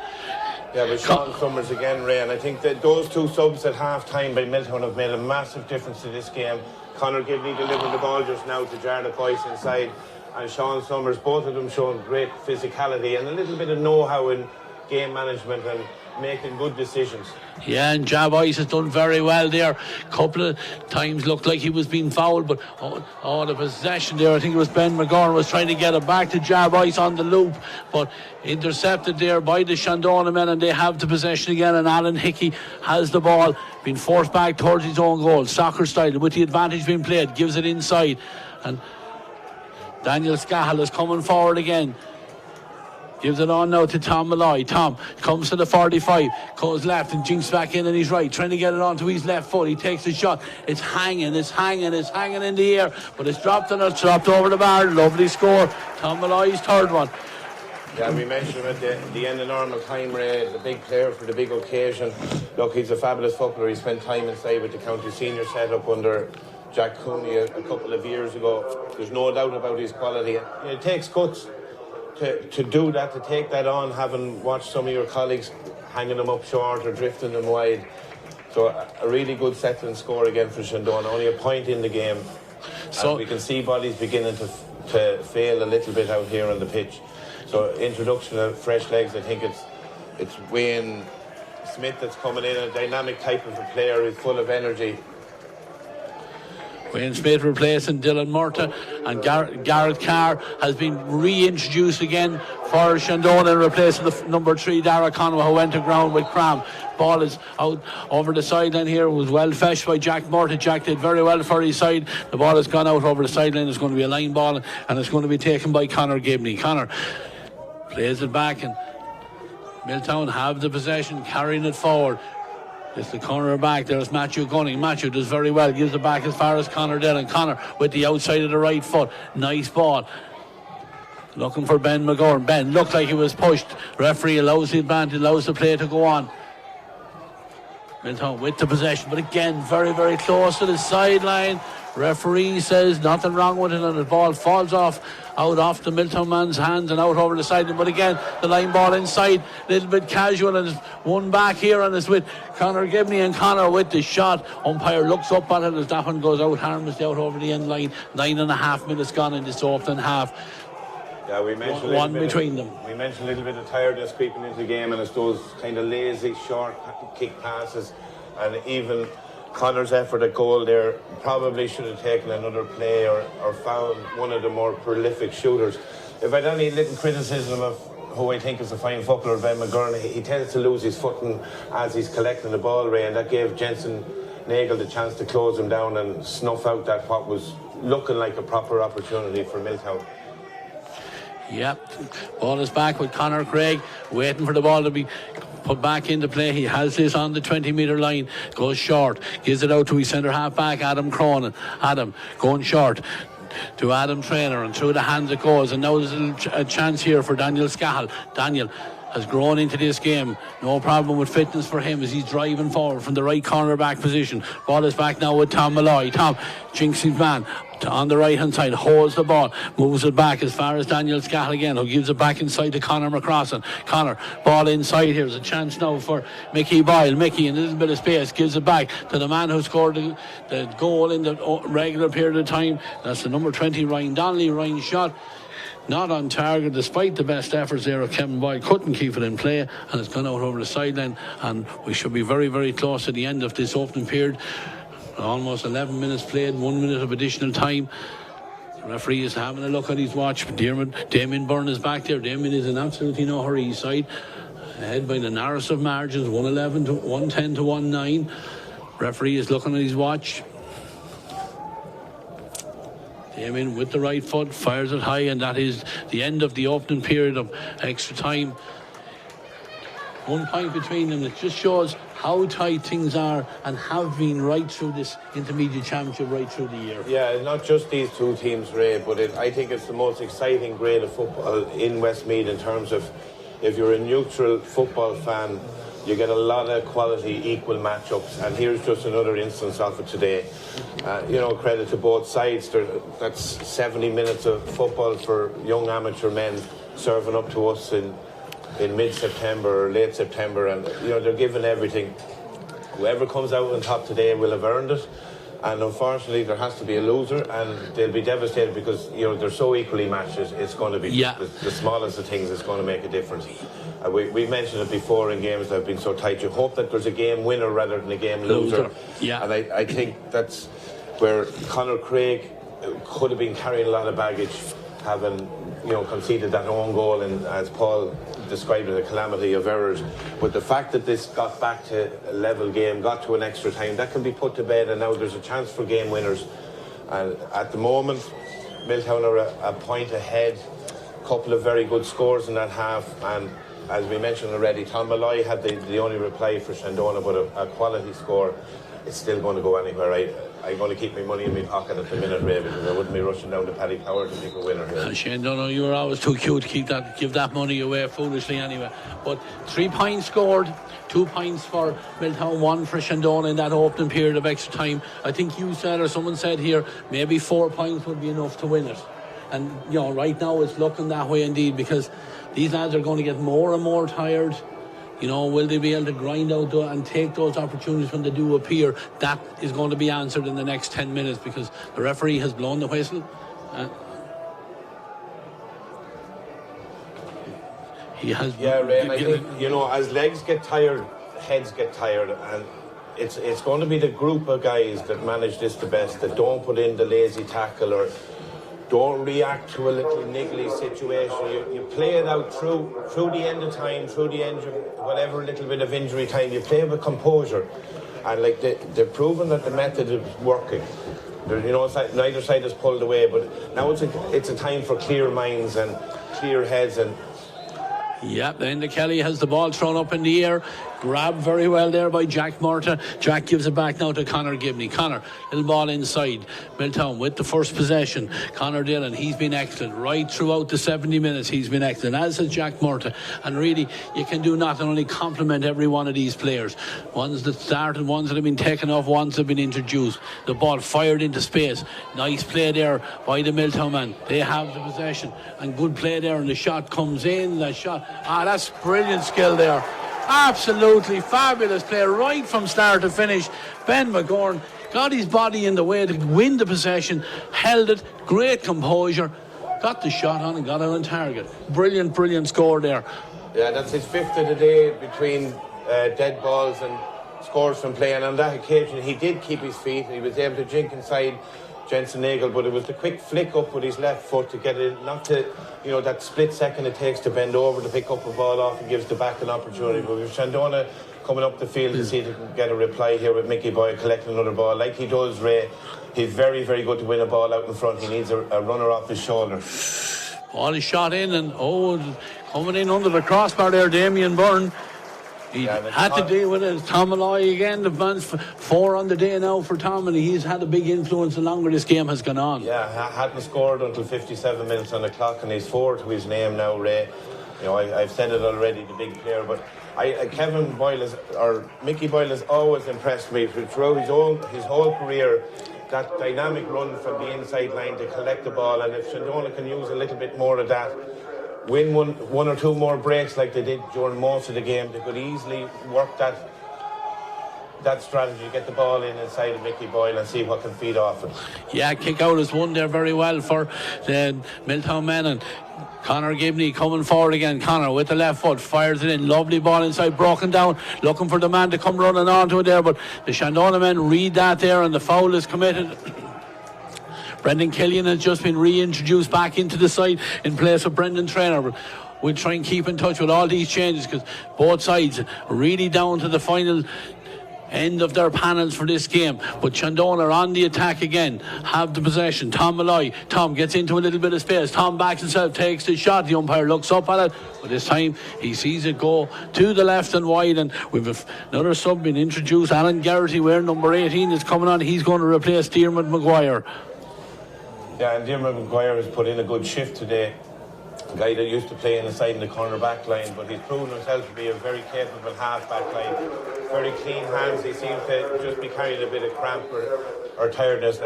Yeah, but Sean Summers again, Ray, and I think that those two subs at half-time by Milltown have made a massive difference to this game. Conor Gibney delivered the ball just now to Jarlath Boyce inside, and Sean Summers, both of them showing great physicality and a little bit of know-how in game management and making good decisions. Yeah, and Jab Ice has done very well there. Couple of times looked like he was being fouled, but the possession there, I think it was Ben McGurn was trying to get it back to Jab Ice on the loop, but intercepted there by the Shandonagh men, and they have the possession again, and Alan Hickey has the ball, being forced back towards his own goal, soccer style, with the advantage being played, gives it inside, and Daniel Scahill is coming forward again. Gives it on now to Tom Malloy. Tom comes to the 45, goes left and jinks back in, and he's right, trying to get it onto his left foot. He takes the shot. It's hanging in the air, but it's dropped over the bar. Lovely score. Tom Malloy's third one. Yeah, we mentioned him at the end of normal time, Ray, the big player for the big occasion. Look, he's a fabulous footballer. He spent time inside with the county senior setup under Jack Cooney a couple of years ago. There's no doubt about his quality. It takes guts to do that, to take that on, having watched some of your colleagues hanging them up short or drifting them wide. So a really good settling score again for Shandonagh, only a point in the game. So we can see bodies beginning to fail a little bit out here on the pitch. So introduction of fresh legs, I think it's Wayne Smith that's coming in, a dynamic type of a player who's full of energy. Wayne Smith replacing Dylan Murta, and Garrett Carr has been reintroduced again for Shandonagh, replacing the number 3 Dara Conway, who went to ground with cramp. Ball is out over the sideline here. It was well fetched by Jack Murta. Jack did very well for his side. The ball has gone out over the sideline. It's going to be a line ball, and it's going to be taken by Conor Gibney. Conor plays it back, and Milltown have the possession, carrying it forward. It's the corner back. There's Matthew Gunning. Matthew does very well. Gives it back as far as Conor Dillon. Conor with the outside of the right foot. Nice ball. Looking for Ben McGovern. Ben looked like he was pushed. Referee allows the advantage, allows the play to go on. Milltown with the possession, but again, very, very close to the sideline. Referee says nothing wrong with it, and the ball falls off the Milltown man's hands and out over the sideline. But again, the line ball inside, a little bit casual, and it's one back here, and it's with Conor Gibney, and Conor with the shot. Umpire looks up at it as that one goes out harmlessly out over the end line. 9.5 minutes gone in this opening half. Yeah, we mentioned one between them. We mentioned a little bit of tiredness creeping into the game, and it's those kind of lazy, short kick passes, and even Conor's effort at goal there probably should have taken another play or found one of the more prolific shooters. If I'd any little criticism of who I think is a fine footballer, Ben McGovern, he tends to lose his footing as he's collecting the ball, Ray, and that gave Jensen Nagel the chance to close him down and snuff out that what was looking like a proper opportunity for Milltown. Yep, ball is back with Conor Craig, waiting for the ball to be put back into play. He has this on the 20-metre line, goes short, gives it out to his centre half back Adam Cronin. Adam going short to Adam Traynor, and through the hands it goes, and now there's a chance here for Daniel Scahill. Daniel has grown into this game, no problem with fitness for him as he's driving forward from the right cornerback position. Ball is back now with Tom Malloy. Tom jinks his man on the right hand side, holds the ball, moves it back as far as Daniel Scahill again, who gives it back inside to Conor McCrossan. Conor, ball inside. Here's a chance now for Mickey Boyle. Mickey in a little bit of space gives it back to the man who scored the goal in the regular period of time. That's the number 20 Ryan Donnelly. Ryan's shot not on target, despite the best efforts there of Kevin Boyle. Couldn't keep it in play, and it's gone out over the sideline, and we should be very, very close to the end of this opening period. Almost 11 minutes played, 1 minute of additional time. The referee is having a look at his watch. Damien Byrne is back there. Damien is in absolutely no hurry. His side ahead by the narrowest of margins, 111 to 110 to 19. Referee is looking at his watch. Damien with the right foot fires it high, and that is the end of the opening period of extra time. 1 point between them. It just shows how tight things are and have been right through this intermediate championship, right through the year. Yeah, not just these two teams, Ray, but I think it's the most exciting grade of football in Westmeath in terms of, if you're a neutral football fan, you get a lot of quality equal matchups, and here's just another instance of it today. Credit to both sides. That's 70 minutes of football for young amateur men serving up to us in mid-September or late September, and they're giving everything. Whoever comes out on top today will have earned it, and unfortunately there has to be a loser, and they'll be devastated because they're so equally matched. It's going to be the smallest of things is going to make a difference. We mentioned it before in games that have been so tight. You hope that there's a game winner rather than a game loser. Yeah. And I think that's where Conor Craig could have been carrying a lot of baggage, having conceded that own goal, and as Paul described it, a calamity of errors. But the fact that this got back to a level game, got to an extra time, that can be put to bed, and now there's a chance for game winners. And at the moment, Milltown are a point ahead. A couple of very good scores in that half, and as we mentioned already, Tom Malloy had the only reply for Shandonagh, but a quality score. It's still going to go anywhere. I'm going to keep my money in my pocket at the minute, Ray, because I wouldn't be rushing down to Paddy Power to pick a winner here. Shandonagh, you were always too cute to give that money away foolishly anyway. But 3 points scored, 2 points for Milltown, 1 for Shandonagh in that opening period of extra time. I think you said, or someone said here, maybe 4 points would be enough to win it. And right now it's looking that way indeed, because these lads are going to get more and more tired. Will they be able to grind out and take those opportunities when they do appear? That is going to be answered in the next 10 minutes because the referee has blown the whistle. He has. Yeah, Ray, and I think, as legs get tired, heads get tired, and it's going to be the group of guys that manage this the best, that don't put in the lazy tackle or don't react to a little niggly situation. You play it out through the end of time, through the end of whatever little bit of injury time. You play with composure, and they're proving that the method is working. Neither side has pulled away, but now it's a time for clear minds and clear heads. And then the Kelly has the ball thrown up in the air, grabbed very well there by Jack Murta. Jack gives it back now to Conor Gibney. Conor, little ball inside. Milltown with the first possession. Conor Dillon, he's been excellent right throughout the 70 minutes. He's been excellent, as has Jack Murta. And really, you can do not only compliment every one of these players. Ones that started, ones that have been taken off, ones that have been introduced. The ball fired into space. Nice play there by the Milltown man. They have the possession and good play there, and the shot comes in. That's brilliant skill there. Absolutely fabulous play right from start to finish. Ben McGorn got his body in the way to win the possession, held it, great composure, got the shot on and got it on target. Brilliant score there. Yeah, that's his fifth of the day between dead balls and scores from play, and on that occasion he did keep his feet. He was able to jink inside Jensen Nagel, but it was the quick flick up with his left foot to get it, not to, that split second it takes to bend over to pick up a ball off and gives the back an opportunity. But with Shandonagh coming up the field to see if he can get a reply here with Mickey Boyle collecting another ball, like he does, Ray, he's very, very good to win a ball out in front. He needs a runner off his shoulder. Ball is shot in, and coming in under the crossbar there, Damien Byrne. He had to deal with it. Tom Malloy again, the man's 4 on the day now for Tom, and he's had a big influence the longer this game has gone on. Yeah, hadn't scored until 57 minutes on the clock, and he's 4 to his name now, Ray. I've said it already, the big player, but Mickey Boyle has always impressed me throughout his whole career. That dynamic run from the inside line to collect the ball, and if Shandonagh can use a little bit more of that, win one or two more breaks like they did during most of the game, they could easily work that strategy, get the ball inside of Mickey Boyle and see what can feed off it. Yeah, kick out is won there very well for the Milltown men, and Conor Gibney coming forward again. Conor with the left foot fires it in, lovely ball inside, broken down, looking for the man to come running onto it there, but the Shandonagh men read that there and the foul is committed. Brendan Killian has just been reintroduced back into the side in place of Brendan Traynor. We'll try and keep in touch with all these changes because both sides are really down to the final end of their panels for this game. But Shandonagh are on the attack again, have the possession. Tom Malloy, Tom gets into a little bit of space, Tom backs himself, takes the shot, the umpire looks up at it, but this time he sees it go to the left and wide, and we've another sub been introduced. Alan Garrity, where number 18 is coming on, he's going to replace Diarmuid Maguire. Yeah, and Diarmuid Maguire has put in a good shift today. A guy that used to play inside in the corner back line, but he's proven himself to be a very capable half back line. Very clean hands. He seems to just be carrying a bit of cramp or tiredness.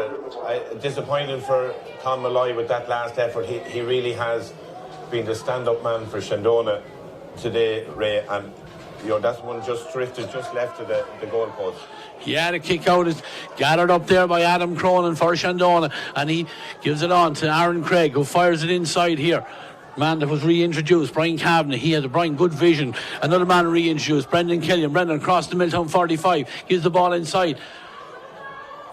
Disappointing for Tom Malloy with that last effort. He really has been the stand-up man for Shandonagh today, Ray, and that one just drifted just left of the goalpost. Yeah, the kick out is gathered up there by Adam Cronin for Shandonagh, and he gives it on to Aaron Craig, who fires it inside here. Man that was reintroduced, Brian Kavanagh. He had good vision. Another man reintroduced, Brendan Killian. Brendan across the Milltown 45, gives the ball inside.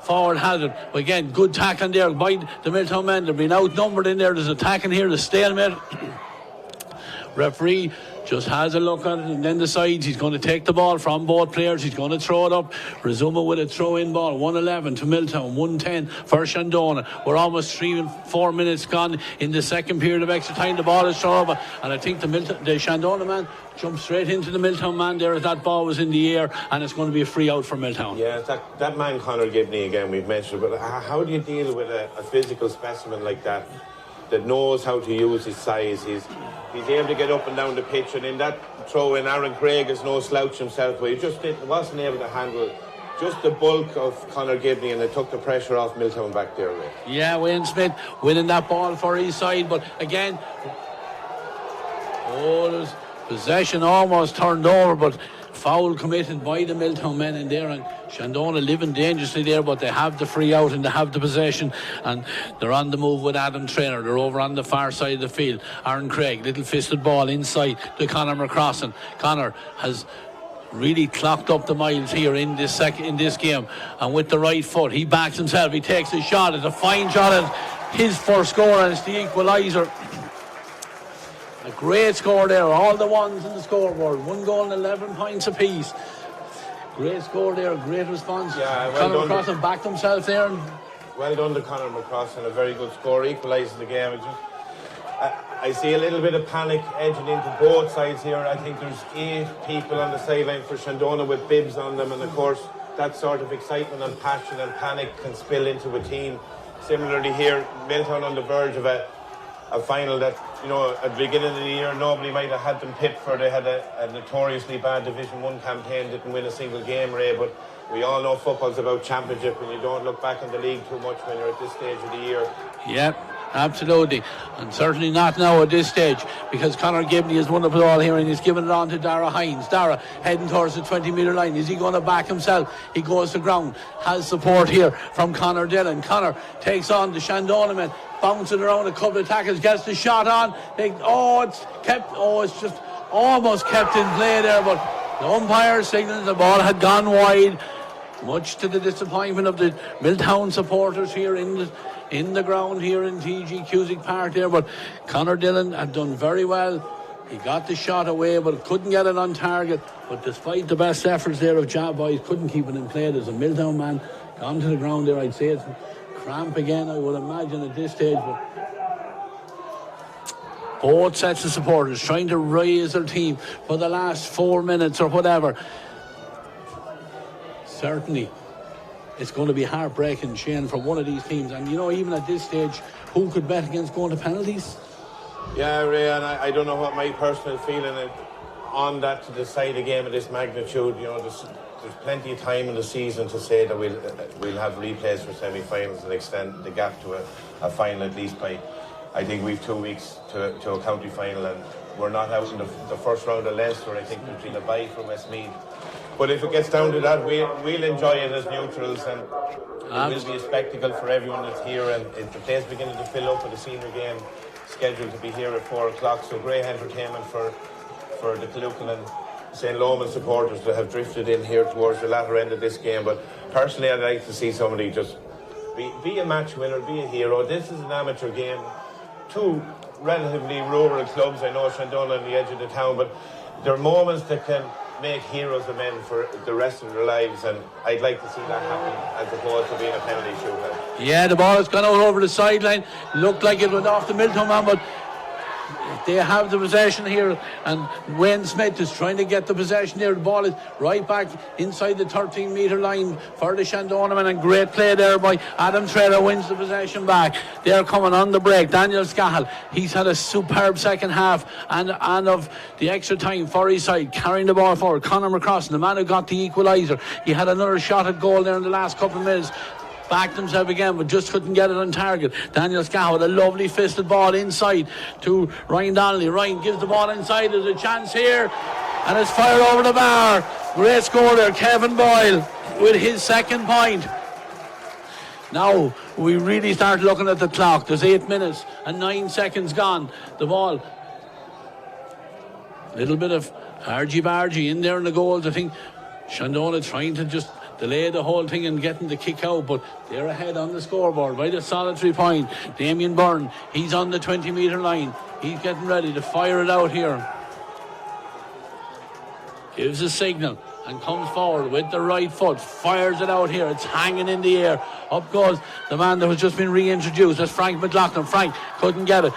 Forward has it. Again, good tackling there by the Milltown men. They've been outnumbered in there. There's a tackling here, the stalemate. Referee just has a look at it and then decides he's going to take the ball from both players. He's going to throw it up. Rezuma with a throw-in ball. 111 to Milltown, 110 for Shandonagh. We're almost 3 and 4 minutes gone in the second period of extra time. The ball is thrown up, and I think the Shandonagh man jumped straight into the Milltown man there as that ball was in the air, and it's going to be a free out for Milltown. Yeah, that man Conor Gibney again, we've mentioned, but how do you deal with a physical specimen like that knows how to use his size? He's able to get up and down the pitch, and in that throw in, Aaron Craig is no slouch himself, but he just wasn't able to handle just the bulk of Conor Gibney, and it took the pressure off Milltown back there, Ray. Yeah, Wayne Smith winning that ball for his side, but again, Possession almost turned over, but foul committed by the Milltown men in there, and Shandonagh living dangerously there, but they have the free out and they have the possession, and they're on the move with Adam Traynor. They're over on the far side of the field. Aaron Craig, little fisted ball inside to Conor McCrossan. Conor has really clocked up the miles here in this game, and with the right foot he backs himself, he takes a shot. It's a fine shot at his first score, and it's the equaliser. A great score there, all the ones in the scoreboard, 1 goal and 11 points apiece. Great score there, great response. Yeah, Conor McCrossan backed himself there. And well done to Conor McCrossan, a very good score, equalises the game. I see a little bit of panic edging into both sides here. I think there's 8 people on the sideline for Shandonagh with bibs on them, and of course that sort of excitement and passion and panic can spill into a team. Similarly here, Milltown on the verge of a final that, you know, at the beginning of the year nobody might have had them picked for. They had a notoriously bad Division 1 campaign, didn't win a single game, Ray, but we all know football's about championship, and you don't look back on the league too much when you're at this stage of the year. Yep. Absolutely, and certainly not now at this stage, because Conor Gibney has won the ball here and he's given it on to Dara Hines. Dara heading towards the 20-metre line. Is he going to back himself? He goes to ground, has support here from Conor Dillon. Conor takes on the Shandonagh men, bouncing around a couple of tackles, gets the shot on. It's just almost kept in play there, but the umpire signals the ball had gone wide, much to the disappointment of the Milltown supporters here in the ground here in TG Cusick Park there. But Conor Dillon had done very well. He got the shot away, but couldn't get it on target. But despite the best efforts there of Job Boys, couldn't keep it in play. There's a Milltown man gone to the ground there. I'd say it's cramp again, I would imagine, at this stage. But both sets of supporters trying to raise their team for the last 4 minutes or whatever. Certainly it's going to be heartbreaking, Shane, for one of these teams. And, you know, even at this stage, who could bet against going to penalties? Yeah, Ray, and I don't know what my personal feeling is on that to decide a game of this magnitude. You know, there's plenty of time in the season to say that we'll have replays for semi-finals and extend the gap to a final at least by, I think we've 2 weeks to a county final, and we're not out in the first round of Leinster. I think there's been a bye for Westmeath. But if it gets down to that, we'll enjoy it as neutrals, and it will be a spectacle for everyone that's here. And the place beginning to fill up with the senior game scheduled to be here at 4 o'clock. So great entertainment for the Killucan and St. Lomans supporters that have drifted in here towards the latter end of this game. But personally, I'd like to see somebody just be a match winner, be a hero. This is an amateur game. 2 relatively rural clubs. I know Shandonagh on the edge of the town, but there are moments that can make heroes of men for the rest of their lives, and I'd like to see that happen as opposed to being a penalty shootout. Yeah, the ball has gone out over the sideline. Looked like it went off the Milltown man, but they have the possession here, and Wayne Smith is trying to get the possession there. The ball is right back inside the 13-metre line for the Shandonagh men, and great play there by Adam Traynor, wins the possession back. They're coming on the break. Daniel Scahill, he's had a superb second half and of the extra time for his side, carrying the ball forward. Conor McCrossan, the man who got the equaliser, he had another shot at goal there in the last couple of minutes. Backed himself again, but just couldn't get it on target. Daniel Scahill with a lovely fisted ball inside to Ryan Donnelly. Ryan gives the ball inside. There's a chance here, and it's fired over the bar. Great score there, Kevin Boyle with his second point. Now we really start looking at the clock. There's 8 minutes and 9 seconds gone. The ball, little bit of argy-bargy in there in the goals. I think Shandonagh trying to just delay the whole thing and getting the kick out, but they're ahead on the scoreboard by the solitary point. Damien Byrne, he's on the 20-metre line. He's getting ready to fire it out here. Gives a signal and comes forward with the right foot, fires it out here. It's hanging in the air. Up goes the man that has just been reintroduced. That's Frank McLaughlin. Frank couldn't get it.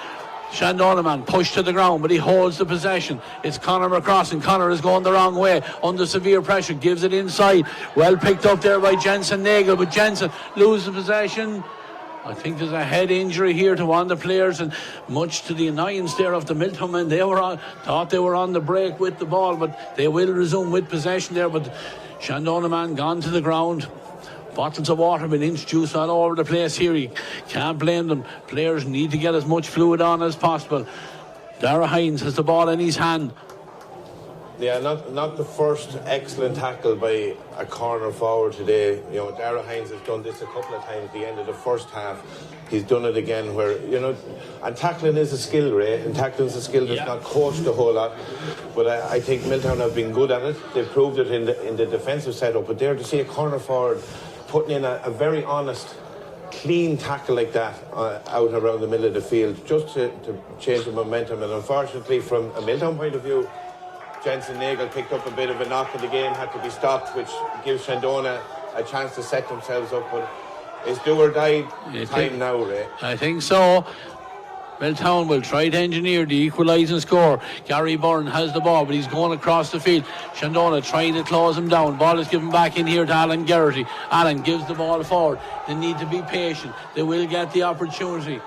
Shandonagh man pushed to the ground, but he holds the possession. It's Conor McCrossan. Conor is going the wrong way under severe pressure, gives it inside. Well picked up there by Jensen Nagel, but Jensen loses possession. I think there's a head injury here to one of the players, and much to the annoyance there of the Milltown men, thought they were on the break with the ball, but they will resume with possession there. But Shandonagh man gone to the ground. Bottles of water been introduced all over the place here. You can't blame them. Players need to get as much fluid on as possible. Dara Hines has the ball in his hand. Yeah, not the first excellent tackle by a corner forward today. You know, Dara Hines has done this a couple of times at the end of the first half. He's done it again where, you know, and tackling is a skill, Ray, and tackling is a skill that's not coached a whole lot. But I think Milltown have been good at it. They've proved it in the defensive setup. But there to see a corner forward putting in a very honest, clean tackle like that out around the middle of the field, just to change the momentum. And unfortunately, from a Milltown point of view, Jensen Nagel picked up a bit of a knock in the game, had to be stopped, which gives Shandonagh a chance to set themselves up. But it's do or die time now, Ray. I think so. Milltown will try to engineer the equalising score. Gary Byrne has the ball, but he's going across the field. Shandonagh trying to close him down. Ball is given back in here to Alan Geraghty. Alan gives the ball forward. They need to be patient. They will get the opportunity.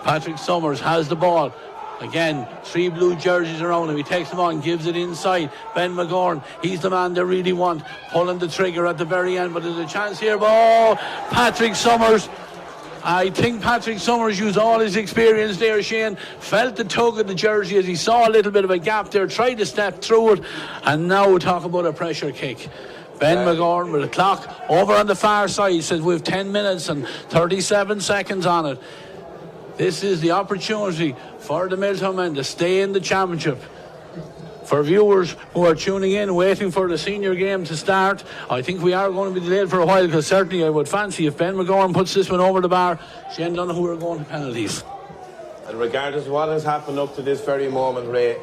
Patrick Summers has the ball. Again, 3 blue jerseys around him. He takes them on, gives it inside. Ben McGorn, he's the man they really want. Pulling the trigger at the very end, but there's a chance here. Oh, Patrick Summers. I think Patrick Summers used all his experience there, Shane. Felt the tug of the jersey as he saw a little bit of a gap there, tried to step through it, and now talk about a pressure kick. Ben McGorn with the clock over on the far side says we have 10 minutes and 37 seconds on it. This is the opportunity for the Milltown men to stay in the championship. For viewers who are tuning in, waiting for the senior game to start, I think we are going to be delayed for a while, because certainly I would fancy if Ben McGorn puts this one over the bar, Shandonagh are going to penalties. And regardless of what has happened up to this very moment, Ray,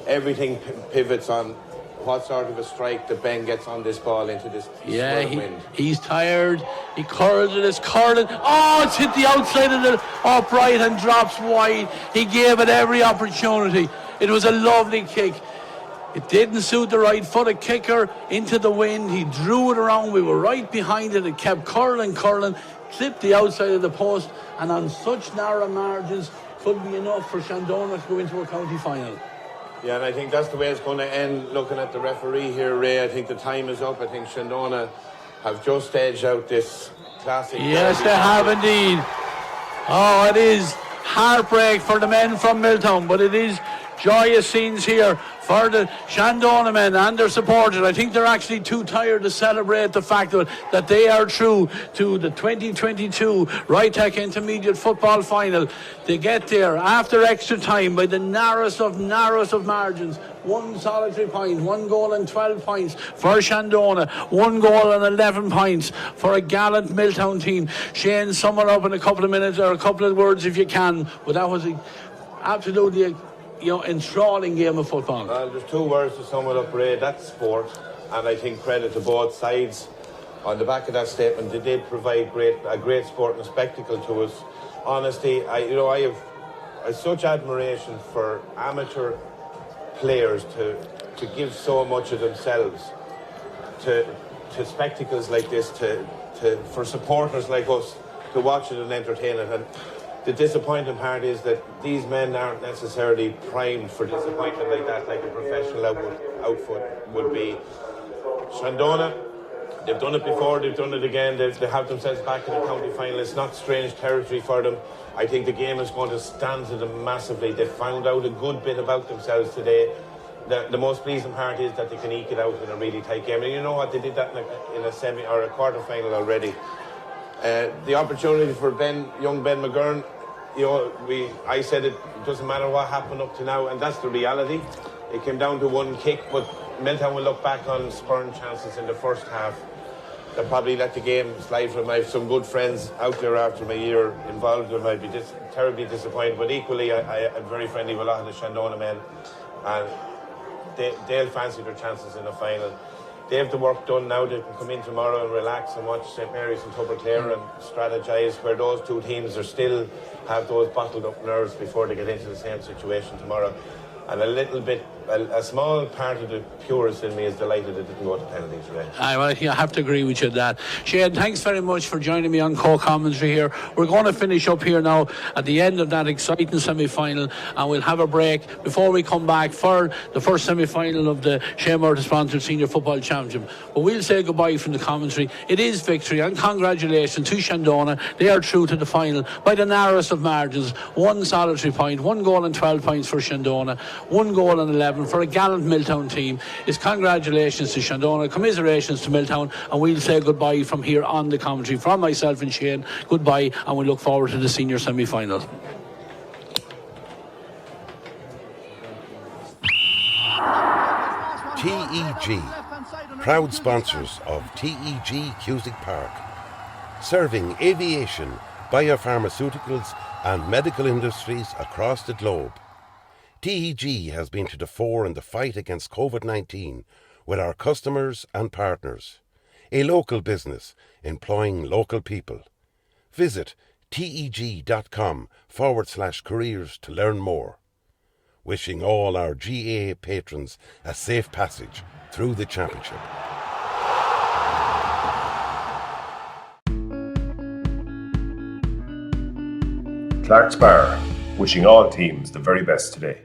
everything pivots on what sort of a strike that Ben gets on this ball into this wind. He's tired. He curls it. It's curling. Oh, it's hit the outside of the upright and drops wide. He gave it every opportunity. It was a lovely kick. It didn't suit the right footed kicker into the wind. He drew it around. We were right behind it. It kept curling, clipped the outside of the post, and on such narrow margins could be enough for Shandonagh to go into a county final. Yeah, and I think that's the way it's going to end. Looking at the referee here, Ray, I think the time is up. I think Shandonagh have just edged out this classic. Yes, they have indeed. Oh, it is heartbreak for the men from Milltown, but it is joyous scenes here for the Shandonagh men and their supporters. I think they're actually too tired to celebrate the fact that they are through to the 2022 Rytech Intermediate Football Final. They get there after extra time by the narrowest of margins. 1 solitary point, 1 goal and 12 points for Shandonagh, 1 goal and 11 points for a gallant Milltown team. Shane, sum it up in a couple of minutes or a couple of words if you can, but that was absolutely enthralling game of football. There's 2 words to sum it up, Ray. That's sport, and I think credit to both sides. On the back of that statement, they did provide a great sport and spectacle to us. Honestly, I have such admiration for amateur players to give so much of themselves to spectacles like this, for supporters like us to watch it and entertain it. And the disappointing part is that these men aren't necessarily primed for disappointment like that, like a professional outfit would be. Shandonagh, they've done it before, they've done it again, they have themselves back in the county final. It's not strange territory for them. I think the game is going to stand to them massively. They found out a good bit about themselves today. The most pleasing part is that they can eke it out in a really tight game. And you know what, they did that in a semi or a quarter final already. The opportunity for young Ben McGurn, I said it doesn't matter what happened up to now, and that's the reality. It came down to 1 kick, but Milltown will look back on spurring chances in the first half. They'll probably let the game slide from them. I have some good friends out there after my year involved with them. I'd be terribly disappointed, but equally I'm very friendly with a lot of the Shandonagh men, and they'll fancy their chances in the final. They have the work done now. They can come in tomorrow and relax and watch St Mary's and Tubberclare and strategise, where those 2 teams still have those bottled up nerves before they get into the same situation tomorrow. And a small part of the purist in me is delighted it didn't go to penalties, right? I have to agree with you on that. Shane, thanks very much for joining me on co-commentary here. We're going to finish up here now at the end of that exciting semi-final, and we'll have a break before we come back for the first semi-final of the Shane Murtagh-sponsored Senior Football Championship. But we'll say goodbye from the commentary. It is victory, and congratulations to Shandonagh. They are through to the final by the narrowest of margins. 1 solitary point, 1 goal and 12 points for Shandonagh. 1 goal and 11 for a gallant Milltown team. Is congratulations to Shandonagh, commiserations to Milltown, and we'll say goodbye from here on the commentary. From myself and Shane, goodbye, and we look forward to the senior semi-final. TEG, proud sponsors of TEG Cusick Park, serving aviation, biopharmaceuticals and medical industries across the globe. TEG has been to the fore in the fight against COVID-19 with our customers and partners. A local business employing local people. Visit teg.com/careers to learn more. Wishing all our GAA patrons a safe passage through the championship. Clark's Bar, wishing all teams the very best today.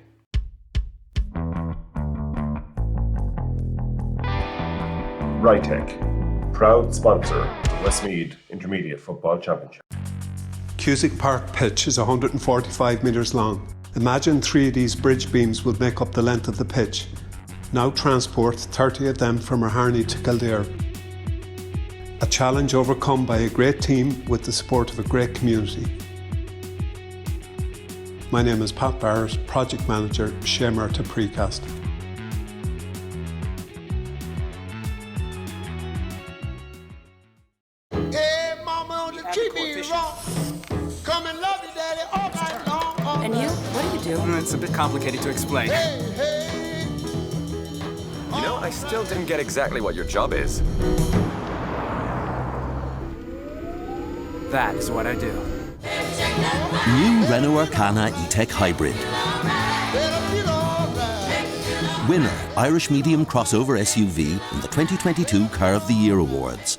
Rytec, proud sponsor of the Westmeath Intermediate Football Championship. Cusick Park pitch is 145 metres long. Imagine 3 of these bridge beams would make up the length of the pitch. Now transport 30 of them from Harney to Kildare. A challenge overcome by a great team with the support of a great community. My name is Pat Barrett, Project Manager, Shamer to Precast. Hey, mama, don't treat me wrong. Come and love you, daddy, all night long. And you? What do you do? It's a bit complicated to explain. Hey, hey. You know, I still didn't get exactly what your job is. That is what I do. New Renault Arcana E-Tech Hybrid. Winner, Irish Medium Crossover SUV in the 2022 Car of the Year Awards.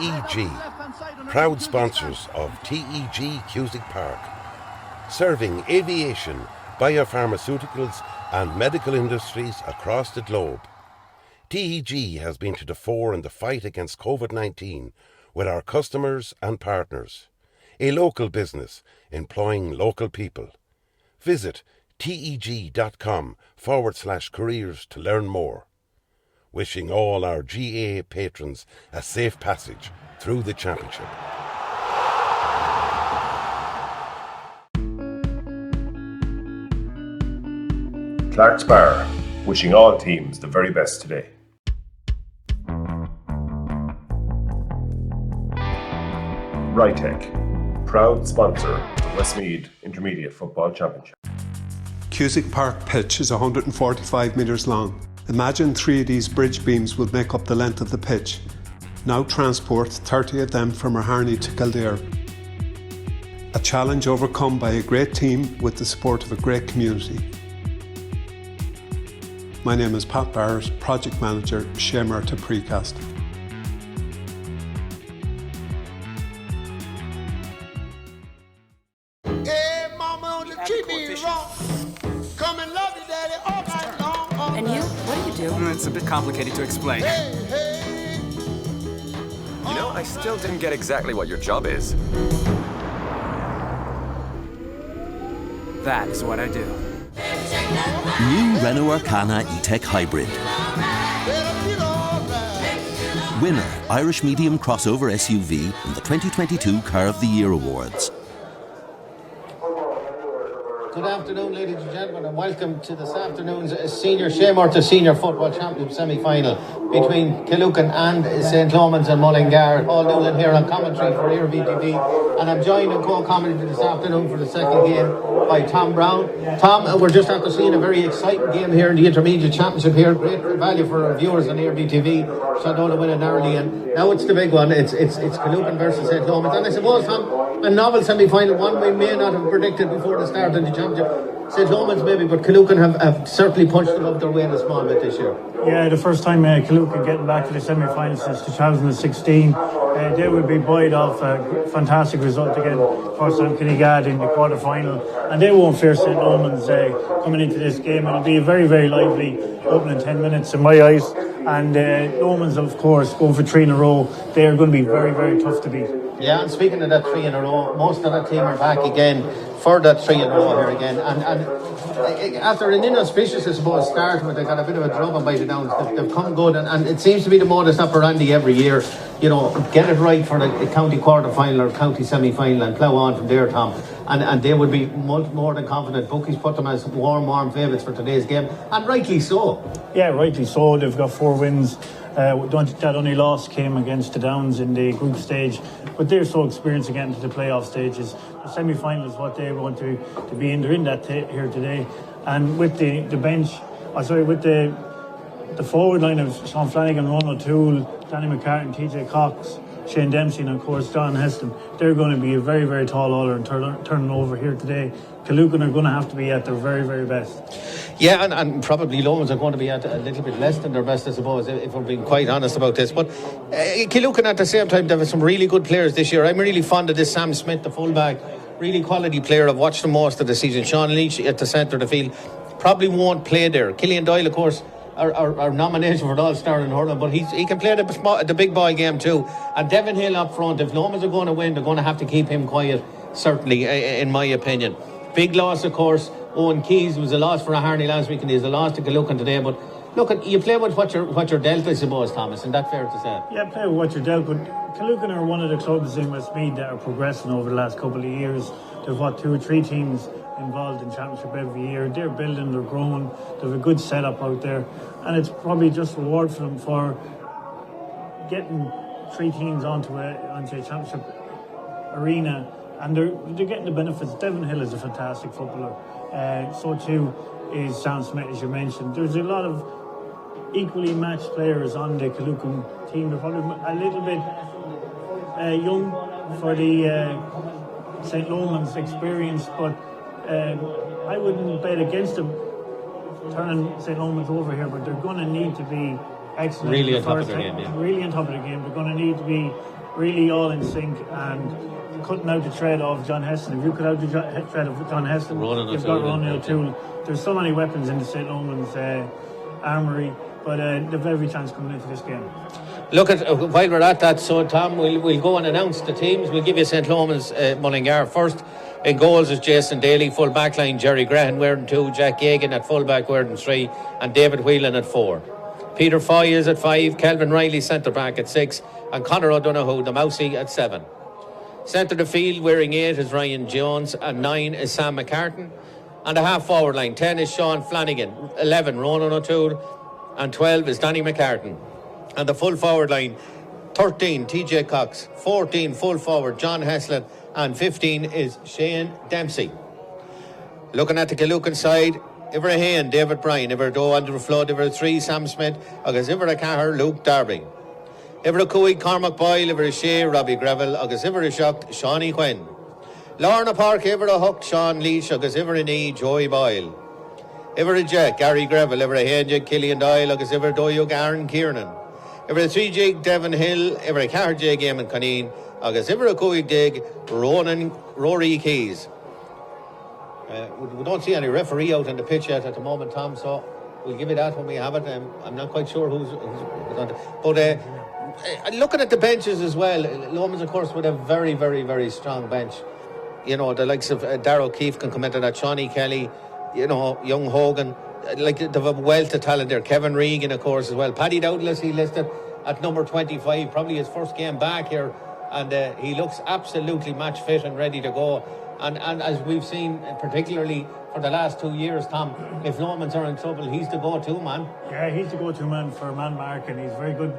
TEG, proud sponsors of TEG Cusick Park, serving aviation, biopharmaceuticals and medical industries across the globe. TEG has been to the fore in the fight against COVID-19 with our customers and partners. A local business employing local people. Visit teg.com/careers to learn more. Wishing all our GAA patrons a safe passage through the championship. Clark's Bar, wishing all teams the very best today. Rytech, proud sponsor of the Westmeath Intermediate Football Championship. Cusick Park pitch is 145 metres long. Imagine 3 of these bridge beams would make up the length of the pitch. Now transport 30 of them from Harney to Kildare. A challenge overcome by a great team with the support of a great community. My name is Pat Barrett, Project Manager, Shamerta Precast. Hey, mama, don't treat me wrong. Come and love you, daddy, all night long. And you? What do you do? It's a bit complicated to explain. Hey, hey. You know, I still didn't get exactly what your job is. That is what I do. New Renault Arcana E-Tech Hybrid. Winner, Irish Medium Crossover SUV in the 2022 Car of the Year Awards. Good afternoon, ladies and gentlemen, and welcome to this afternoon's Senior Shamerta Senior Football Championship semi-final between Killucan and St. Lomans and Mullingar. Paul Newland here on commentary for AirBTV, and I'm joined in co-commenting this afternoon for the second game by Tom Brown. Tom, we're just after seeing a very exciting game here in the Intermediate Championship here. Great value for our viewers on AirBTV. Shandonagh winning narrowly, and now it's the big one. It's Killucan versus St. Lomans, and I suppose, Tom, a novel semi-final, one we may not have predicted before the start of the championship. St. Lomans maybe, but Killucan have certainly punched them up their way in a small bit this year. Yeah, the first time Killucan getting back to the semi-final since 2016. They will be buoyed off a fantastic result again. First time Kinnegad in the quarter-final, and they won't fear St. Lomans coming into this game. It'll be a very, very lively opening 10 minutes in my eyes. And Lomans, of course, going for 3 in a row. They are going to be very, very tough to beat. Yeah, and speaking of that 3 in a row, most of that team are back again for that 3 in a row here again. And after an inauspicious, I suppose, start where they got a bit of a drubbing by the Downs, they've come good, and it seems to be the modus operandi every year. You know, get it right for the county quarter-final or county semi-final and plough on from there, Tom. And they would be much more than confident. Bookies put them as warm favourites for today's game, and rightly so. Yeah, rightly so. They've got 4 wins. That only loss came against the Downs in the group stage, but they're so experienced getting to the playoff stages. The semi-final is what they want to be in. They're in that here today, and with the bench, with the forward line of Sean Flanagan, Ron O'Toole, Danny McCartan, TJ Cox, Shane Dempsey, and of course John Heston, they're going to be a very, very tall order and turning over here today. Killucan are going to have to be at their very, very best. Yeah, and probably Lomans are going to be at a little bit less than their best, I suppose, if we're being quite honest about this. But Killucan at the same time, they have some really good players this year. I'm really fond of this Sam Smith, the fullback, really quality player. I've watched him most of the season. Sean Leach at the centre of the field probably won't play there. Killian Doyle, of course, our nomination for the All-Star in hurling, but he can play the big boy game too. And Devin Hill up front, if Lomans are going to win, they're going to have to keep him quiet, certainly, in my opinion. Big loss, of course. Owen Keys was a loss for Harney last week, and he's a loss to Killucan today. But look, you play with what you're dealt, I suppose, Thomas. Isn't that fair to say? Yeah, play with what you're dealt. But Killucan are one of the clubs in Westmeath that are progressing over the last couple of years. There's 2 or 3 teams involved in championship every year. They're building, they're growing. They have a good setup out there, and it's probably just reward for them for getting 3 teams onto a championship arena. And they're getting the benefits. Devin Hill is a fantastic footballer. So too is Sam Smith, as you mentioned. There's a lot of equally matched players on the Killucan team. They're probably a little bit young for the St. Lomans experience, but I wouldn't bet against them turning St. Lomans over here, but they're going to need to be excellent. Really on top of their game, yeah. Really on top of the game. They're going to need to be really all in sync and cutting out the thread of John Heston. If you cut out the thread of John Heston, you've got Ronan O'Toole. There's so many weapons in the St. Lomans armoury, but they've every chance coming into this game. Look at while we're at that, so Tom, we'll go and announce the teams. We'll give you St. Lomans Mullingar first. In goals is Jason Daly, full back line Jerry Grahan wearing 2, Jack Gagan at full back wearing 3, and David Whelan at 4. Peter Foy is at 5, Kelvin Riley centre back at 6, and Conor O'Donoghue the Mousey at 7. Centre of the field wearing 8 is Ryan Jones, and 9 is Sam McCartan. And the half forward line 10 is Sean Flanagan, 11 Ronan O'Toole, and 12 is Danny McCartan. And the full forward line 13 TJ Cox, 14 full forward John Heslett, and 15 is Shane Dempsey. Looking at the Killucan side, Iver Hain, David Bryan, Iver Doe, Andrew Flood, Iver 3, Sam Smith, agus Iver Cahir, Luke Darby. Iver Cooey, Cormac Boyle, Iver Shea, Robbie Gravel, agus Iver Shock, Shawnee Quinn. Lorna Park, Iver Huck, Sean Leash, agus Iver Nee, Joey Boyle. Iver Jack, Gary Gravel, Iver Hain, Killian Doyle, agus Iver Doyle, Aaron Kiernan. Iver 3 Jig, Devon Hill, Iver Cahir Jig, Eamon Coneen, agus Iver Cooey Dig, Rory Keys. We don't see any referee out on the pitch yet at the moment, Tom, so we'll give you that when we have it. I'm not quite sure who's on it. But looking at the benches as well, Lomans, of course, with a very, very, very strong bench. You know, the likes of Darrow Keefe can come into that, Shawnee Kelly, you know, young Hogan. Like, they've a wealth of talent there. Kevin Regan, of course, as well. Paddy Douglas, he listed at number 25, probably his first game back here. And he looks absolutely match fit and ready to go. And as we've seen, particularly for the last 2 years, Tom, if Lomans are in trouble, he's the go-to man. Yeah, he's the go-to man for man mark, and he's a very good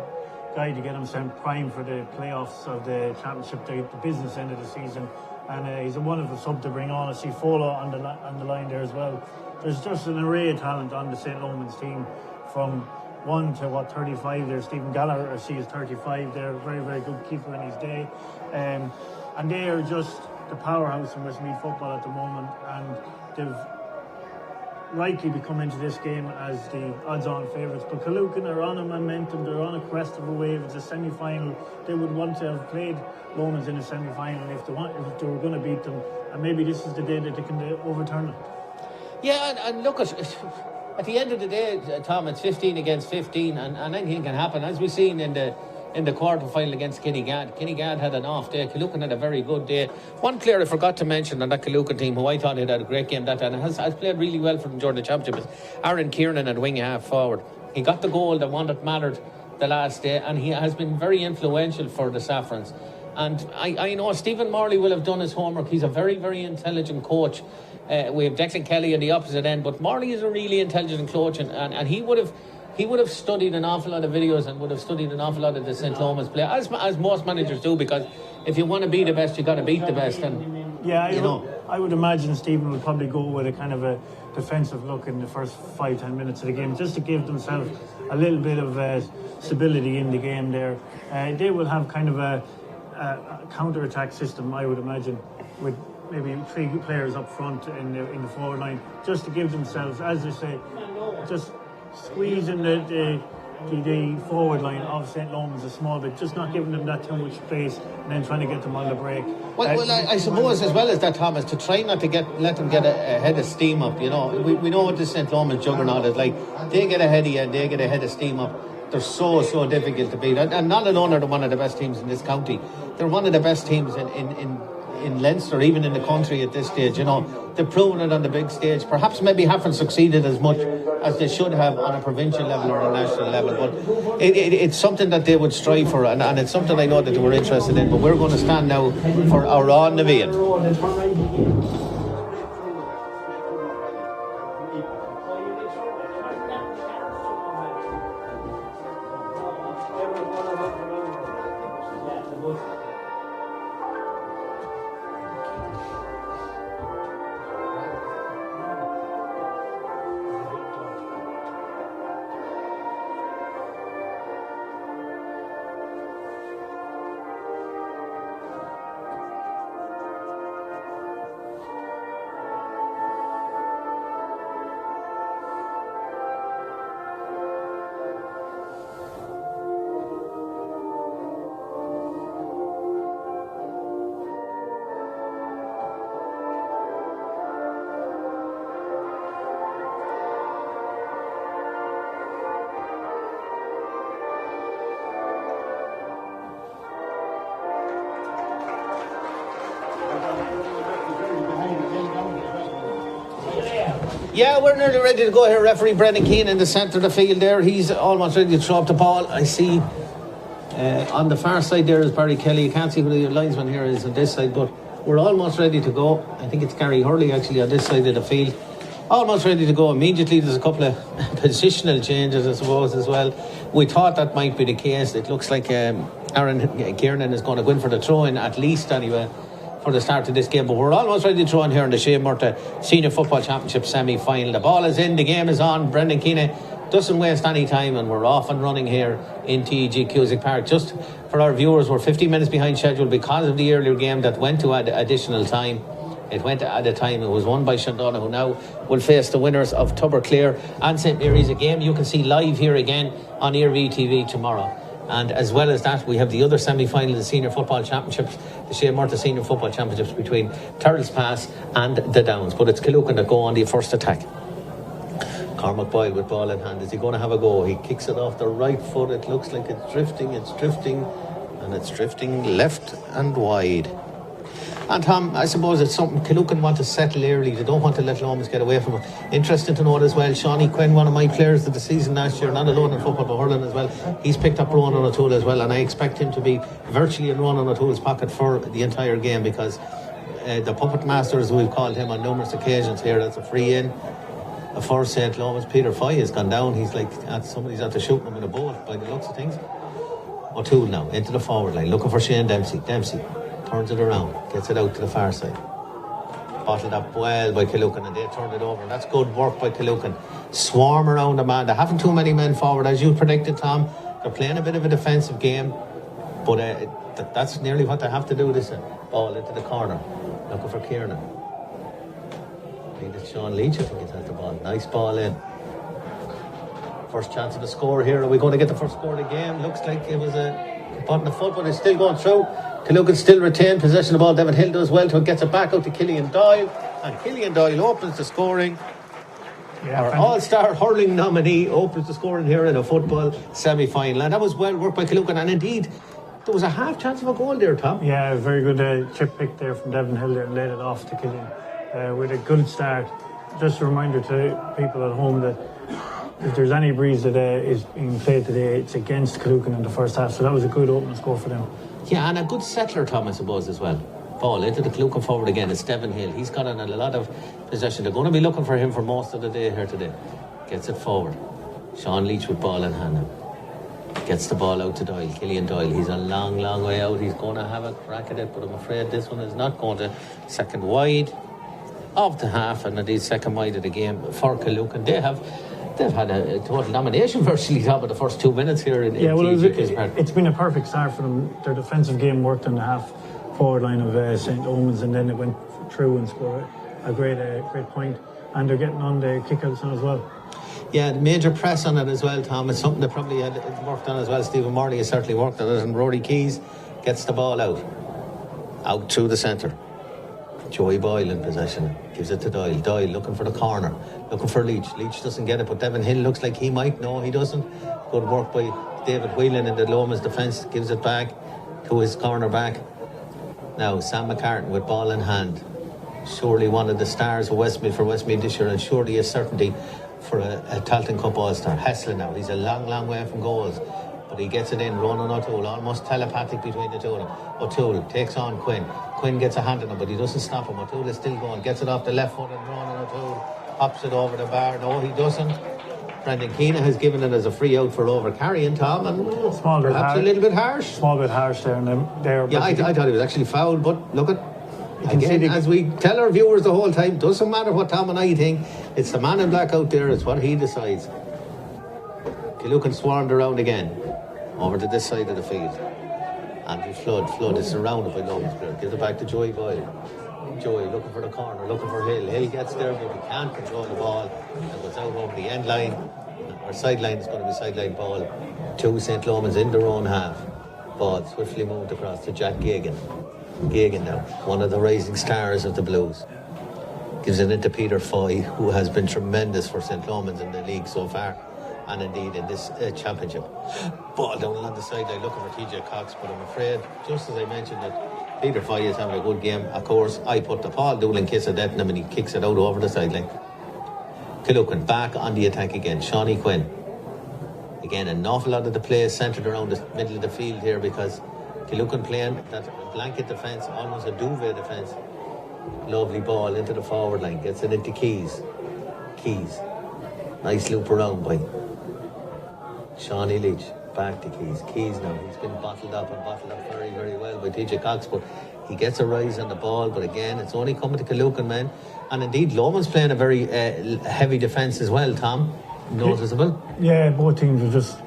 guy to get himself primed for the playoffs of the championship, the business end of the season. And he's a wonderful sub to bring on. I see Fola on the line there as well. There's just an array of talent on the St. Lomans team, from 1 to 35 there. Stephen Gallagher, I see, is 35 there. Very, very good keeper in his day. And they are just the powerhouse in Westmeath football at the moment, and they've rightly become into this game as the odds-on favourites. But Killucan are on a momentum, they're on a crest of a wave. It's a semi-final. They would want to have played Lomans in a semi-final if they were going to beat them, and maybe this is the day that they can overturn it. Yeah, and look, at the end of the day, Tom, it's 15 against 15, and anything can happen, as we've seen in the quarter-final against Kinnegad. Kinnegad had an off day. Killucan had a very good day. One player I forgot to mention on that Killucan team, who I thought had a great game that day, and has played really well for them during the championship, is Aaron Kiernan at wing half forward. He got the goal that mattered the last day, and he has been very influential for the Saffrons. And I know Stephen Morley will have done his homework. He's a very, very intelligent coach. We have Declan Kelly on the opposite end, but Morley is a really intelligent coach, and he would have studied an awful lot of videos and would have studied an awful lot of the St. Lomans play, as most managers do, because if you want to be the best, you got to beat the best. And I would imagine Stephen would probably go with a kind of a defensive look in the first 5-10 minutes of the game, just to give themselves a little bit of stability in the game there. They will have kind of a counter-attack system, I would imagine, with maybe 3 players up front in the forward line, just to give themselves, as they say, just squeezing the forward line of St. Lomans a small bit, just not giving them that too much space, and then trying to get them on the break. Well, I suppose as well as that, Thomas, to try not to let them get a head of steam up. You know, we know what the St. Lomans juggernaut is like. They get ahead of you and they get a head of steam up. They're so difficult to beat, and not alone are they one of the best teams in this county. They're one of the best teams in Leinster, even in the country at this stage. You know, they've proven it on the big stage. Perhaps maybe haven't succeeded as much as they should have on a provincial level or a national level, but it's something that they would strive for, and it's something I know that they were interested in. But we're going to stand now for our Ron Navian. Yeah, we're nearly ready to go here. Referee Brendan Keane in the centre of the field there. He's almost ready to throw up the ball. I see on the far side there is Barry Kelly. You can't see who the linesman here is on this side, but we're almost ready to go. I think it's Gary Hurley actually on this side of the field. Almost ready to go. Immediately there's a couple of positional changes, I suppose, as well. We thought that might be the case. It looks like Aaron Kiernan is going to go in for the throw-in, at least anyway, for the start of this game. But we're almost ready to throw in here in the Shea Murta Senior Football Championship semi-final. The ball is in, the game is on. Brendan Keane doesn't waste any time, and we're off and running here in TEG Cusack Park. Just for our viewers, we're 15 minutes behind schedule because of the earlier game that went to additional time. It went at a time. It was won by Shandonagh, who now will face the winners of Tubberclare and St Mary's, a game you can see live here again on ERV TV tomorrow. And as well as that, we have the other semi-final of the Senior Football Championships, the Shea Murta Senior Football Championships between Turtles Pass and the Downs. But it's Killucan that go on the first attack. Cormac Boyle with ball in hand. Is he going to have a go? He kicks it off the right foot. It looks like it's drifting, and it's drifting left and wide. And Tom, I suppose it's something Killucan want to settle early. They don't want to let Lomans get away from it. Interesting to note as well, Shawnee Quinn, one of my players of the season last year, not alone in football but hurling as well. He's picked up Ronan O'Toole as well, and I expect him to be virtually in Ronan O'Toole's pocket for the entire game, because the puppet master, as we've called him on numerous occasions here, that's a free in for St. Lomans. Peter Foy has gone down. He's like, somebody's after shooting him in a boat by the looks of things. O'Toole now into the forward line, looking for Shane Dempsey. Dempsey turns it around, gets it out to the far side. Bottled up well by Killucan, and they turned it over. That's good work by Killucan. Swarm around the man. They're having too many men forward, as you predicted, Tom. They're playing a bit of a defensive game, but that's nearly what they have to do. This ball into the corner, looking for Kiernan. I think it's Sean Leach, I think he's had the ball. Nice ball in. First chance of the score here. Are we going to get the first score of the game? Looks like it was a button of foot, but it's still going through. Killucan still retained possession of the ball. Devin Hill does well to get it back out to Killian Doyle, and Killian Doyle opens the scoring. Our all-star hurling nominee opens the scoring here in a football semi-final, and that was well worked by Killucan. And indeed, there was a half chance of a goal there, Tom. Yeah, very good chip pick there from Devin Hill there and laid it off to Killian with a good start. Just a reminder to people at home that if there's any breeze that is being played today, it's against Killucan in the first half, so that was a good opening score for them. Yeah, and a good settler, Tom, I suppose, as well. Ball into the Killucan forward again. It's Devin Hill. He's got on a lot of possession. They're going to be looking for him for most of the day here today. Gets it forward. Sean Leach with ball in hand now. Gets the ball out to Doyle. Killian Doyle. He's a long, long way out. He's going to have a crack at it, but I'm afraid this one is not going to. Second wide of the half, and indeed second wide of the game for Killucan. They've had a total domination virtually top of the first 2 minutes here in it's been a perfect start for them. Their defensive game worked on the half forward line of St. Lomans, and then it went through and scored a great point, and they're getting on the kickouts now as well. Yeah, the major press on it as well, Tom. It's something that probably had worked on as well. Stephen Morley has certainly worked on it, and Rory Keys gets the ball out through the centre. Joey Boyle in possession, gives it to Doyle. Doyle looking for the corner, looking for Leach. Leach doesn't get it, but Devin Hill looks like he might. No, he doesn't. Good work by David Whelan in the Lomans defence. Gives it back to his corner back. Now Sam McCartan with ball in hand. Surely one of the stars of Westmeath for Westmeath this year, and surely a certainty for a Talton Cup All-Star. Hessler now, he's a long, long way from goals, but he gets it in. Ronan O'Toole, almost telepathic between the two of them. O'Toole takes on Quinn. Quinn gets a hand on him, but he doesn't stop him. O'Toole is still going, gets it off the left foot, and Ronan O'Toole pops it over the bar. No, he doesn't. Brendan Keane has given it as a free out for over carrying, Tom, and perhaps a little bit harsh. Small bit harsh there. Yeah, I thought it was actually fouled, but look at again, as we tell our viewers the whole time, doesn't matter what Tom and I think, it's the man in black out there, it's what he decides. Killucan swarmed around again over to this side of the field. Andrew Flood is surrounded by Lomans players. Gives it back to Joey Boyle. Joey looking for the corner, looking for Hill. Hill gets there, but he can't control the ball. And goes out over the end line. Our sideline is going to be sideline ball to St. Lomans in their own half. Ball swiftly moved across to Jack Gagan. Gagan now, one of the rising stars of the Blues. Gives it into Peter Foy, who has been tremendous for St. Lomans in the league so far, and indeed in this championship. Ball down along the sideline looking for TJ Cox, but I'm afraid, just as I mentioned, that Peter Foy is having a good game. Of course, I put the Paul Doolan kiss of death in him, and he kicks it out over the sideline. Killucan back on the attack again. Shawnee Quinn. Again, an awful lot of the play is centred around the middle of the field here because Killucan playing that blanket defence, almost a duvet defence. Lovely ball into the forward line, gets it into Keys. Nice loop around by Shawnee Leach. Back to Keys now. He's been bottled up very, very well by TJ Cox, but he gets a rise on the ball. But again, it's only coming to Killucan, man. And indeed, Lomans playing a very heavy defence as well, Tom. Noticeable. Yeah, both teams are just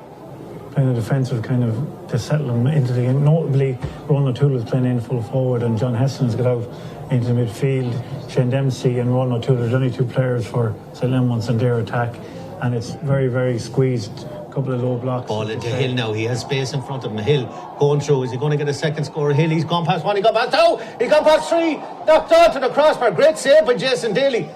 playing a defensive kind of to settle them into the game. Notably, Ron O'Toole is playing in full forward and John Heston's got out into the midfield. Shane Dempsey and Ron O'Toole are only two players for St. Lomans in their attack, and it's very, very squeezed. Couple of low blocks. Ball into Hill now. He has space in front of him. Hill going through. Is he going to get a second score? Hill, he's gone past one. He got past two. He got past three. Knocked on to the crossbar. Great save by Jason Daly.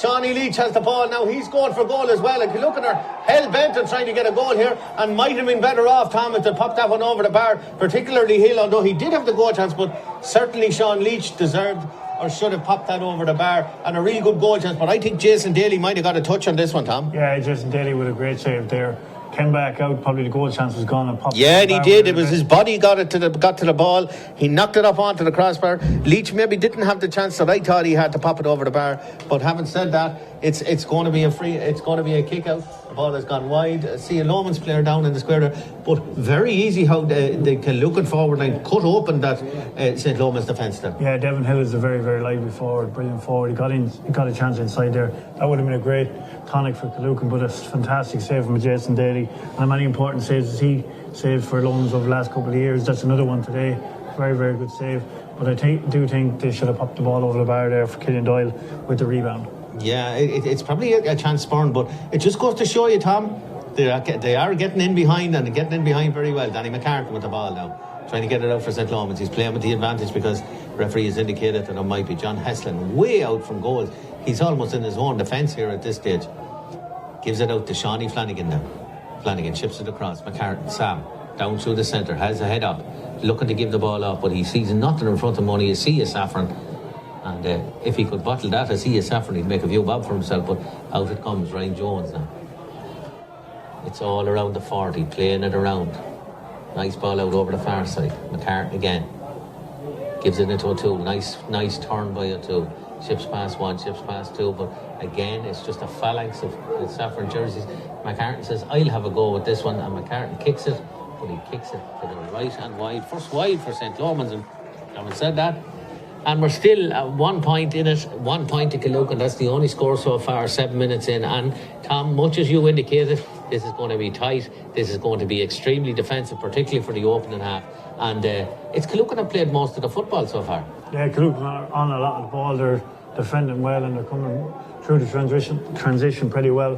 Shawnee Leach has the ball now. He's going for goal as well. And Killucan are hell bent on trying to get a goal here and might have been better off, Tom, if they popped that one over the bar. Particularly Hill, although he did have the goal chance, but certainly Sean Leach deserved or should have popped that over the bar, and a really good goal chance. But I think Jason Daly might have got a touch on this one, Tom. Yeah, Jason Daly with a great save there. Came back out, probably the goal chance was gone and popped. Yeah, and he did. It was his body got to the ball. He knocked it up onto the crossbar. Leach maybe didn't have the chance that I thought he had to pop it over the bar. But having said that, it's going to be a kick out. The ball has gone wide. I see a Lomans player down in the square there. But very easy how the Killucan forward line cut open that St. Lomans defence there. Yeah, Devin Hill is a very, very lively forward, brilliant forward. He got a chance inside there. That would have been a great tonic for Killucan, but a fantastic save from Jason Daly. And many important saves as he saved for Lomans over the last couple of years. That's another one today. Very, very good save. But I do think they should have popped the ball over the bar there for Killian Doyle with the rebound. Yeah, it's probably a chance spurned, but it just goes to show you, Tom, they are getting in behind, and getting in behind very well. Danny McCarthy with the ball now, trying to get it out for St. Lomans. He's playing with the advantage because the referee has indicated that it might be John Heslin way out from goal. He's almost in his own defence here at this stage. Gives it out to Shawnee Flanagan now. Flanagan chips it across. McCarthy, Sam, down through the centre, has a head up, looking to give the ball off, but he sees nothing in front of him, only a sea of saffron. And if he could bottle that, a sea of saffron, he'd make a few bob for himself, but out it comes, Ryan Jones now. It's all around the 40, playing it around. Nice ball out over the far side. McCarthy again. Gives it into O'Toole. Nice turn by O'Toole. Chips past one, chips past two, but again, it's just a phalanx of saffron jerseys. McCarthy says, I'll have a go with this one, and McCarthy kicks it, but he kicks it to the right and wide. First wide for St. Lomans, and having said that, and we're still at 1 point in it, 1 point to Killucan. That's the only score so far, 7 minutes in. And Tom, much as you indicated, this is going to be tight. This is going to be extremely defensive, particularly for the opening half. And it's Killucan have played most of the football so far. Yeah, Killucan are on a lot of the ball. They're defending well and they're coming through the transition pretty well.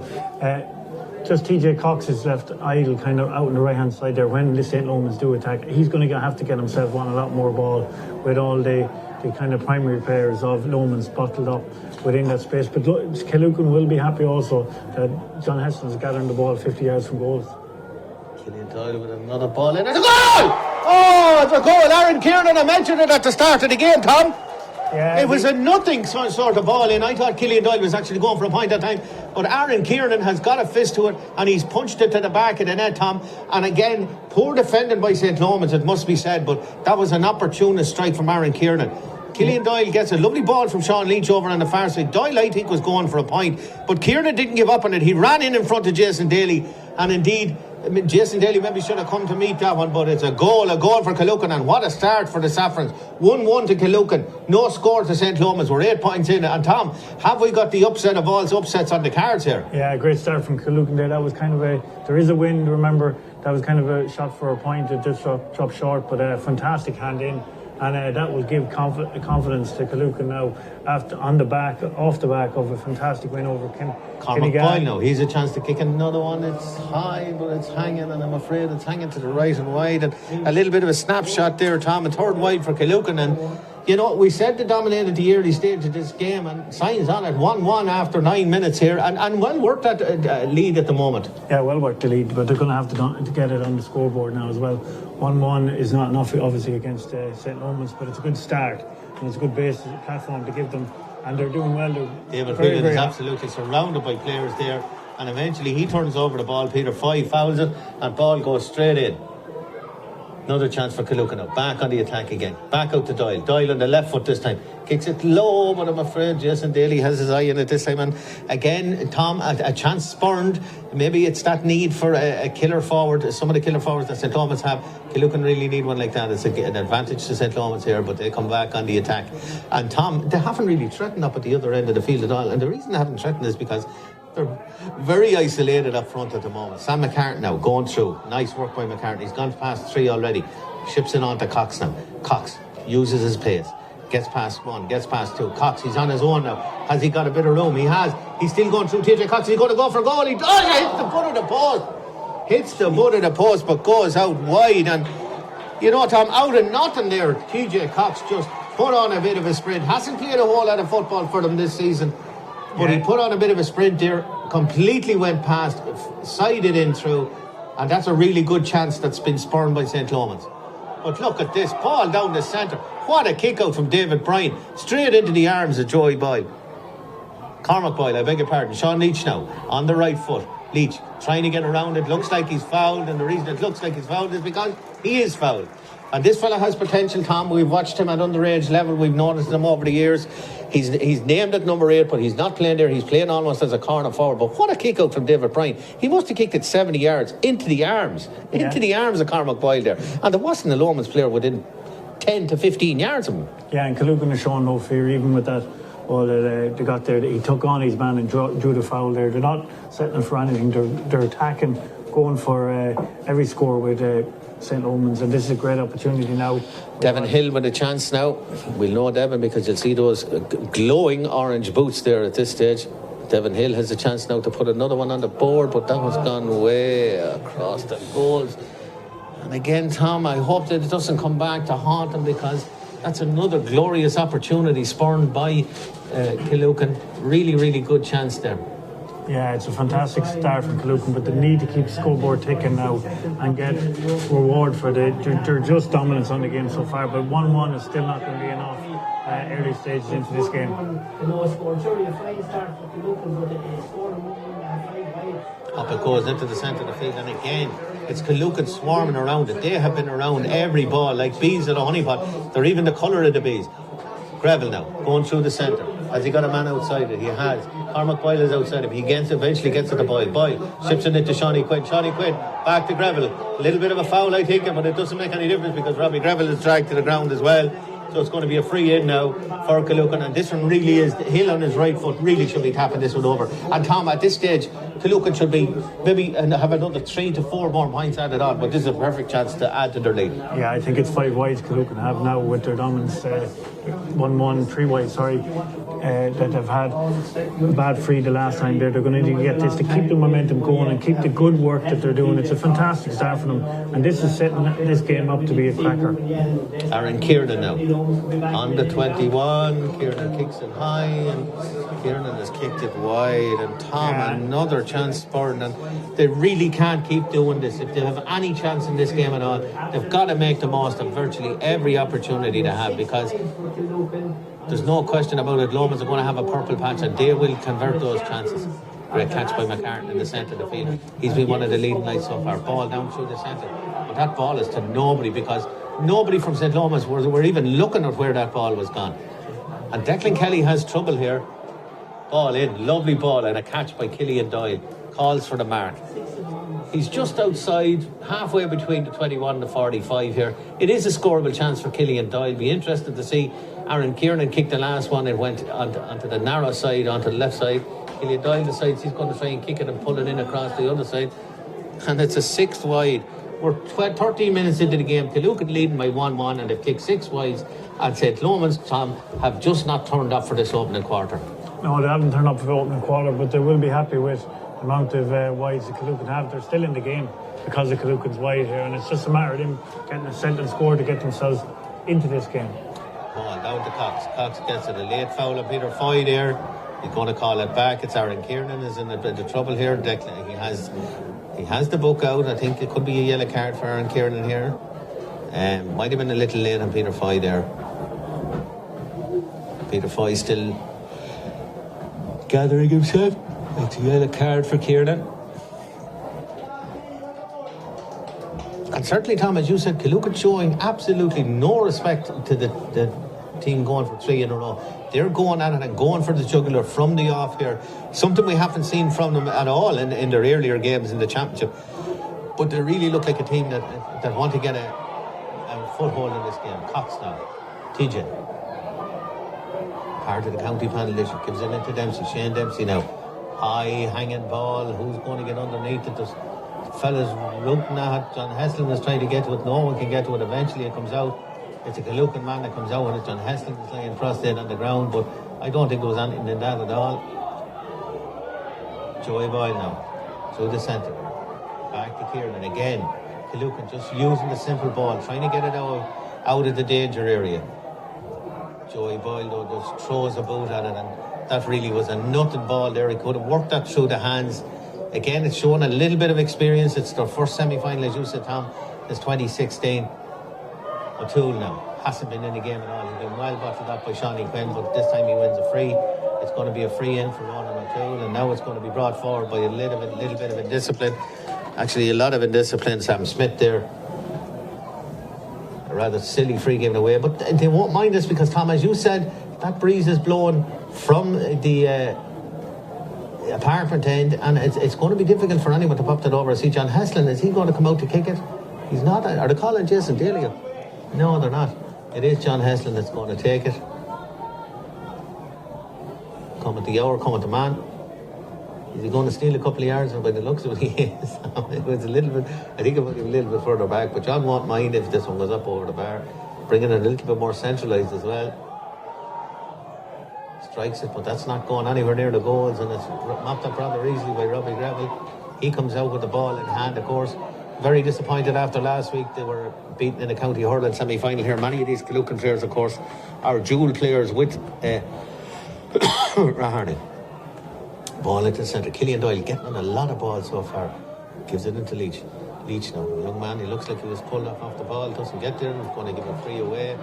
Just TJ Cox is left idle kind of out on the right hand side there when the St. Lomans do attack. He's going to have to get himself on a lot more ball with all the kind of primary players of Lomans bottled up within that space. But Killucan will be happy also that John Heston's gathering the ball 50 yards from goals. Killian Doyle with another ball in. It's a goal! Oh, it's a goal. Aaron Kieran, I mentioned it at the start of the game, Tom. Yeah, it was a nothing sort of ball in. I thought Killian Doyle was actually going for a point that time, but Aaron Kieran has got a fist to it and he's punched it to the back of the net, Tom. And again, poor defending by St. Lomans, it must be said, but that was an opportunist strike from Aaron Kieran. Killian Doyle gets a lovely ball from Sean Leach over on the far side. Doyle, I think, was going for a point, but Kieran didn't give up on it. He ran in front of Jason Daly, and indeed, Jason Daly maybe should have come to meet that one, but it's a goal for Killucan, and what a start for the Saffrons. 1-1 to Killucan, no score to St. Lomans. We're 8 points in, and Tom, have we got the upset of all upsets on the cards here? Yeah, great start from Killucan there. That was kind of there is a win, remember, that was kind of a shot for a point. It just dropped short, but a fantastic hand in. And that will give confidence to Killucan now off the back of a fantastic win over Cormac Boyle now. He's a chance to kick another one. It's high, but it's hanging, and I'm afraid it's hanging to the right and wide. And a little bit of a snapshot there, Tom. A third wide for Killucan. And, you know, we said they dominated the early stage of this game, and signs on it 1-1 after 9 minutes here. And well worked that lead at the moment. Yeah, well worked the lead, but they're going to have to get it on the scoreboard now as well. 1-1 is not enough, obviously, against St. Lomans, but it's a good start and it's a good base platform to give them and they're doing well. David very, Whelan very is absolutely surrounded by players there, and eventually he turns over the ball. Peter Foy fouls it, and ball goes straight in. Another chance for Killucan now. Back on the attack again. Back out to Doyle. Doyle on the left foot this time. Kicks it low, but I'm afraid Jason Daly has his eye in it this time. And again, Tom, a chance spurned. Maybe it's that need for a killer forward. Some of the killer forwards that St. Lomans have, Killucan really need one like that. It's an advantage to St. Lomans here, but they come back on the attack. And Tom, they haven't really threatened up at the other end of the field at all. And the reason they haven't threatened is because they're very isolated up front at the moment. Sam McCartney now going through. Nice work by McCartney. He's gone past 3 already. Ships it on to Cox now. Cox uses his pace. Gets past 1, gets past 2. Cox, he's on his own now. Has he got a bit of room? He has. He's still going through TJ Cox. He's going to go for a goal. He does. He hits the foot of the post. Hits the foot of the post, but goes out wide. And you know, Tom, out of nothing there, TJ Cox just put on a bit of a sprint. Hasn't played a whole lot of football for them this season. But he put on a bit of a sprint there, completely went past, sided in through, and that's a really good chance that's been spurned by St. Lomans. But look at this, ball down the centre. What a kick out from David Bryan, straight into the arms of Joey Boyle. Cormac Boyle, I beg your pardon. Sean Leach now, on the right foot. Leach trying to get around it, looks like he's fouled, and the reason it looks like he's fouled is because he is fouled. And this fella has potential, Tom. We've watched him at underage level. We've noticed him over the years. He's named at number 8, but he's not playing there. He's playing almost as a corner forward. But what a kick out from David Bryan. He must have kicked it 70 yards into the arms of Cormac Boyle there. And there wasn't a Lomans player within 10 to 15 yards of him. Yeah, and Killucan has shown no fear even with that. Well, they got there. He took on his man and drew the foul there. They're not settling for anything. They're attacking, going for every score with St. Lomans, and this is a great opportunity now. Devin Hill with a chance now. We'll know Devin because you'll see those glowing orange boots there at this stage. Devin Hill has a chance now to put another one on the board, but that one's gone way across the goals. And again, Tom, I hope that it doesn't come back to haunt him, because that's another glorious opportunity spurned by Killucan. Really, really good chance there. Yeah, it's a fantastic start from Killucan, but they need to keep the scoreboard ticking now and get reward for their just dominance on the game so far. But 1-1 is still not going to be enough early stages into this game. Up it goes into the centre of the field, and again, it's Killucan swarming around it. They have been around every ball like bees at a honeypot. They're even the colour of the bees. Greville now, going through the centre. Has he got a man outside it? He has. Cormac Boyle is outside him. He eventually gets to the Boyle. Boyle ships it into Shawnee Quinn. Shawnee Quinn back to Greville. A little bit of a foul, I think, but it doesn't make any difference because Robbie Greville is dragged to the ground as well. So it's going to be a free in now for Killucan, and this one really is Hill on his right foot. Really should be tapping this one over. And Tom, at this stage, Killucan should be maybe have another 3 to 4 more points added on, but this is a perfect chance to add to their lead. Yeah, I think it's 5 wides Killucan have now with their dominance. 1-1, 3 wide, that have had a bad free the last time there. They're going to need to get this to keep the momentum going and keep the good work that they're doing. It's a fantastic start for them, and this is setting this game up to be a cracker. Aaron Kiernan now on the 21. Kiernan kicks it high, and Kiernan has kicked it wide. And Tom, another chance spurned, and they really can't keep doing this. If they have any chance in this game at all, they've got to make the most of virtually every opportunity they have, because there's no question about it. Lomans are going to have a purple patch, and they will convert those chances. Great catch by McCartney in the centre of the field. He's been one of the leading lights so far. Ball down through the centre, but that ball is to nobody, because nobody from St. Lomans were even looking at where that ball was gone. And Declan Kelly has trouble here. Ball in, lovely ball, and a catch by Killian Doyle. Calls for the mark. He's just outside, halfway between the 21 and the 45 here. It is a scoreable chance for Killian Doyle. Be interested to see. Aaron Kiernan kicked the last one. It went onto the narrow side, onto the left side. Killian Doyle decides he's going to try and kick it and pull it in across the other side. And it's a 6th wide. We're 13 minutes into the game. Killucan leading by 1-1, and they've kicked 6 wides. And St. Lomans, Tom, have just not turned up for this opening quarter. No, they haven't turned up for the opening quarter, but they will be happy with the amount of wides that Killucan have. They're still in the game because of Killucan's wide here, and it's just a matter of them getting a sentence score to get themselves into this game. Go on, down to Cox. Cox gets it. A late foul on Peter Foy there. He's going to call it back. It's Aaron Kiernan is in a bit of trouble here. He has the book out. I think it could be a yellow card for Aaron Kiernan here. Might have been a little late on Peter Foy there. Peter Foy still gathering himself. It's a yellow card for Kieran. And certainly, Tom, as you said, Killucan showing absolutely no respect to the team going for 3 in a row. They're going at it and going for the jugular from the off here. Something we haven't seen from them at all in their earlier games in the championship. But they really look like a team that want to get a foothold in this game. Cox now. TJ. Part of the county panel this gives it into Dempsey. Shane Dempsey now. High hanging ball. Who's going to get underneath it? There's fellas rooting at it. John Heslin is trying to get to it. No one can get to it. Eventually it comes out. It's a Killucan man that comes out and it's John Heslin is laying prostrate on the ground. But I don't think there was anything in that at all. Joey Boyle now. Through the centre. Back to Kieran again. Killucan just using the simple ball, trying to get it out of the danger area. Joey Boyle though just throws a boot at it, and that really was a nothing ball there. He could have worked that through the hands. Again, it's showing a little bit of experience. It's their first semi-final, as you said, Tom, since 2016. O'Toole now hasn't been in the game at all. He's been well bottled up by Shawnee Quinn, but this time he wins a free. It's going to be a free in for Ronan O'Toole, and now it's going to be brought forward by a little bit of indiscipline. Actually, a lot of indiscipline. Sam Smith there. A rather silly free given away, but they won't mind this because, Tom, as you said, that breeze is blowing from the apartment end, and it's going to be difficult for anyone to pop that over. See, John Heslin, is he going to come out to kick it? He's not. Are they calling Jason Daly up? No, they're not. It is John Heslin that's going to take it. Come at the hour, come at the man. Is he going to steal a couple of yards? And by the looks of it, he is. It was a little bit, I think it would be a little bit further back, but John won't mind if this one goes up over the bar, bringing it a little bit more centralised as well. Strikes it, but that's not going anywhere near the goals, and it's mopped up rather easily by Robbie Gravel. He comes out with the ball in hand, of course. Very disappointed after last week. They were beaten in a county hurling semi-final here. Many of these Killucan players, of course, are dual players with Raharney. Ball into the centre. Killian Doyle getting on a lot of balls so far. Gives it into Leach. Leach now, a young man, he looks like he was pulled off the ball. Doesn't get there. He's going to give it free away.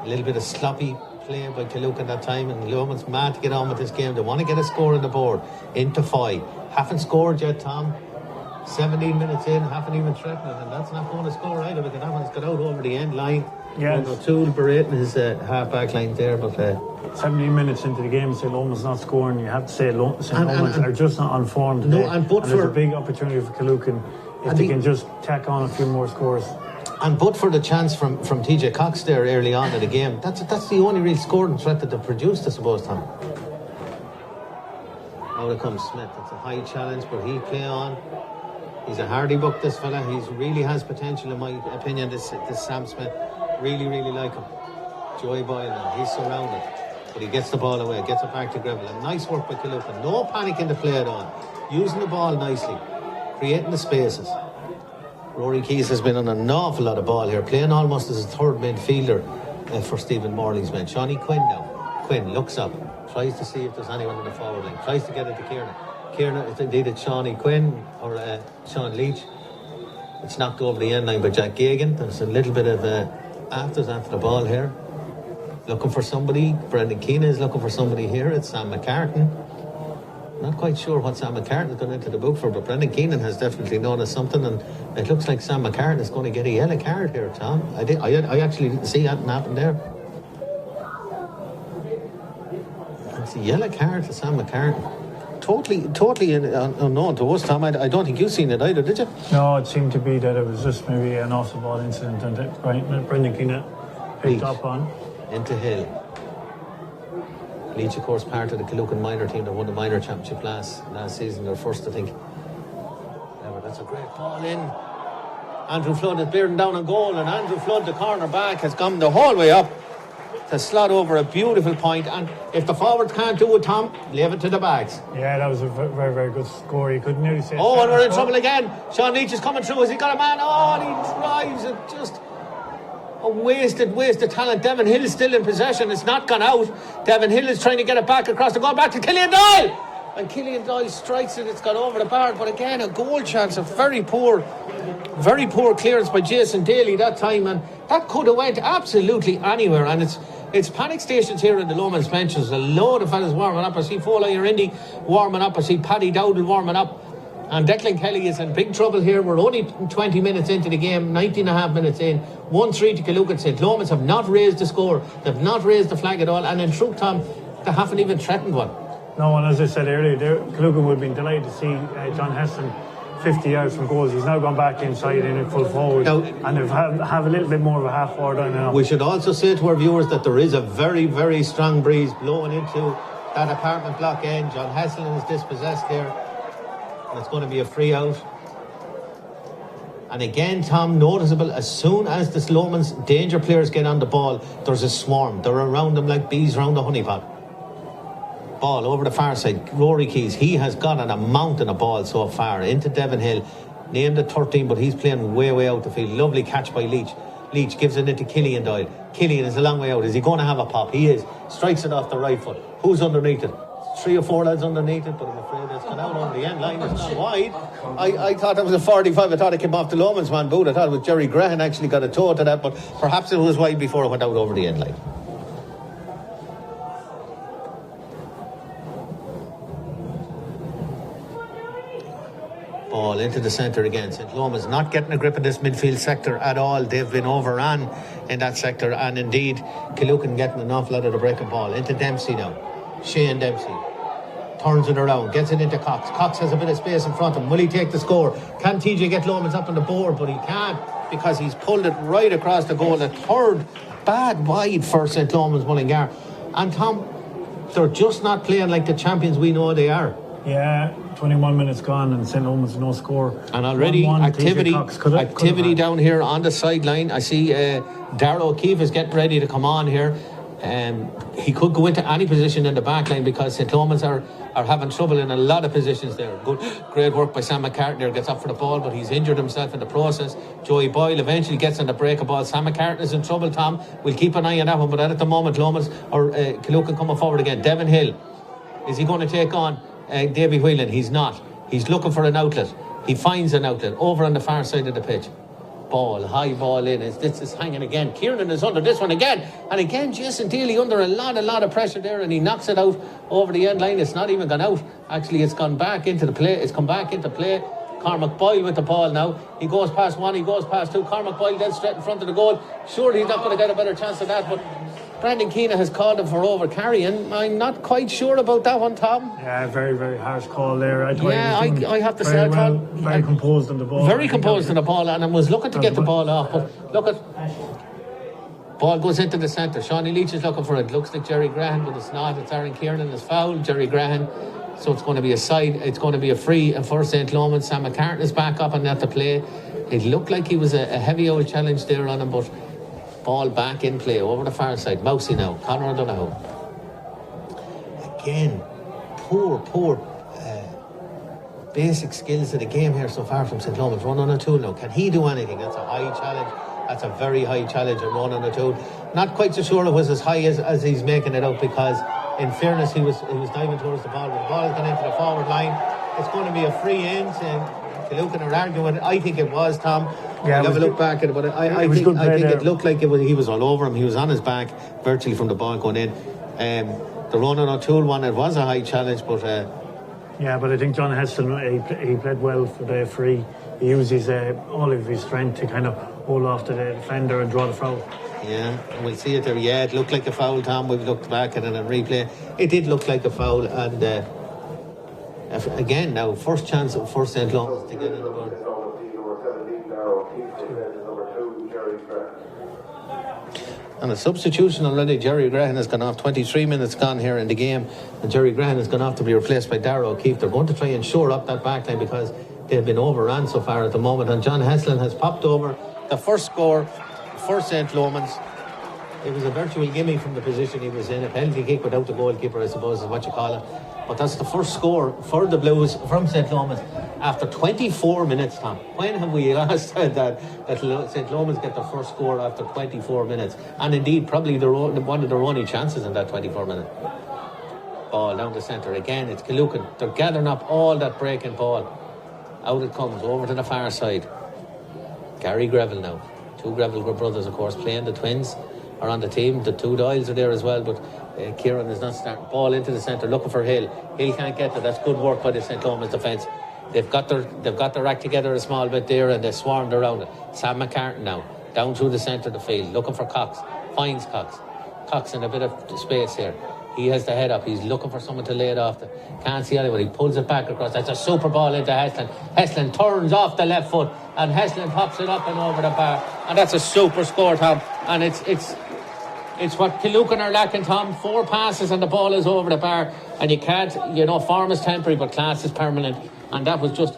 A little bit of sloppy play by Killucan that time, and Lomans mad to get on with this game. They want to get a score on the board. Into 5. Haven't scored yet, Tom. 17 minutes in, haven't even threatened it, and that's not going to score either because that one's got out over the end line. Yes. O'Toole berating his half-back line there, but 17 minutes into the game, say Lomans not scoring, you have to say Lomans are just not on form today. No, and there's a big opportunity for Killucan if they can just tack on a few more scores. And but for the chance from TJ Cox there early on in the game, that's the only real scoring threat that they've produced, I suppose, Tom. Now it comes Smith. It's a high challenge, but he play on. He's a hardy buck, this fella. He really has potential, in my opinion, this Sam Smith. Really, really like him. Joey Boyle now, he's surrounded. But he gets the ball away, gets it back to Greville. And nice work by Killucan. No panic in the play at all. Using the ball nicely. Creating the spaces. Rory Keys has been on an awful lot of ball here. Playing almost as a third midfielder for Stephen Morley's men. Shawnee Quinn now. Quinn looks up. Tries to see if there's anyone in the forward line. Tries to get it to Kieran. Kieran, it's indeed it's Shawnee Quinn or Sean Leach. It's knocked over the end line by Jack Gagan. There's a little bit of after the ball here. Looking for somebody. Brendan Keenan is looking for somebody here. It's Sam McCartan. Not quite sure what Sam McCartan has gone into the book for, but Brendan Keenan has definitely noticed something, and it looks like Sam McCartan is going to get a yellow card here, Tom. I actually didn't see that happen there. It's a yellow card to Sam McCartan. Totally unknown to us, Tom. I don't think you've seen it either, did you? No, it seemed to be that it was just maybe an off-the-ball incident and that Brendan Keenan picked up on. Into Hill. Leach, of course, part of the Killucan minor team that won the minor championship last season. Their first, I think. Yeah, that's a great ball in. Andrew Flood is bearing down on goal, and Andrew Flood, the corner back, has come the whole way up to slot over a beautiful point. And if the forwards can't do it, Tom, leave it to the backs. Yeah, that was a very, very good score. You could nearly say. Oh, and we're in trouble again. Sean Leach is coming through. Has he got a man? Oh, and he drives it just. A wasted talent. Devin Hill is still in possession. It's not gone out. Devin Hill is trying to get it back across the goal. Back to Killian Doyle. And Killian Doyle strikes it. It's gone over the bar. But again, a goal chance. A very poor clearance by Jason Daly that time. And that could have went absolutely anywhere. And it's It's panic stations here in the Lomans benches. A load of fellas warming up. I see Foley or Indy warming up. I see Paddy Dowdle warming up. And Declan Kelly is in big trouble here. We're only 20 minutes into the game, 19 and a half minutes in. 1-3 to Killucan. St. Lomans have not raised the score. They've not raised the flag at all. And in truth, Tom, they haven't even threatened one. No, and as I said earlier, Killucan would have been delighted to see John Heston 50 yards from goals. He's now gone back inside in full forward. Now, and they've have a little bit more of a half forward on now. We should also say to our viewers that there is a very, very strong breeze blowing into that apartment block end. John Heston is dispossessed there. And it's going to be a free out. And again, Tom, noticeable, as soon as the Lomans danger players get on the ball, there's a swarm. They're around them like bees around a honeypot. Ball over the far side. Rory Keys, he has gotten a mountain of balls so far into Devon Hill. Named at 13, but he's playing way out the field. Lovely catch by Leach. Leach gives it into Killian Doyle. Killian is a long way out. Is he going to have a pop? He is. Strikes it off the right foot. Who's underneath it? 3 or 4 lads underneath it, but I'm afraid it's gone out on the end line. It's not wide. I thought it was a 45. I thought it came off the Lomans man boot. I thought it was Jerry Graham actually got a toe to that, but perhaps it was wide before it went out over the end line. Ball into the centre again. St. Lomans not getting a grip of this midfield sector at all. They've been overrun in that sector, and indeed Killucan getting an awful lot of the breaking ball. Into Dempsey now. Shane Dempsey turns it around, gets it into Cox. Cox has a bit of space in front of him. Will he take the score? Can TJ get Lomans up on the board? But he can't, because he's pulled it right across the goal. A third bad wide for St. Lomans Mullingar. And Tom, they're just not playing like the champions we know they are. Yeah, 21 minutes gone and St. Lomans no score. And already 1-1, activity down here on the sideline. I see Darragh O'Keefe is getting ready to come on here. He could go into any position in the back line because St. Lomans are having trouble in a lot of positions there. Great work by Sam McCartney there, gets up for the ball, but he's injured himself in the process. Joey Boyle eventually gets on the break of ball. Sam McCartney is in trouble, Tom. We'll keep an eye on that one, but at the moment Lomans or Killucan coming forward again. Devon Hill, is he going to take on Davy Whelan? He's not. He's looking for an outlet. He finds an outlet over on the far side of the pitch. Ball, high ball in. This is hanging again. Kieran is under this one again. And again, Jason Daly under a lot of pressure there, and he knocks it out over the end line. It's not even gone out. Actually, it's gone back into the play. It's come back into play. Cormac Boyle with the ball now. He goes past one, he goes past two. Cormac Boyle dead straight in front of the goal. Sure, he's not going to get a better chance than that, but Brandon Keena has called him for over carrying. I'm not quite sure about that one, Tom. Yeah, very harsh call there. I have to say, I thought very composed on the ball. Very composed on the ball, and I was looking to get the ball off. But look at ball goes into the centre. Shawnee Leach is looking for it. Looks like Jerry Graham, but it's not. It's Aaron Kieran is fouled. Jerry Graham. So it's going to be a side. It's going to be a free for St. Lomans. Sam McCartney is back up on that to play. It looked like he was a heavy old challenge there on him, but ball back in play over the far side. Mousy now. Conor O'Donoghue. Again, poor basic skills of the game here so far from St. Lomans. Ronan O'Toole now. Can he do anything? That's a high challenge. That's a very high challenge at Ronan O'Toole. Not quite so sure it was as high as he's making it out, because in fairness he was diving towards the ball. But the ball has gone into the forward line. It's going to be a free in, and Killucan are arguing it. I think it was, Tom. Yeah, have a look back at it, but I think it looked like he was all over him. He was on his back virtually from the ball going in. The Ronan O'Toole one, it was a high challenge, but yeah, but I think John Heston, he played well for the free. He used all of his strength to kind of hold off to the defender and draw the foul. Yeah, we'll see it there. Yeah, it looked like a foul, Tom. We've looked back at it and replay. It did look like a foul, and again now, first chance for St. Lomans to get in the ball. And a substitution already. Jerry Graham has gone off. 23 minutes gone here in the game, and Jerry Graham has gone off to be replaced by Darragh O'Keefe. They're going to try and shore up that back line because they've been overrun so far at the moment. And John Heslin has popped over the first score for St. Lomans. It was a virtual gimme from the position he was in. A penalty kick without the goalkeeper, I suppose, is what you call it. But that's the first score for the Blues from St. Lomans after 24 minutes, Tom. When have we last said that St. Lomans get their first score after 24 minutes? And indeed, probably one of their only chances in that 24 minutes. Ball down the centre again. It's Killucan. They're gathering up all that breaking ball. Out it comes over to the far side. Gary Greville now. Two Greville brothers, of course, playing the twins are on the team. The two Doyles are there as well, but Kieran is not starting. Ball into the centre, looking for Hill. Hill can't get there. That's good work by the St. Lomans defence. They've got their act together a small bit there, and they swarmed around it. Sam McCartan now down through the centre of the field, looking for Cox. Finds Cox. Cox in a bit of space here. He has the head up. He's looking for someone to lay it off. Can't see anyone. He pulls it back across. That's a super ball into Heslin. Heslin turns off the left foot, and Heslin pops it up and over the bar. And that's a super score, Tom. And it's what Killucan are lacking, Tom. 4 passes and the ball is over the bar. And you can't, form is temporary, but class is permanent. And that was just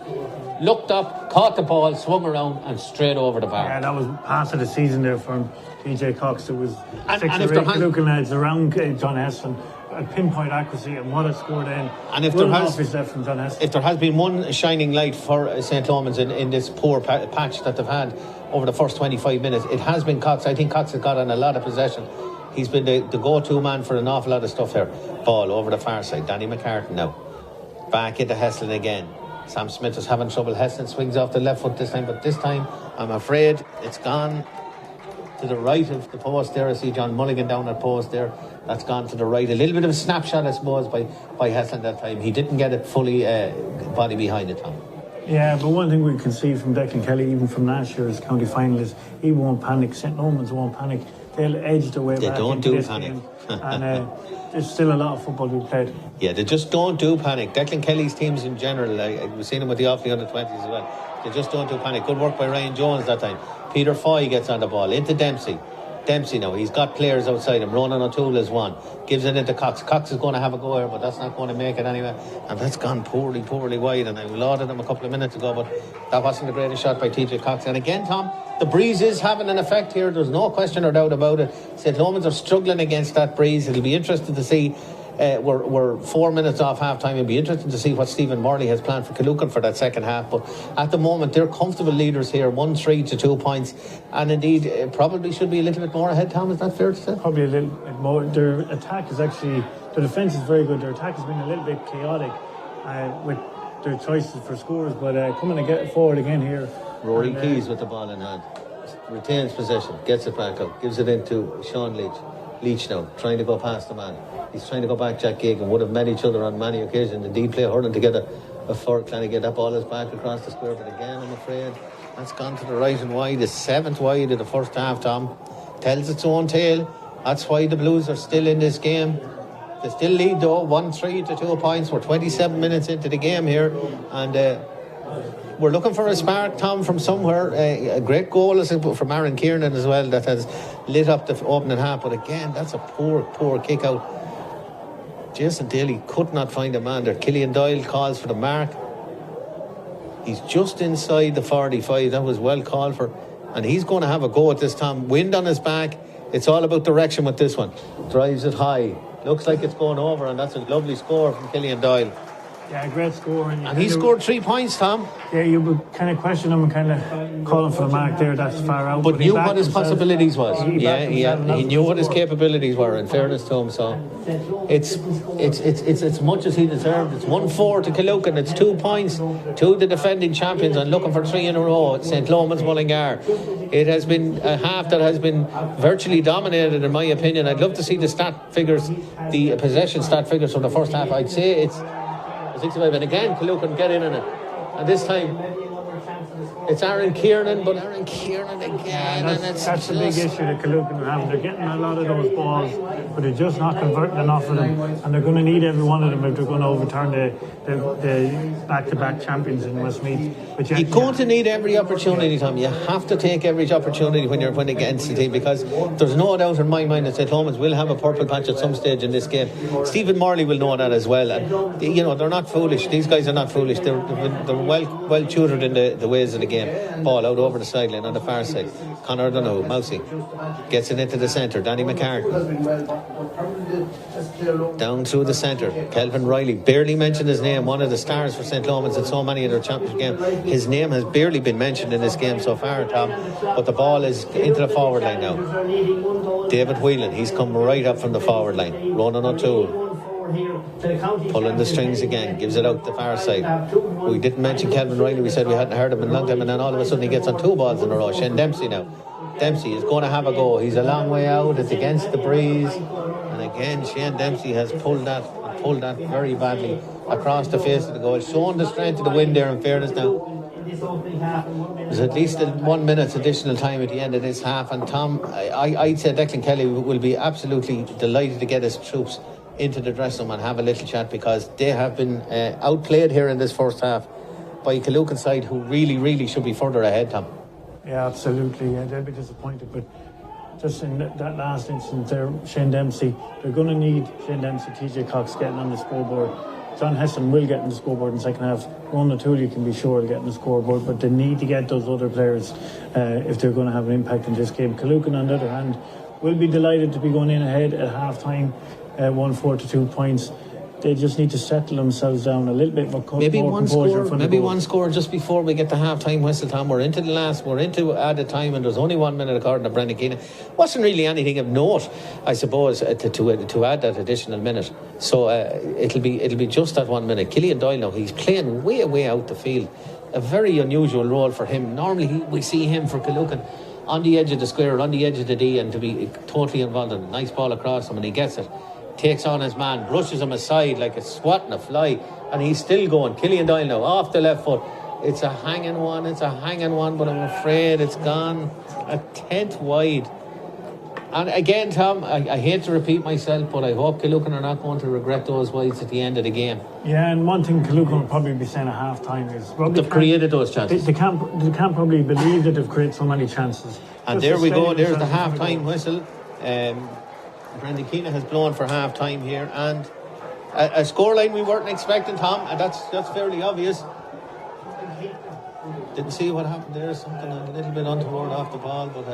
looked up, caught the ball, swung around, and straight over the bar. Yeah, that was pass of the season there from TJ Cox. It was 6 and or 8 Killucan lads around John Heslin. A pinpoint accuracy, and what a score then. And if there has been one shining light for St. Lomans in this poor patch that they've had over the first 25 minutes, it has been Cox. I think Cox has got on a lot of possession. He's been the go-to man for an awful lot of stuff here. Ball over the far side. Danny McCartan now. Back into Heslin again. Sam Smith is having trouble. Heslin swings off the left foot this time, but this time I'm afraid it's gone to the right of the post there. I see John Mulligan down at post there. That's gone to the right. A little bit of a snapshot, I suppose, by Heslin that time. He didn't get it fully body behind it, Tom. Yeah, but one thing we can see from Declan Kelly, even from last year's county final, is he won't panic. St. Lomans won't panic. They'll edge their way back. They don't do panic. And there's still a lot of football to be played. Yeah, they just don't do panic. Declan Kelly's teams in general, we've seen him with the Offaly under-20s as well. They just don't do panic. Good work by Ryan Jones that time. Peter Foy gets on the ball into Dempsey. Dempsey now, he's got players outside him. Ronan O'Toole is one. Gives it into Cox. Cox is going to have a go here, but that's not going to make it anyway. And that's gone poorly wide. And I lauded him a couple of minutes ago, but that wasn't the greatest shot by TJ Cox. And again, Tom, the breeze is having an effect here. There's no question or doubt about it. St. Lomans are struggling against that breeze. It'll be interesting to see. We're 4 minutes off half-time. It'll be interesting to see what Stephen Morley has planned for Killucan for that second half. But at the moment, they're comfortable leaders here, 1-3 to 2 points. And indeed, probably should be a little bit more ahead, Tom. Is that fair to say? Probably a little bit more. Their attack is actually, their defence is very good. Their attack has been a little bit chaotic with their choices for scores. But coming to get forward again here. Rory Keys with the ball in hand. Retains possession, gets it back up, gives it into Sean Leach. Leach now, trying to go past the man. He's trying to go back. Jack Gagan would have met each other on many occasions. Indeed, play hurling together for Clannigan. That ball is back across the square, but again, I'm afraid that's gone to the right and wide. The 7th wide of the first half, Tom. Tells its own tale. That's why the Blues are still in this game. They still lead though, 1-3 to 2 points. We're 27 minutes into the game here, and we're looking for a spark, Tom, from somewhere. A great goal from Aaron Kiernan as well that has lit up the opening half. But again, that's a poor kick out. Jason Daly could not find a man there. Killian Doyle calls for the mark. He's just inside the 45. That was well called for. And he's going to have a go at this, Tom. Wind on his back. It's all about direction with this one. Drives it high. Looks like it's going over, and that's a lovely score from Killian Doyle. Yeah, great score. And he scored 3 points, Tom. Yeah, you would kind of question him and kind of calling for the mark there. That's far out. But knew what his possibilities was. He knew what his capabilities were, in fairness to him. So it's as much as he deserved. It's 1-4 to Killucan. It's 2 points to the defending champions and looking for 3 in a row at St. Lomans Mullingar. It has been a half that has been virtually dominated, in my opinion. I'd love to see the stat figures, the possession stat figures from the first half. I'd say it's 65, and again Killucan get in on it, and this time it's Aaron Kiernan, but Aaron Kiernan again, and that's the big issue that Killucan have. They're getting a lot of those balls, but they're just not converting enough of them, and they're going to need every one of them if they're going to overturn the back-to-back champions in Westmeath. You're going to need every opportunity, Tom. You have to take every opportunity when you're playing against the team, because there's no doubt in my mind that St. Lomans will have a purple patch at some stage in this game. Stephen Morley will know that as well, and they're not foolish. These guys are not foolish. They're well tutored in the ways of the game. Ball out over the sideline on the far side. Conor O'Donoghue, Mousy gets it into the centre. Danny McCartan down through the centre. Kelvin Riley, barely mentioned his name, one of the stars for St. Lomans in so many of their championship games. His name has barely been mentioned in this game so far, Tom, but the ball is into the forward line now. David Whelan, he's come right up from the forward line. Ronan O'Toole pulling the strings again, gives it out the far side. We didn't mention Kelvin Riley. We said we hadn't heard him in a long time, and then all of a sudden he gets on 2 balls in a row. Shane Dempsey now Dempsey is going to have a go. He's a long way out. It's against the breeze. And again, Shane Dempsey has pulled that very badly across the face of the goal, showing the strength of the wind there, in fairness now. There's at least 1 minute's additional time at the end of this half, and Tom, I'd say Declan Kelly will be absolutely delighted to get his troops into the dressing room and have a little chat, because they have been outplayed here in this first half by a Killucan side who really should be further ahead, Tom. Yeah, absolutely. Yeah, they'll be disappointed, but just in that last instance there, Shane Dempsey, they're going to need Shane Dempsey, TJ Cox getting on the scoreboard. John Heston will get on the scoreboard in the second half. Ron O'Toole, you can be sure, will get on the scoreboard, but they need to get those other players if they're going to have an impact in this game. Killucan, on the other hand, will be delighted to be going in ahead at half-time, 1-4 to 2 points. They just need to settle themselves down a little bit more. Maybe more one composure score, one score just before we get the half-time whistle, Tom. We're into added time, and there's only 1 minute according to Brendan Keenan. Wasn't really anything of note, I suppose, to add that additional minute. So it'll be just that 1 minute. Killian Doyle now, he's playing way out the field. A very unusual role for him. Normally we see him for Killucan on the edge of the square, on the edge of the D, and to be totally involved in a nice ball across him, and he gets it. Takes on his man, brushes him aside like a swatting a fly, and he's still going. Killian Doyle now off the left foot. It's a hanging one, but I'm afraid it's gone a tenth wide. And again, Tom, I hate to repeat myself, but I hope Killucan are not going to regret those wides at the end of the game. Yeah, and one thing Killucan will probably be saying at half time is they've created those chances. They can't probably believe that they've created so many chances. And there we go, there's the half time whistle. Brendan Keenan has blown for half time here, and a scoreline we weren't expecting, Tom, and that's fairly obvious. Didn't see what happened there, something a little bit untoward off the ball, but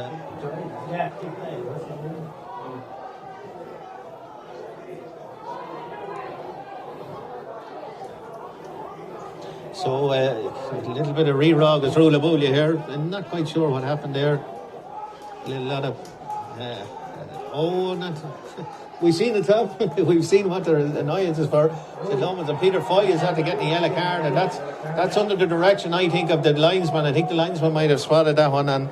so a little bit of re-rog is Rula Boolia here. I'm not quite sure what happened there. A little lot of we've seen the top. We've seen what their annoyance is for. The Lomans and Peter Foy is after getting a yellow card, and that's under the direction, I think, of the linesman. I think the linesman might have spotted that one, and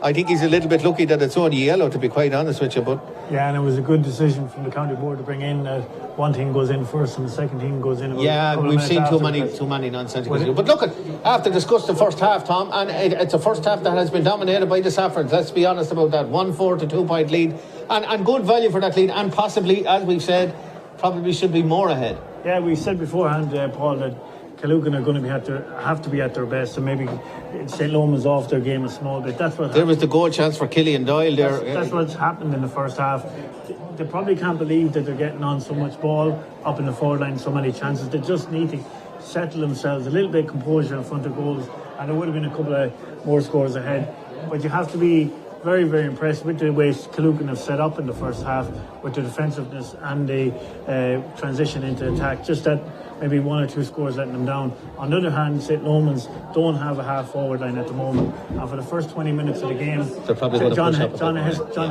I think he's a little bit lucky that it's only yellow, to be quite honest with you. But yeah, and it was a good decision from the county board to bring in one team goes in first and the second team goes in. Yeah, we've seen too many nonsensical. But look, after discussing the first half, Tom, and it's a first half that has been dominated by the Saffrons. Let's be honest about that. 1-4 to 2 point lead, and good value for that lead, and possibly, as we've said, probably should be more ahead. Yeah, we said beforehand, Paul, that Killucan are going to have to be at their best, and maybe St. Lomans off their game a small bit. There was the goal chance for Killian Doyle there. That's what's happened in the first half. They probably can't believe that they're getting on so much ball up in the forward line, so many chances. They just need to settle themselves, a little bit of composure in front of goals, and there would have been a couple of more scores ahead. But you have to be very, very impressed with the way Killucan have set up in the first half, with the defensiveness and the transition into attack. Just that maybe 1 or 2 scores letting them down. On the other hand, St. Lomans don't have a half forward line at the moment, and for the first 20 minutes of the game, John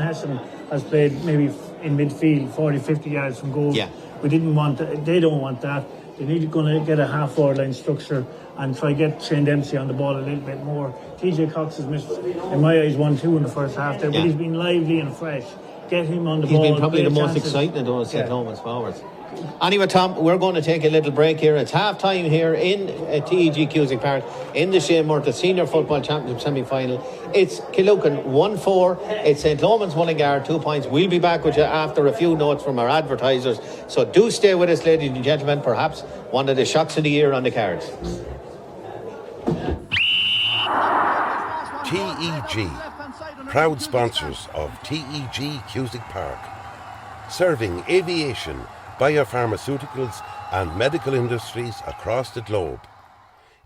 Heston has played maybe in midfield 40-50 yards from goal. Yeah. We didn't want that. They don't want that. They need to get a half forward line structure and try get Shane Dempsey on the ball a little bit more. TJ Cox has missed, in my eyes, 1-2 in the first half there, but he's been lively and fresh. Get him on the ball. He's been probably the most exciting of those St. Lomans forwards. Anyway, Tom, we're going to take a little break here. It's half time here in TEG Cusick Park in the Shane Murtagh Senior Football Championship semi-final. It's Killucan 1-4. It's St. Lomans Mullingar 2 points. We'll be back with you after a few notes from our advertisers. So do stay with us, ladies and gentlemen. Perhaps one of the shocks of the year on the cards. TEG, proud sponsors of TEG Cusick Park, serving aviation, biopharmaceuticals and medical industries across the globe.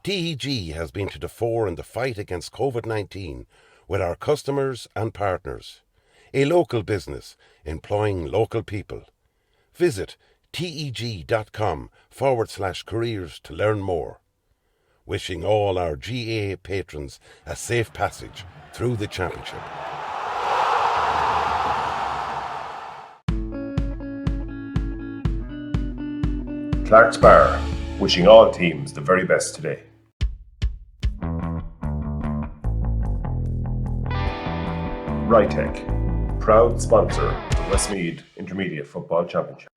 TEG has been to the fore in the fight against COVID-19 with our customers and partners. A local business employing local people. Visit teg.com/careers to learn more. Wishing all our GAA patrons a safe passage through the championship. Clark's Bar, wishing all teams the very best today. Rytech, proud sponsor of the Westmeath Intermediate Football Championship.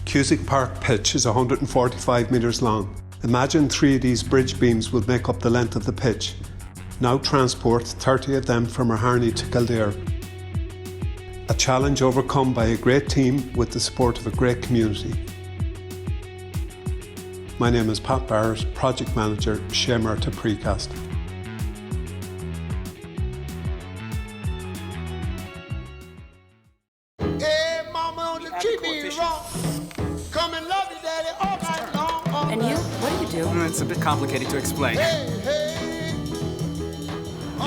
Cusick Park pitch is 145 metres long. Imagine 3 of these bridge beams would make up the length of the pitch. Now transport 30 of them from Harney to Kildare. A challenge overcome by a great team with the support of a great community. My name is Pat Barrett, Project Manager, Shamer to Precast. Hey, mama, don't treat me wrong. Come and love you, daddy, all night long. And you? What do you do? It's a bit complicated to explain. You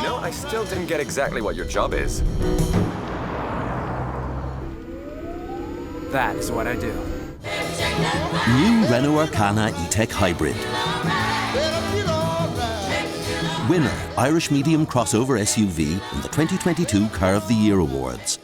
know, I still didn't get exactly what your job is. That is what I do. New Renault Arcana E-Tech Hybrid. Winner, Irish Medium Crossover SUV in the 2022 Car of the Year Awards.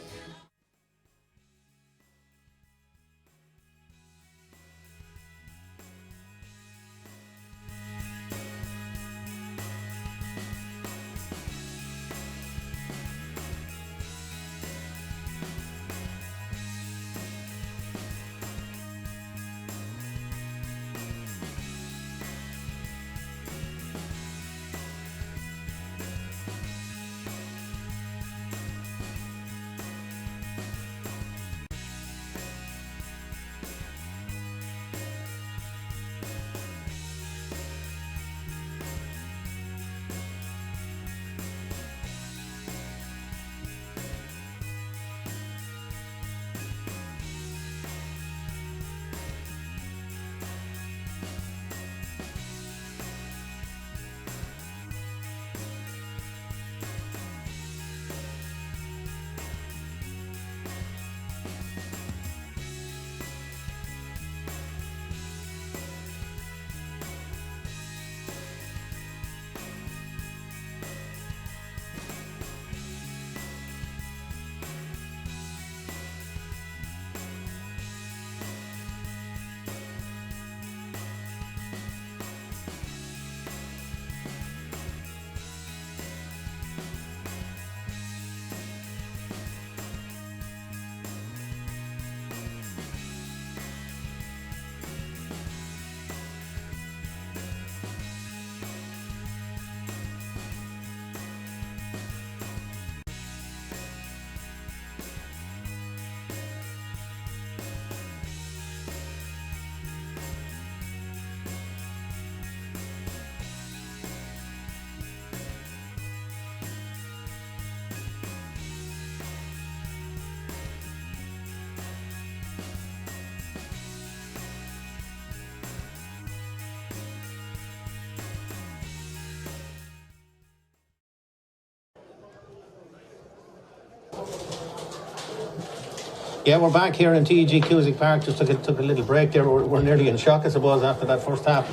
Yeah, we're back here in TEG Cusick Park. Just took a little break there. We're nearly in shock, I suppose, after that first half.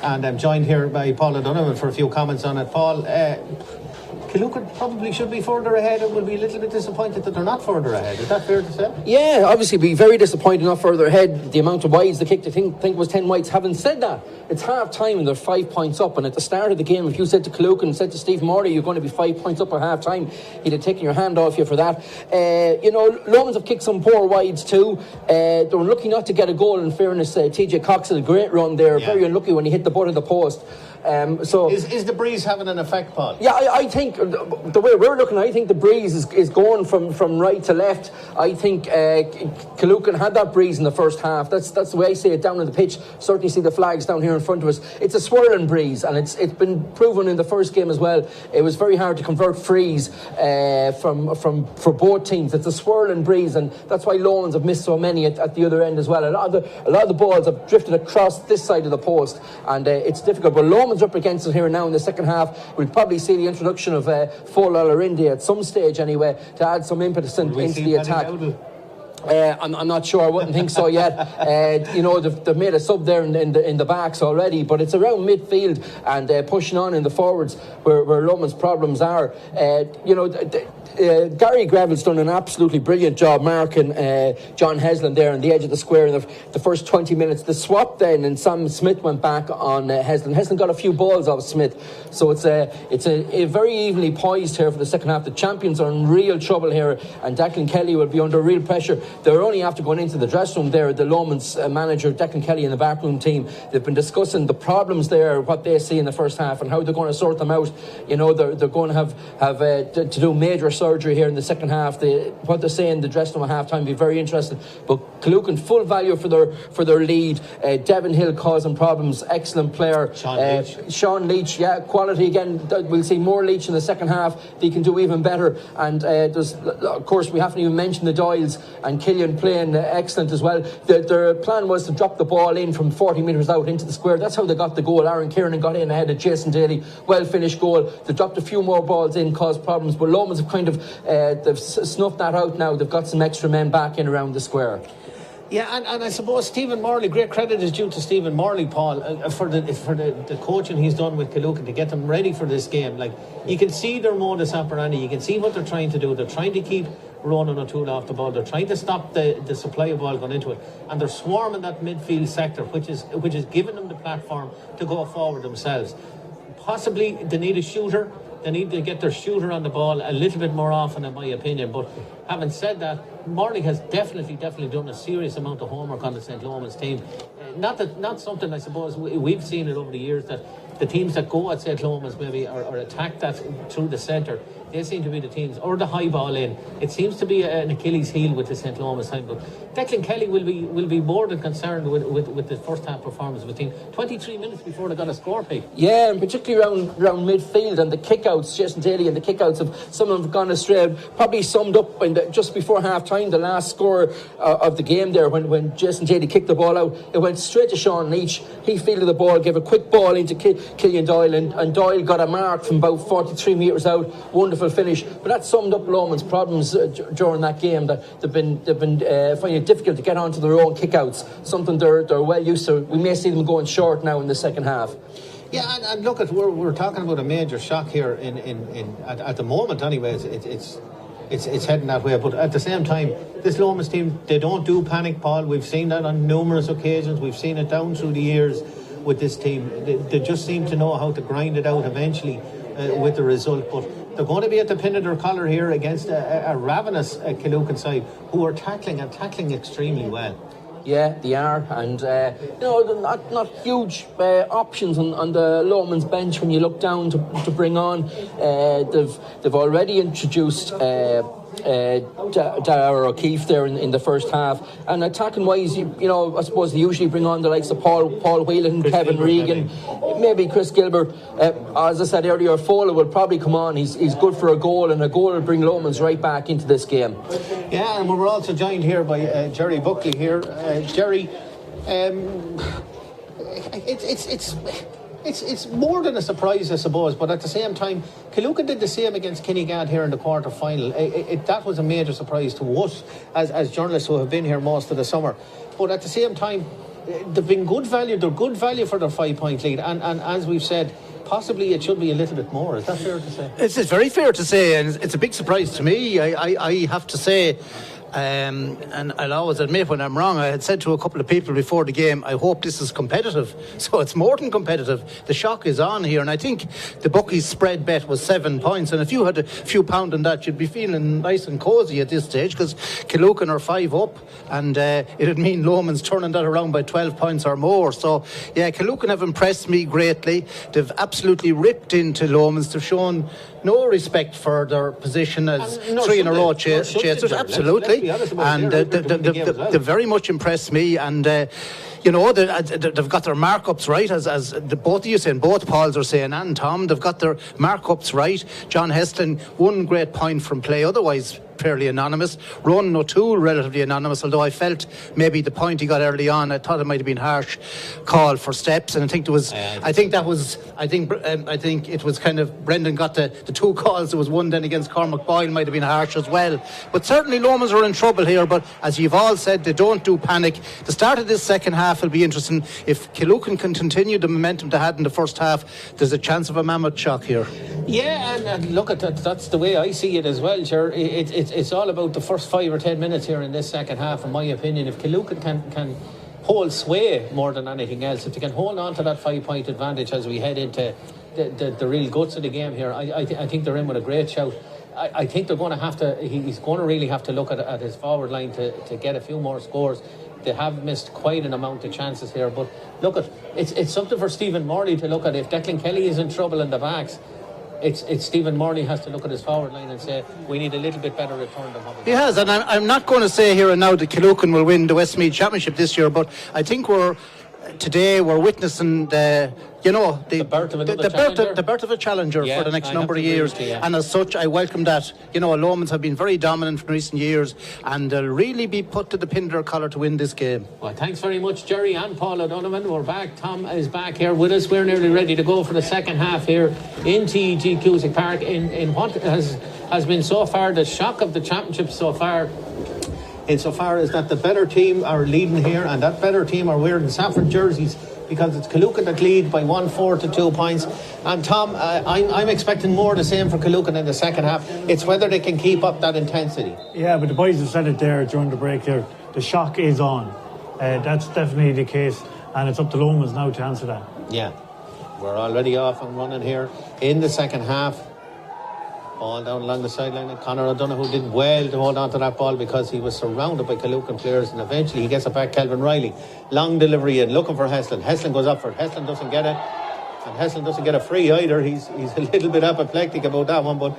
And I'm joined here by Paul O'Donovan for a few comments on it. Paul, Killucan probably should be further ahead and will be a little bit disappointed that they're not further ahead. Is that fair to say? Yeah, obviously be very disappointed not further ahead. The amount of wides they kicked, I think was 10 wides. Having said that, it's half time and they're 5 points up. And at the start of the game, if you said to Killucan, said to Steve Morley, you're going to be 5 points up at half time, he'd have taken your hand off you for that. Lomans have kicked some poor wides too. They were lucky not to get a goal, in fairness. TJ Cox had a great run there. Yeah. Very unlucky when he hit the butt of the post. Is the breeze having an effect, Paul? Yeah, I think the way we're looking, I think the breeze is going from right to left. I think Killucan had that breeze in the first half. That's the way I see it down on the pitch. Certainly see the flags down here in front of us. It's a swirling breeze, and it's been proven in the first game as well. It was very hard to convert frees for both teams. It's a swirling breeze, and that's why Lomans have missed so many at the other end as well. A lot of the balls have drifted across this side of the post, and it's difficult. But Lomans up against it here now in the second half. We'll probably see the introduction of Folalar India at some stage anyway to add some impetus into the attack. I'm not sure. I wouldn't think so yet. They've made a sub there in the backs already, but it's around midfield and pushing on in the forwards where Lomans' problems are. Gary Gravel's done an absolutely brilliant job marking John Heslin there on the edge of the square in the first 20 minutes. The swap then, and Sam Smith went back on Heslin. Heslin got a few balls off Smith, so it's a very evenly poised here for the second half. The champions are in real trouble here, and Declan Kelly will be under real pressure. They're only after going into the dressing room there, the Lomans manager, Declan Kelly, and the backroom team. They've been discussing the problems there, what they see in the first half, and how they're going to sort them out. You know, they're going to have to do major surgery here in the second half. What they're saying in the dressing room at half time will be very interesting. But Killucan, full value for their lead. Devon Hill causing problems, excellent player. Sean Leach, quality again. We'll see more Leach in the second half. They can do even better. And of course, we haven't even mentioned the Doyles and Killian playing excellent as well. Their plan was to drop the ball in from 40 metres out into the square. That's how they got the goal. Aaron Kieran got in ahead of Jason Daly. Well finished goal. They dropped a few more balls in, caused problems, but Lomans have kind of they've snuffed that out now. They've got some extra men back in around the square. Yeah, and I suppose Stephen Morley, great credit is due to Stephen Morley, Paul, for the coaching he's done with Killucan to get them ready for this game. Like, you can see their modus operandi, you can see what they're trying to do. They're trying to keep Ronan O'Toole off the ball. They're trying to stop the supply of ball going into it, and they're swarming that midfield sector, which is giving them the platform to go forward themselves. Possibly they need a shooter. They need to get their shooter on the ball a little bit more often, in my opinion. But having said that, Morley has definitely done a serious amount of homework on the St. Lomans team. Not something, I suppose, we've seen it over the years, that the teams that go at St. Lomans maybe or attack that through the centre, they seem to be the teams, or the high ball in. It seems to be an Achilles heel with the St. Lomans time. But Declan Kelly will be more than concerned with the first half performance of the team. 23 minutes before they got a score pick. Yeah, and particularly around midfield, and the kickouts, Jason Daly and the kickouts some of them have gone astray. Probably summed up just before half time, the last score of the game there, when Jason Daly kicked the ball out, it went straight to Sean Leach. He fielded the ball, gave a quick ball into Killian Doyle, and Doyle got a mark from about 43 metres out. Wonderful finish. But that summed up Lomans' problems during that game, that they've been finding it difficult to get onto their own kickouts, something they're well used to. We may see them going short now in the second half. Yeah, and look, we're talking about a major shock here at the moment. Anyways, it's heading that way. But at the same time, this Lomans team, they don't do panic, Paul. We've seen that on numerous occasions. We've seen it down through the years with this team. They just seem to know how to grind it out eventually with the result. But they're going to be at the pin of their collar here against a ravenous Killucan side who are tackling extremely well. Yeah, they are, and not huge options on the Lomans bench when you look down to bring on. They've already introduced Dara O'Keefe there in the first half, and attacking wise, I suppose they usually bring on the likes of Paul Whelan, Kevin Regan, maybe Chris Gilbert. As I said earlier, Foley will probably come on. He's good for a goal, and a goal will bring Lomans right back into this game. Yeah, and we're also joined here by Jerry Buckley here. Jerry, it's more than a surprise, I suppose, but at the same time, Killucan did the same against Kinnegad here in the quarter-final. That was a major surprise to us as journalists who have been here most of the summer. But at the same time, they've been good value. They're good value for their 5-point lead, and as we've said, possibly it should be a little bit more. Is that fair to say? It's very fair to say, and it's a big surprise to me. I have to say, and I'll always admit when I'm wrong. I had said to a couple of people before the game, I hope this is competitive. So it's more than competitive. The shock is on here, and I think the bookies' spread bet was 7 points, and if you had a few pound on that, you'd be feeling nice and cosy at this stage, because Killucan are 5 up, and it'd mean Lomans turning that around by 12 points or more. So yeah, Killucan have impressed me greatly. They've absolutely ripped into Lomans. They've shown no respect for their position as 3 in a row chasers. Absolutely. And they very much impressed me, and they've got their markups right, as both of you saying, both Pauls are saying, and Tom, they've got their markups right. John Heslin, one great point from play, otherwise fairly anonymous. Ronan O'Toole, relatively anonymous, although I felt maybe the point he got early on, I thought it might have been harsh call for steps, and I think it was kind of, Brendan got the two calls. There was one then against Cormac Boyle, might have been harsh as well. But certainly Lomans are in trouble here, but as you've all said, they don't do panic. The start of this second half will be interesting. If Killucan can continue the momentum they had in the first half, there's a chance of a mammoth shock here. Yeah, and look at that. That's the way I see it as well, sure. It's all about the first 5 or 10 minutes here in this second half, in my opinion. If Killucan can hold sway more than anything else, if they can hold on to that 5-point advantage as we head into the real guts of the game here, I think they're in with a great shout. I think they're going to have to, he's going to really have to look at his forward line to get a few more scores. They have missed quite an amount of chances here, but look at it's something for Stephen Morley to look at. If Declan Kelly is in trouble in the backs, it's Stephen Morley has to look at his forward line and say we need a little bit better return than what we He has, and I'm not going to say here and now that Killucan will win the Westmeath Championship this year, but I think we're witnessing the birth of a challenger for the next number of years, and as such I welcome that. Lomans have been very dominant in recent years, and they'll really be put to the pin of their collar to win this game. Well, thanks very much, Jerry and Paul O'Donovan. We're back. Tom is back here with us. We're nearly ready to go for the second half here in TEG Cusack Park in what has been so far the shock of the championship so far, insofar as that the better team are leading here, and that better team are wearing Saffron jerseys, because it's Killucan that lead by 1-4 to 2 points. And Tom, I'm expecting more the same for Killucan in the second half. It's whether they can keep up that intensity. Yeah, but the boys have said it there during the break there. The shock is on. That's definitely the case, and it's up to Lomans now to answer that. Yeah, we're already off and running here in the second half. Ball down along the sideline, and Conor O'Donoghue did well to hold on to that ball because he was surrounded by Killucan players, and eventually he gets it back. Kelvin Riley, long delivery in, looking for Heslin. Heslin goes up for it. Heslin doesn't get it, and Heslin doesn't get a free either. He's a little bit apoplectic about that one, but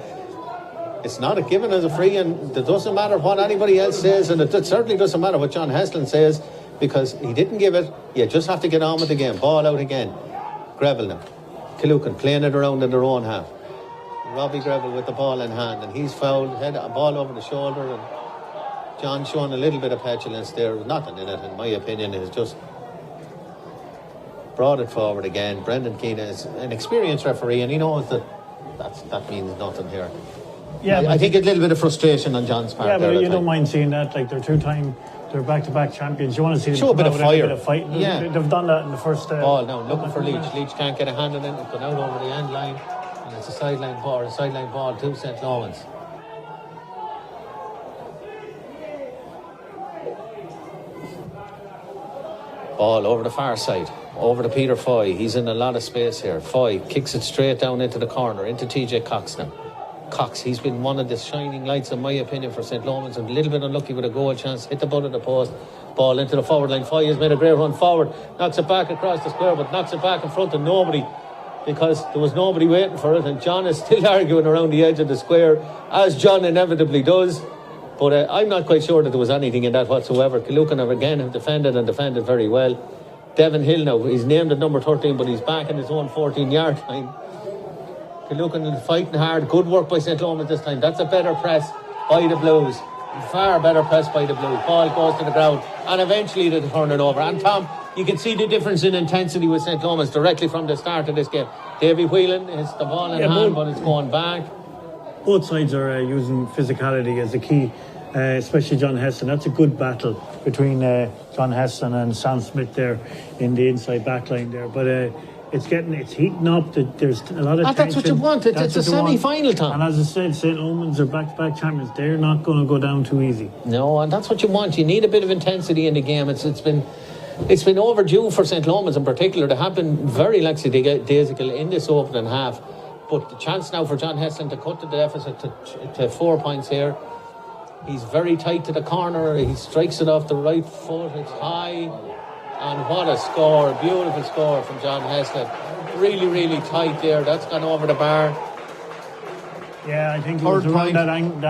it's not a given as a free, and it doesn't matter what anybody else says, and it certainly doesn't matter what John Heslin says, because he didn't give it. You just have to get on with the game. Ball out again. Greville now. Killucan playing it around in their own half. Robbie Greville with the ball in hand, and he's fouled, head a ball over the shoulder, and John showing a little bit of petulance there. Nothing in it, in my opinion. He's just brought it forward again. Brendan Keane is an experienced referee, and he knows that means nothing here. Yeah, I think a little bit of frustration on John's part. Yeah, but you don't mind seeing that. Like, they're back-to-back champions. You want to see them show a bit of fire. Yeah, they've done that in the first ball. Now looking for Leach. Leach can't get a hand on it. It's gone out over the end line. It's a sideline ball to St. Lomans. Ball over the far side, over to Peter Foy. He's in a lot of space here. Foy kicks it straight down into the corner, into TJ Cox now. Cox, he's been one of the shining lights, in my opinion, for St. Lomans. A little bit unlucky with a goal chance. Hit the butt of the post. Ball into the forward line. Foy has made a great run forward. Knocks it back across the square, but knocks it back in front of nobody, because there was nobody waiting for it, and John is still arguing around the edge of the square, as John inevitably does. But I'm not quite sure that there was anything in that whatsoever. Killucan have defended very well. Devin Hill now, he's named at number 13, but he's back in his own 14-yard line. Killucan fighting hard. Good work by St. Lomans this time. That's a better press by the Blues. Far better press by the Blues. Ball goes to the ground, and eventually they turn it over. And Tom, you can see the difference in intensity with St. Lomans directly from the start of this game. Davy Whelan hits the ball in hand, but it's going back. Both sides are using physicality as a key, especially John Heston. That's a good battle between John Heston and Sam Smith there in the inside back line there. But it's heating up. There's a lot of tension. That's what you want. It's a semi-final, Tom. And as I said, St. Lomans are back-to-back champions. They're not going to go down too easy. No, and that's what you want. You need a bit of intensity in the game. It's been overdue for St. Lomans in particular. They have been very lackadaisical in this opening half. But the chance now for John Heslin to cut the deficit to 4 points here. He's very tight to the corner. He strikes it off the right foot. It's high. And what a score. Beautiful score from John Heslin. Really, really tight there. That's gone over the bar. Yeah, I think he was around that angle.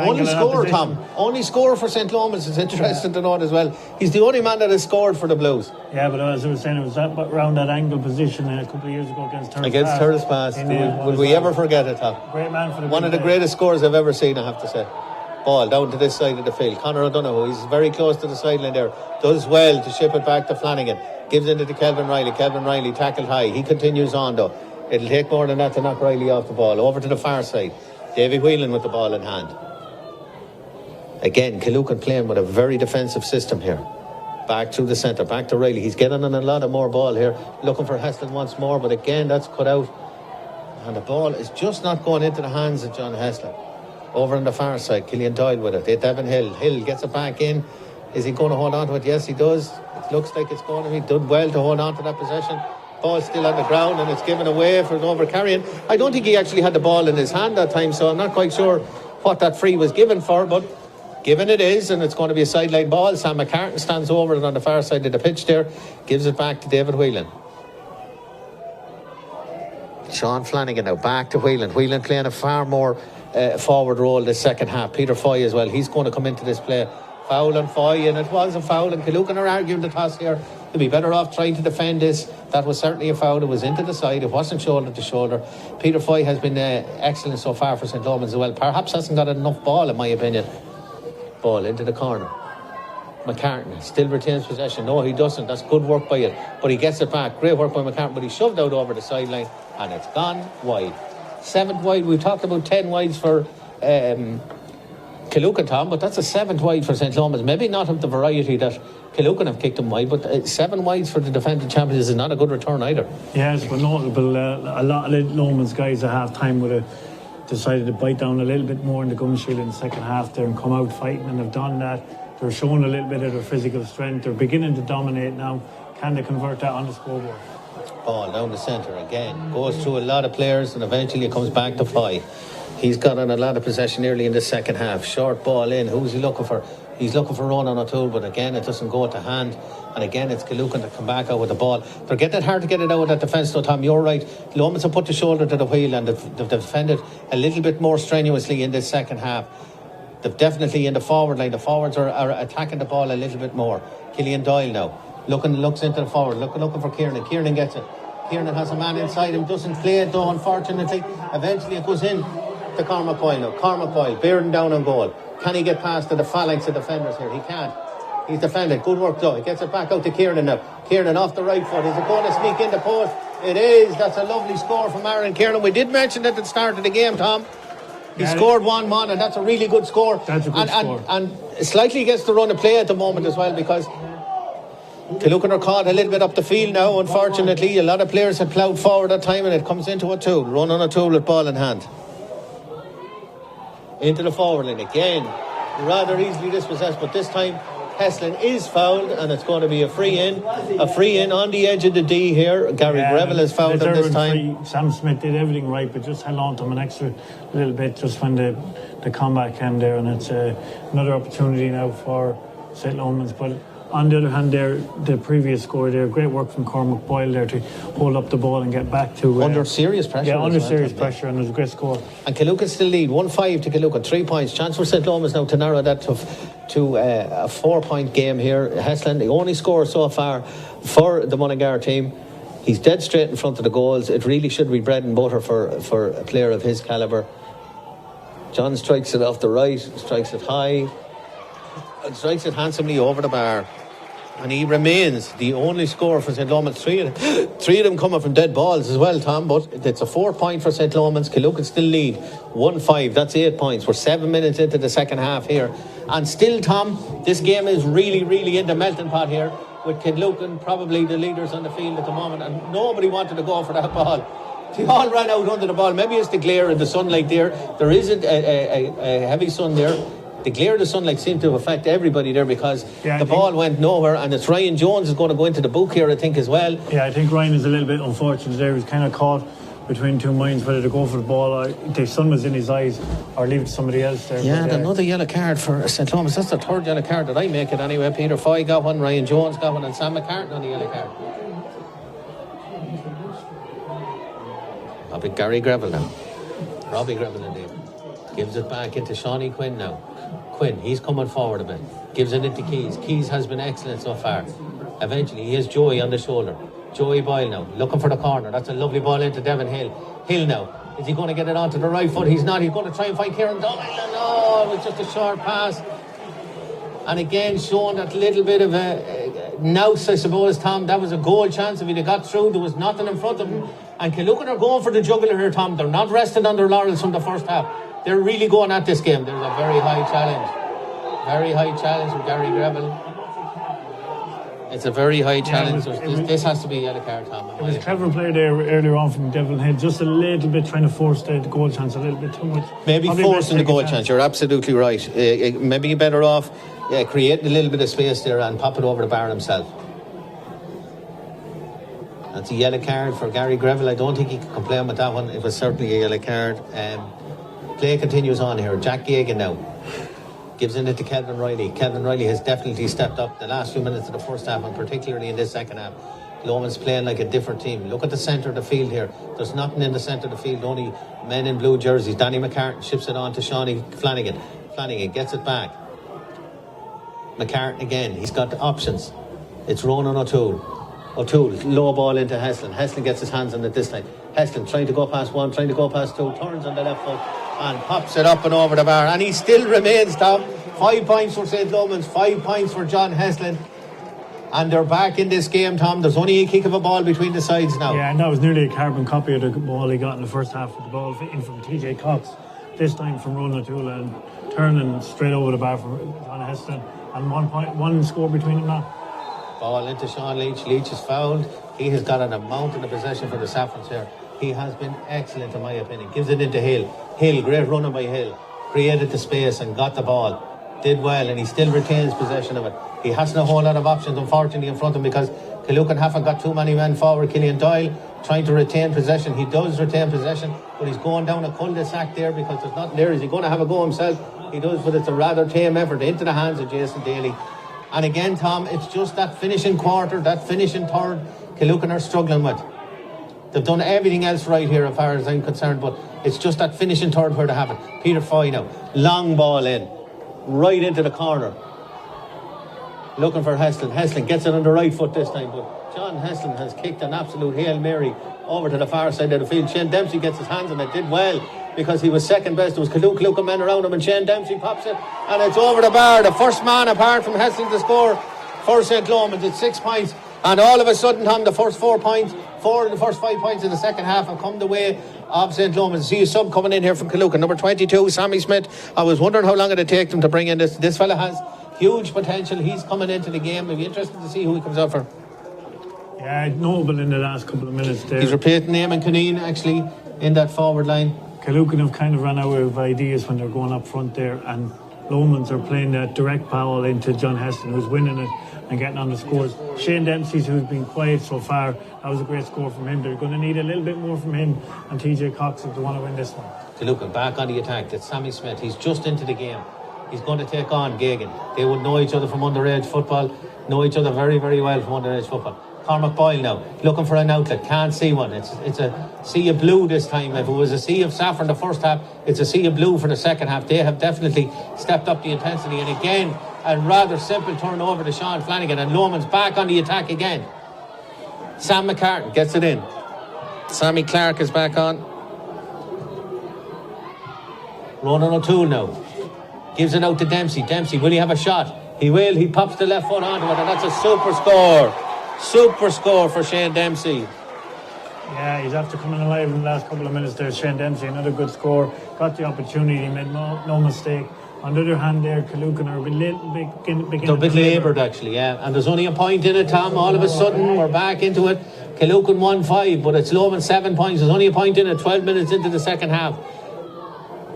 Only score, Tom. Only score for St. Lomans. It's interesting to note as well. He's the only man that has scored for the Blues. Yeah, but as I was saying, it was around that angle position a couple of years ago against Turris Pass. Against Turris Pass. Will we ever forget it, Tom? Great man for the one of the greatest scores I've ever seen, I have to say. Ball down to this side of the field. Conor O'Donoghue, he's very close to the sideline there. Does well to ship it back to Flanagan. Gives it to Kelvin Riley. Kelvin Riley tackled high. He continues on though. It'll take more than that to knock Riley off the ball. Over to the far side. Davy Whelan with the ball in hand. Again, Killucan playing with a very defensive system here. Back through the centre, back to Riley. He's getting on a lot of more ball here. Looking for Heslin once more, but again, that's cut out. And the ball is just not going into the hands of John Heslin. Over on the far side, Killian Doyle with it. Devin Hill. Hill gets it back in. Is he going to hold on to it? Yes, he does. It looks like it's going to be done well to hold on to that possession. Ball still on the ground and it's given away for an over carrying. I don't think he actually had the ball in his hand that time, so I'm not quite sure what that free was given for, but given it is, and it's going to be a sideline ball. Sam McCartan stands over it on the far side of the pitch there, gives it back to David Whelan. Sean Flanagan now back to Whelan. Whelan playing a far more forward role this second half. Peter Foy as well, he's going to come into this play. Foul on Foy, and it was a foul, and Killucan are arguing the toss here. They'll be better off trying to defend this. That was certainly a foul. It was into the side. It wasn't shoulder to shoulder. Peter Foy has been excellent so far for St. Lomans as well. Perhaps hasn't got enough ball, in my opinion. Ball into the corner. McCartan still retains possession. No, he doesn't. That's good work by it. But he gets it back. Great work by McCartan, but he shoved out over the sideline, and it's gone wide. 7th wide. We've talked about 10 wides for Killucan, Tom, but that's a 7th wide for St. Lomans. Maybe not of the variety that Killucan have kicked them wide, but 7 wides for the defending champions is not a good return either. Yes, but notable. A lot of the Lomans guys at half time would have decided to bite down a little bit more in the gum shield in the second half there and come out fighting, and have done that. They're showing a little bit of their physical strength. They're beginning to dominate now. Can they convert that on the scoreboard? Ball down the centre again. Goes through a lot of players and eventually it comes back to Foy. He's got on a lot of possession early in the second half. Short ball in. Who's he looking for? He's looking for Ronan O'Toole, but again it doesn't go to hand. And again it's Killucan to come back out with the ball. They're getting it hard to get it out of that defence though, Tom. You're right. Lomans have put the shoulder to the wheel and they've defended a little bit more strenuously in this second half. They've definitely in the forward line. The forwards are attacking the ball a little bit more. Killian Doyle now looks into the forward, looking for Kieran. Kieran gets it. Kieran has a man inside him, doesn't play it though, unfortunately. Eventually it goes in to Cormac Boyle now. Cormac Boyle bearing down on goal. Can he get past the phalanx of defenders here? He can't. He's defended. Good work though. He gets it back out to Kieran now. Kieran off the right foot. Is it going to sneak in the post? It is. That's a lovely score from Aaron Kieran. We did mention that at the start of the game, Tom. He scored 1-1 and that's a really good score. That's a good score. And slightly gets to run a play at the moment as well, because Killucan are caught a little bit up the field now, unfortunately. A lot of players had ploughed forward at time and it comes into O'Toole. Run on O'Toole with ball in hand. Into the forward line again. Rather easily dispossessed, but this time Heslin is fouled and it's going to be a free in on the edge of the D here. Gary Greville is fouled at this time. Free. Sam Smith did everything right, but just held on to him an extra little bit just when the comeback came there, and it's another opportunity now for St. Lomans. But on the other hand, there the previous score there, great work from Cormac Boyle there to hold up the ball and get back to under serious pressure. Yeah, under serious pressure, and it was a great score. And Killucan still lead 1-5 to Killucan, 3 points. Chance for St. Lomans now to narrow that to a 4-point game here. Heslin, the only score so far for the Mullingar team. He's dead straight in front of the goals. It really should be bread and butter for a player of his calibre. John strikes it off the right, strikes it high, and strikes it handsomely over the bar. And he remains the only scorer for St. Lomans. Three of them coming from dead balls as well, Tom, but it's a 4-point for St. Lomans. Killucan still lead 1-5. That's 8 points. We're 7 minutes into the second half here. And still, Tom, this game is really, really in the melting pot here, with Killucan probably the leaders on the field at the moment, and nobody wanted to go for that ball. They all ran out under the ball. Maybe it's the glare of the sunlight there. There isn't a heavy sun there. The glare of the sunlight seemed to affect everybody there, because the ball went nowhere, and it's Ryan Jones is going to go into the book here, I think, as well. Yeah, I think Ryan is a little bit unfortunate there. He was kind of caught between two minds whether to go for the ball, or the sun was in his eyes, or leave it to somebody else there. Yeah, but, another yellow card for St. Lomans. That's the third yellow card that I make it anyway. Peter Foy got one, Ryan Jones got one, and Sam McCartan on the yellow card. Robbie Gary Greville now. Robbie Greville indeed. Gives it back into Shawnee Quinn now. Quinn, he's coming forward a bit. Gives it into Keys. Keys has been excellent so far. Eventually, he has Joey on the shoulder. Joey Boyle now, looking for the corner. That's a lovely ball into Devin Hill. Hill now Is he going to get it onto the right foot? He's not. He's going to try and find Kieran Doyle. No, it was just a short pass. And again, showing that little bit of a nous, I suppose, Tom. That was a goal chance. If he'd have got through, there was nothing in front of him. And Killucan are going for the jugular here, Tom. They're not resting on their laurels from the first half. They're really going at this game. There's a very high challenge. Very high challenge from Gary Greville. It's a very high challenge. This has to be a yellow card, Tom. It was a clever play there earlier on from Devlin Hill. Just a little bit trying to force the goal chance a little bit too much. Maybe forcing the goal chance. You're absolutely right. Maybe you're better off creating a little bit of space there and pop it over the bar himself. That's a yellow card for Gary Greville. I don't think he can complain with that one. It was certainly a yellow card. Play continues on here. Jack Gagan now gives it to Kelvin Riley. Kelvin Riley has definitely stepped up the last few minutes of the first half, and particularly in this second half. Lomans playing like a different team. Look at the centre of the field here. There's nothing in the centre of the field, only men in blue jerseys. Danny McCartan ships it on to Shawnee Flanagan. Flanagan gets it back. McCartan again. He's got the options. It's Ronan O'Toole. O'Toole, low ball into Heslin. Heslin gets his hands on it this time. Heslin trying to go past one, trying to go past two, turns on the left foot and pops it up and over the bar. And he still remains, Tom. 5 points for St. Lomans, 5 points for John Heslin. And they're back in this game, Tom. There's only a kick of a ball between the sides now. Yeah, and that was nearly a carbon copy of the ball he got in the first half with the ball in from TJ Cox. This time from Ronan O'Toole and turning straight over the bar for John Heslin. And 1 point, one score between them now. Ball into Sean Leach. Leach is fouled. He has got an amount in the possession for the Saffrons here. He has been excellent in my opinion. Gives it into Hill. Hill, great running by Hill. Created the space and got the ball. Did well, and he still retains possession of it. He hasn't a whole lot of options, unfortunately, in front of him because Killucan haven't got too many men forward. Killian Doyle trying to retain possession. He does retain possession, but he's going down a cul-de-sac there because there's nothing there. Is he going to have a go himself? He does, but it's a rather tame effort into the hands of Jason Daly. And again, Tom, it's just that finishing quarter, that finishing third, Killucan are struggling with. They've done everything else right here as far as I'm concerned, but it's just that finishing third where they have it. Peter Foy now, long ball in, right into the corner. Looking for Heslin. Heslin gets it on the right foot this time, but John Heslin has kicked an absolute Hail Mary over to the far side of the field. Shane Dempsey gets his hands on it, did well, because he was second best. There was Killucan men around him, and Shane Dempsey pops it, and it's over the bar. The first man apart from Heslin to score for St. Lomans. It's 6 points, and all of a sudden, Tom, the first 4 points, 4 of the first 5 points in the second half have come the way of St. Lomans. See a sub coming in here from Killucan, number 22, Sammy Smith. I was wondering how long it'd take them to bring in this fella. Has huge potential. He's coming into the game. I'd be interested to see who he comes out for. Yeah, notable in the last couple of minutes there. He's repeating Eamon Cuneen actually in that forward line. Killucan have kind of run out of ideas when they're going up front there, and Lomans are playing that direct ball into John Heston, who's winning it and getting on the scores. Shane Dempsey, who's been quiet so far, that was a great score from him. They're going to need a little bit more from him and TJ Cox if they want to win this one. Killucan back on the attack. That's Sammy Smith. He's just into the game. He's going to take on Gagan. They would know each other from underage football, know each other very, very well from underage football. Cormac Boyle now, looking for an outlet, can't see one. It's a sea of blue this time. If it was a sea of saffron the first half, it's a sea of blue for the second half. They have definitely stepped up the intensity, and again, a rather simple turnover to Sean Flanagan, and Lomans back on the attack again. Sam McCartan gets it in. Sammy Clark is back on. Ronan O'Toole now gives it out to Dempsey. Dempsey, will he have a shot? He will. He pops the left foot onto it, and that's a super score. Super score for Shane Dempsey. Yeah, he's after coming alive in the last couple of minutes there. Shane Dempsey, another good score. Got the opportunity, made no mistake. On the other hand there, Killucan are a little bit They're a bit laboured actually, yeah. And there's only a point in it, Tom. All of a sudden, we're back into it. Killucan 1-5, but it's Lomans 7 points. There's only a point in it, 12 minutes into the second half.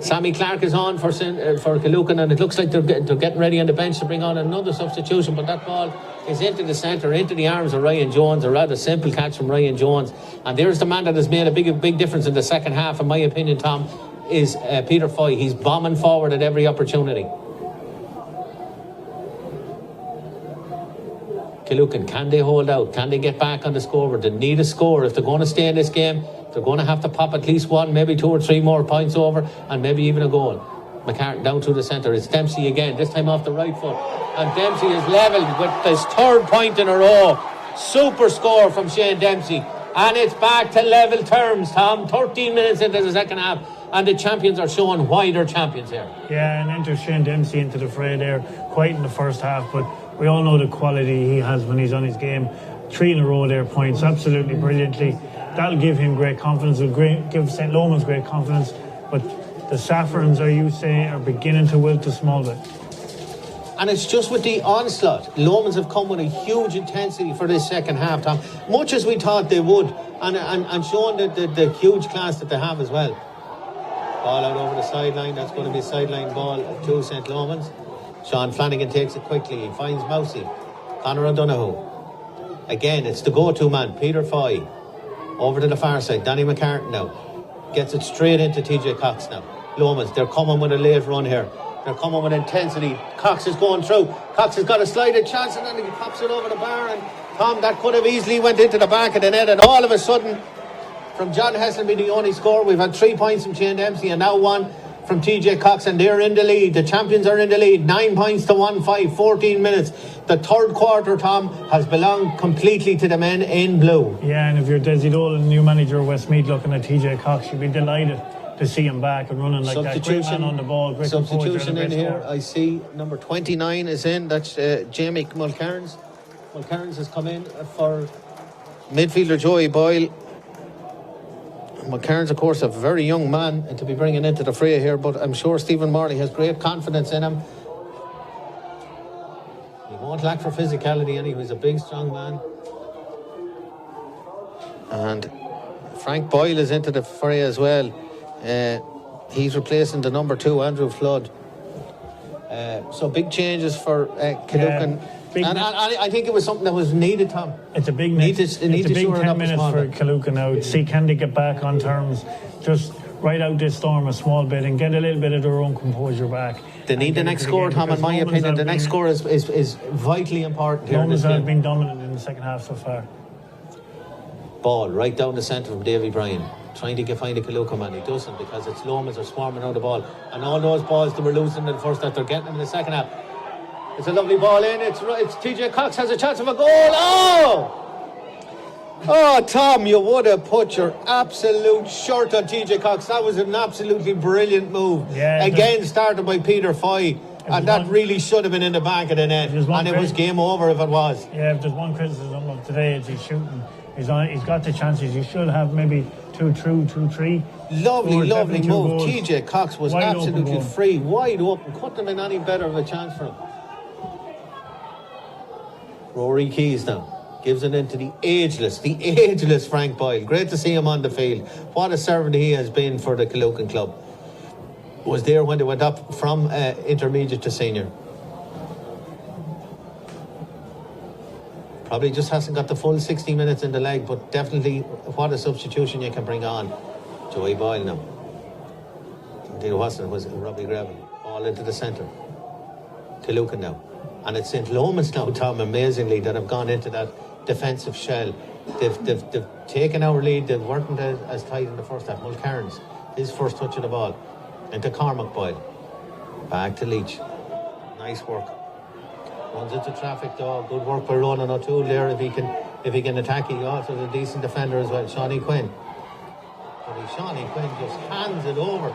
Sammy Clark is on for Killucan, and it looks like they're getting ready on the bench to bring on another substitution, but that ball is into the centre, into the arms of Ryan Jones. A rather simple catch from Ryan Jones, and there's the man that has made a big difference in the second half, in my opinion, Tom, is Peter Foy. He's bombing forward at every opportunity. Killucan, can they hold out? Can they get back on the scoreboard? They need a score. If they're going to stay in this game, they're going to have to pop at least one, maybe 2 or 3 more points over, and maybe even a goal. McCartan down through the centre. It's Dempsey again, this time off the right foot. And Dempsey is levelled with his 3rd point in a row. Super score from Shane Dempsey. And it's back to level terms, Tom. 13 minutes into the second half, and the champions are showing why they're champions here. Yeah, and enter Shane Dempsey into the fray there, quite in the first half, but we all know the quality he has when he's on his game. 3 in a row there, points absolutely brilliantly. That'll give him great confidence, it'll give St. Lomans great confidence, but the Saffrons, are beginning to wilt a small bit. And it's just with the onslaught. Lomans have come with a huge intensity for this second half, Tom. Much as we thought they would, and showing the huge class that they have as well. Ball out over the sideline. That's going to be a sideline ball to St. Lomans. Sean Flanagan takes it quickly. He finds Mousey. Conor O'Donoghue. Again, it's the go-to man, Peter Foy. Over to the far side. Danny McCartan now. Gets it straight into TJ Cox now. Lomans, they're coming with a late run here. They're coming with intensity. Cox is going through. Cox has got a slided chance, and then he pops it over the bar. And Tom, that could have easily went into the back of the net. And all of a sudden, from John Hesselby, the only score, we've had 3 points from Shane Dempsey, and now 1 from TJ Cox, and they're in the lead. The champions are in the lead. 9 points to 1-5, 14 minutes. The third quarter, Tom, has belonged completely to the men in blue. Yeah, and if you're Desi Dolan, new manager of Westmeath, looking at TJ Cox, you'd be delighted to see him back and running like that. Great man on the ball. Great Substitution in here. I see number 29 is in. That's Jamie Mulcairns. Mulcairns has come in for midfielder Joey Boyle. Mulcairns, of course, a very young man and to be bringing into the fray here, but I'm sure Stephen Morley has great confidence in him. He won't lack for physicality, and he's a big, strong man. And Frank Boyle is into the fray as well. He's replacing the number 2, Andrew Flood. So big changes for Killucan. And I think it was something that was needed, Tom. It's a big 10 minutes for Killucan now. See, can they get back on terms? Just ride out this storm a small bit and get a little bit of their own composure back. They need the next score, Tom, in my opinion. The next score is vitally important here. Lomans have been dominant in the second half so far. Ball right down the centre from Davy Bryan. Trying to find a Killucan man. He doesn't, because it's Lomans are swarming out the ball. And all those balls that were losing in the first half, they're getting them in the second half. It's a lovely ball in. It's TJ Cox has a chance of a goal. Oh, Tom, you would have put your absolute shirt on TJ Cox. That was an absolutely brilliant move. Yeah, again, started by Peter Foy. And that really should have been in the back of the net. And it was game over if it was. Yeah, if there's one criticism of today, is he's shooting. He's got the chances. He should have maybe 2-3. Lovely move. Goals. TJ Cox was wide absolutely free, wide open. Couldn't have been any better of a chance for him. Rory Keys now gives it into the ageless Frank Boyle. Great to see him on the field. What a servant he has been for the Killucan club. Was there when they went up from intermediate to senior. Probably just hasn't got the full 60 minutes in the leg, but definitely what a substitution you can bring on. Joey Boyle now. Indeed it wasn't, it was Robbie Gravel. All into the centre. Killucan now. And it's St. Lomans now, Tom, amazingly, that have gone into that defensive shell. They've taken our lead. They weren't as tight in the first half. Mulcairns, his first touch of the ball. Into Cormac Boyle. Back to Leach. Nice work. Runs into traffic though. Good work by Ronan O'Toole there. If he can attack, he also is a decent defender as well. Shawnee Quinn. But Shawnee Quinn just hands it over.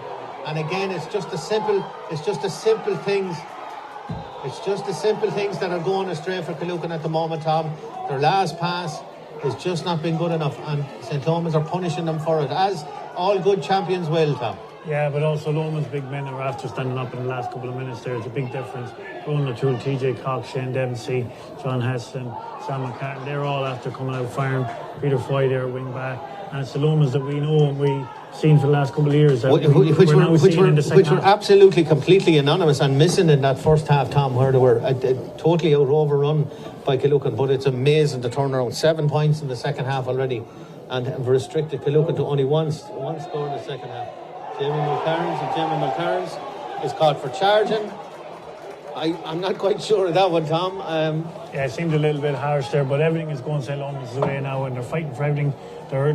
And again, it's just the simple things. It's just the simple things that are going astray for Killucan at the moment, Tom. Their last pass has just not been good enough, and St. Lomans are punishing them for it, as all good champions will, Tom. Yeah, but also Lomans' big men are after standing up in the last couple of minutes there. It's a big difference. Ronan O'Toole, TJ Cox, Shane Dempsey, John Heston, Sam McCartan, they're all after coming out firing. Peter Foy there, wing back. And it's the Lomans that we know and we've seen for the last couple of years. Which were absolutely, completely anonymous and missing in that first half, Tom, where they were totally overrun by Killucan. But it's amazing the turnaround. 7 points in the second half already, and have restricted Killucan to only one score in the second half. Jamie Mulcairns is caught for charging. I'm not quite sure of that one, Tom. Yeah, it seemed a little bit harsh there, but everything is going St. Lomans' way now, and they're fighting for everything. They're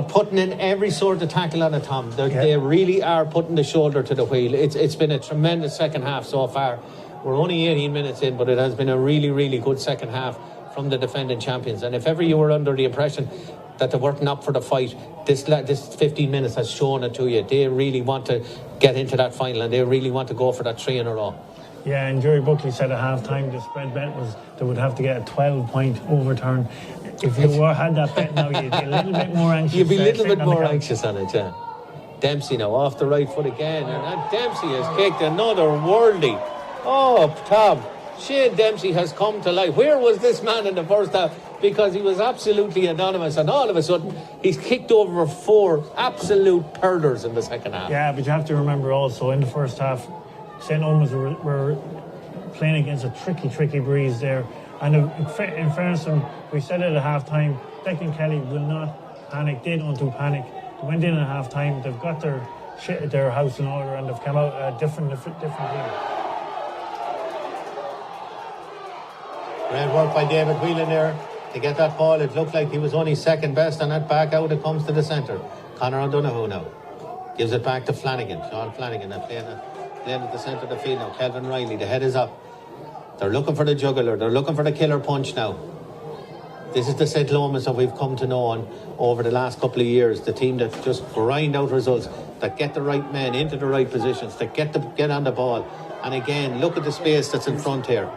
putting in every sort of tackle on it, Tom. They really are putting the shoulder to the wheel. It's been a tremendous second half so far. We're only 18 minutes in, but it has been a really, really good second half from the defending champions. And if ever you were under the impression that they weren't up for the fight. This 15 minutes has shown it to you. They really want to get into that final, and they really want to go for that 3 in a row. Yeah, and Jerry Buckley said at half-time the spread bet was they would have to get a 12-point overturn. If you had that bet now, you'd be a little bit more anxious. You'd be a little bit more anxious on it, yeah. Dempsey now off the right foot again, and Dempsey has kicked another worldie. Oh, Tom, Shane Dempsey has come to life. Where was this man in the first half? Because he was absolutely anonymous, and all of a sudden he's kicked over 4 absolute purders in the second half. Yeah, but you have to remember also in the first half, St. Lomans were playing against a tricky breeze there. And in fairness to them, we said it at half-time, Declan Kelly will not panic. They don't do panic. They went in at half-time, they've got their shit at their house in order, and they've come out a different team. Great work by David Whelan there to get that ball. It looked like he was only second best, and that back out it comes to the centre. Conor O'Donoghue now gives it back to Flanagan. Sean Flanagan now playing at the centre of the field now. Kelvin Riley, the head is up. They're looking for the juggler. They're looking for the killer punch now. This is the St. Lomans that we've come to know on over the last couple of years. The team that just grind out results, that get the right men into the right positions, that get on the ball. And again, look at the space that's in front here.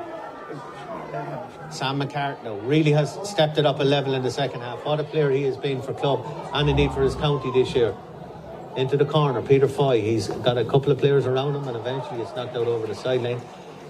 Sam McCartney now really has stepped it up a level in the second half. What a player he has been for club and indeed for his county this year. Into the corner, Peter Foy. He's got a couple of players around him, and eventually it's knocked out over the sideline.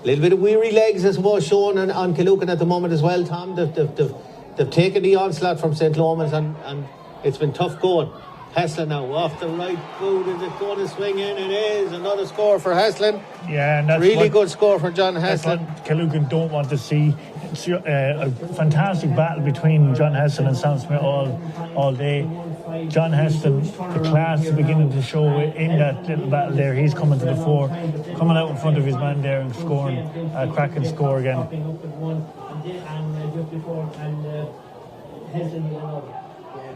A little bit of weary legs, I suppose, shown on Killucan at the moment as well, Tom. They've taken the onslaught from St. Lomans, and it's been tough going. Heslin now off the right boot. Is it going to swing in? It is. Another score for Heslin. Yeah, and that's really good score for John Heslin. That's what Killucan don't want to see. It's a fantastic battle between John Heslin and Sam Smith all day. John Heston, the class is beginning to show in that little battle there. He's coming to the fore, coming out in front of his man there and scoring a cracking score again.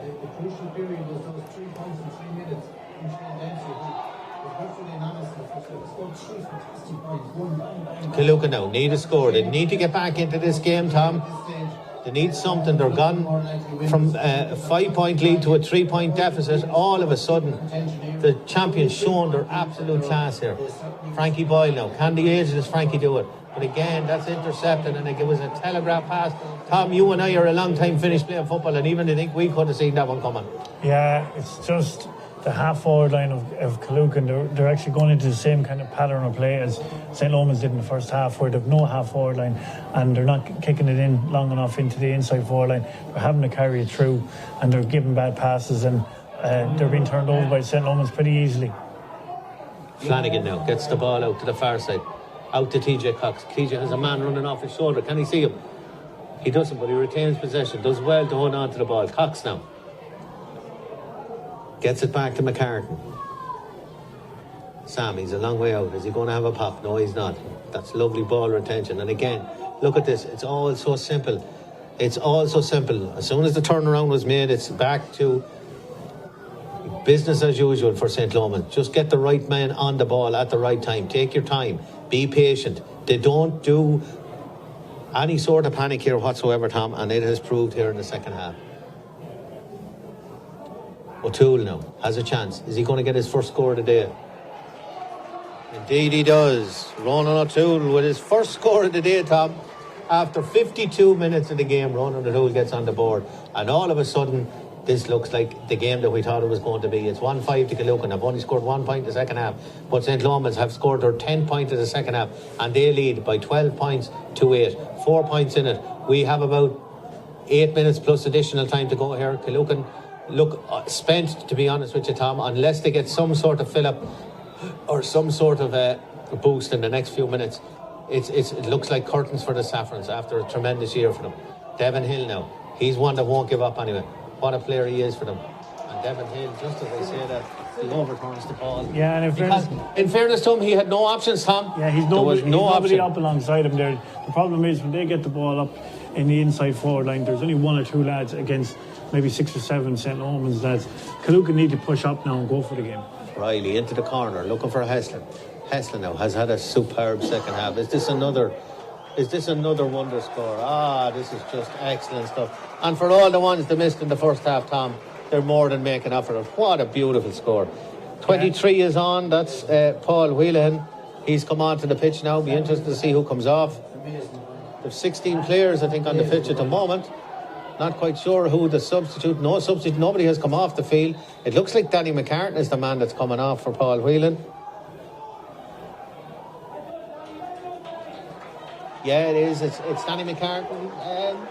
The crucial period was those 3 points in 3 minutes from Shane Dempsey, who was virtually anonymous. He scored 3 fantastic points. Killucan now need a score. They need to get back into this game, Tom. They need something. They're gone from a 5-point lead to a 3-point deficit. All of a sudden, the champions shown their absolute class here. Frankie Boyle now. Can the ageless Frankie do it? But again, that's intercepted, and it was a telegraph pass. Tom, you and I are a long time finished playing football, and even I think we could have seen that one coming. Yeah, it's just the half-forward line of Killucan. They're actually going into the same kind of pattern of play as St. Lomans did in the first half, where they've no half-forward line, and they're not kicking it in long enough into the inside forward line. They're having to carry it through, and they're giving bad passes, and they're being turned over by St. Lomans pretty easily. Flanagan now gets the ball out to the far side. Out to TJ Cox. TJ has a man running off his shoulder. Can he see him? He doesn't, but he retains possession. Does well to hold on to the ball. Cox now gets it back to McCartan. Sam, he's a long way out. Is he going to have a pop? No, he's not. That's lovely ball retention. And again, look at this. It's all so simple. It's all so simple. As soon as the turnaround was made, it's back to business as usual for St. Lomans. Just get the right man on the ball at the right time. Take your time. Be patient. They don't do any sort of panic here whatsoever, Tom, and it has proved here in the second half. O'Toole now has a chance. Is he going to get his first score of the day? Indeed he does. Ronan O'Toole with his first score of the day, Tom. After 52 minutes of the game, Ronan O'Toole gets on the board, and all of a sudden this looks like the game that we thought it was going to be. It's 1-5 to Killucan. They've only scored 1 point in the second half, but St. Lomans have scored their 10 points in the second half, and they lead by 12 points to 8. 4 points in it. We have about 8 minutes plus additional time to go here. Killucan look spent, to be honest with you, Tom, unless they get some sort of fill-up or some sort of a boost in the next few minutes. It looks like curtains for the Saffrons after a tremendous year for them. Devon Hill now. He's one that won't give up anyway. What a player he is for them. And Devon Hill, just as I say that, he overturns the ball. Yeah, and in fairness to him, he had no options, Tom. Yeah, he's nobody up alongside him there. The problem is when they get the ball up in the inside forward line, there's only 1 or 2 lads against maybe 6 or 7 St. Lomans lads. Killucan need to push up now and go for the game. Riley into the corner, looking for Heslin. Heslin now has had a superb second half. Is this another Is this another wonder score? This is just excellent stuff. And for all the ones they missed in the first half, Tom, they're more than making up for it. What a beautiful score. 23 is on. That's Paul Whelan. He's come on to the pitch now. Be interested to see who comes off. There's 16 players, I think, on the pitch at the moment. Not quite sure who the substitute. No substitute. Nobody has come off the field. It looks like Danny McCartan is the man that's coming off for Paul Whelan. Yeah, it is. It's Danny McCartan.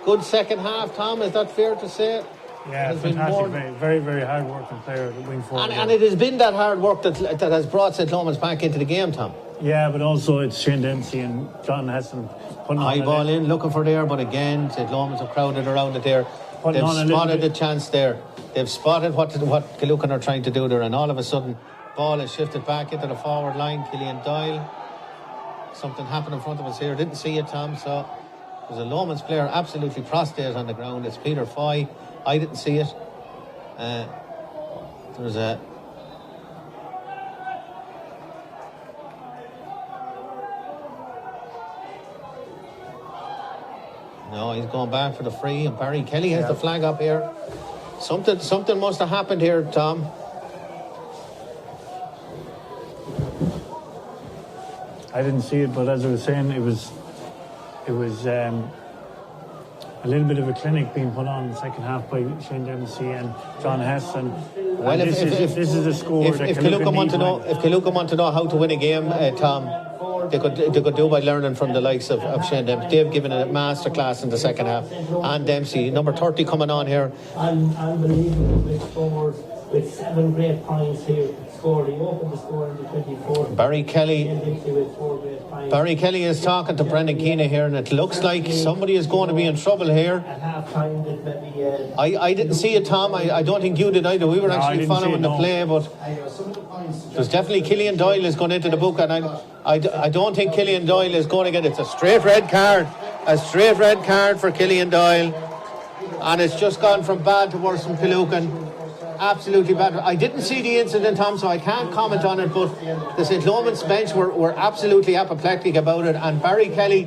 Good second half, Tom. Is that fair to say? Yeah, fantastic. Very, very hard working player at wing forward. And it has been that hard work that has brought St. Lomans back into the game, Tom. Yeah, but also it's Shane Dempsey and John Heston putting high ball in, looking for there, but again, St. Lomans have crowded around it there. They've spotted the chance there. They've spotted what Killucan are trying to do there, and all of a sudden, ball is shifted back into the forward line. Killian Doyle. Something happened in front of us here. Didn't see it, Tom. So there's a Lomans player absolutely prostrate on the ground. It's Peter Foy. I didn't see it. There's a... No, he's going back for the free, and Barry Kelly has the flag up here. Something must have happened here, Tom. I didn't see it, but as I was saying, it was a little bit of a clinic being put on in the second half by Shane Dempsey and John Heston. Well, this is a score if Killucan want to know how to win a game, Tom, they could do by learning from the likes of Shane Dempsey. They've given a masterclass in the second half. And Dempsey, number 30 coming on here. Unbelievable with scores, with 7 great points here. He opened the score in the 24th. Barry Kelly is talking to Brendan Keena here, and it looks like somebody is going to be in trouble here. At half time, I didn't see it, Tom. I don't think you did either. We were actually following the play, but there's definitely Killian Doyle is going into the book, and I don't think Killian Doyle is going to get it. It's a straight red card. A straight red card for Killian Doyle. And it's just gone from bad to worse from Killucan. Absolutely bad. I didn't see the incident, Tom, so I can't comment on it, but the St. Lomans bench were absolutely apoplectic about it, and Barry Kelly...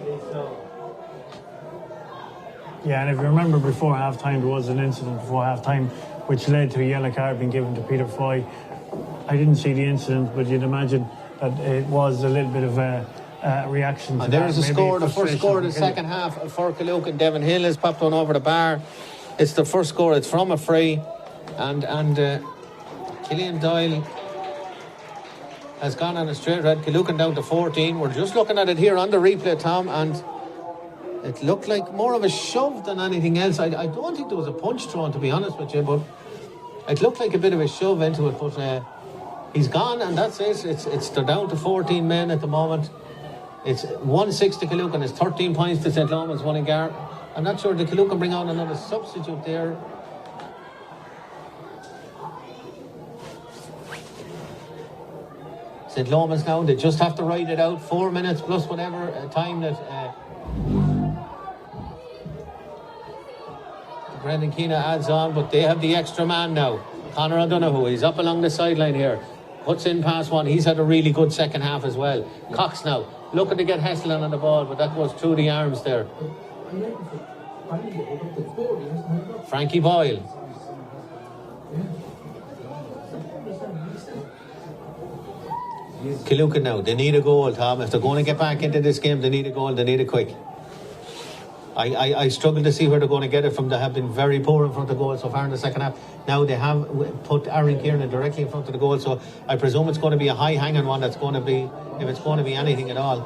Yeah, and if you remember before half-time, there was an incident before half-time which led to a yellow card being given to Peter Foy. I didn't see the incident, but you'd imagine that it was a little bit of a reaction to and there's a score, the first score of the second half for Killucan. Devon Hill has popped one over the bar. It's the first score, it's from a free. And Killian Doyle has gone on a straight red. Killucan down to 14. We're just looking at it here on the replay, Tom, and it looked like more of a shove than anything else. I don't think there was a punch thrown, to be honest with you, but it looked like a bit of a shove into it. But he's gone, and that's it. They're down to 14 men at the moment. It's 1-6 to Killucan. It's 13 points to St. Lomans, Mullingar. I'm not sure, did Killucan bring on another substitute there? St. Lomans now, they just have to ride it out. 4 minutes plus whatever time that Brendan Keena adds on, but they have the extra man now. Conor O'Donoghue, he's up along the sideline here. Puts in past one. He's had a really good second half as well. Cox now, looking to get Heslan on the ball, but that goes through the arms there. Frankie Boyle. Killucan now, they need a goal, Tom. If they're going to get back into this game, they need a goal, they need it quick. I struggle to see where they're going to get it from. They have been very poor in front of the goal so far in the second half. Now they have put Aaron Kieran directly in front of the goal, so I presume it's going to be a high-hanging one that's going to be, if it's going to be anything at all.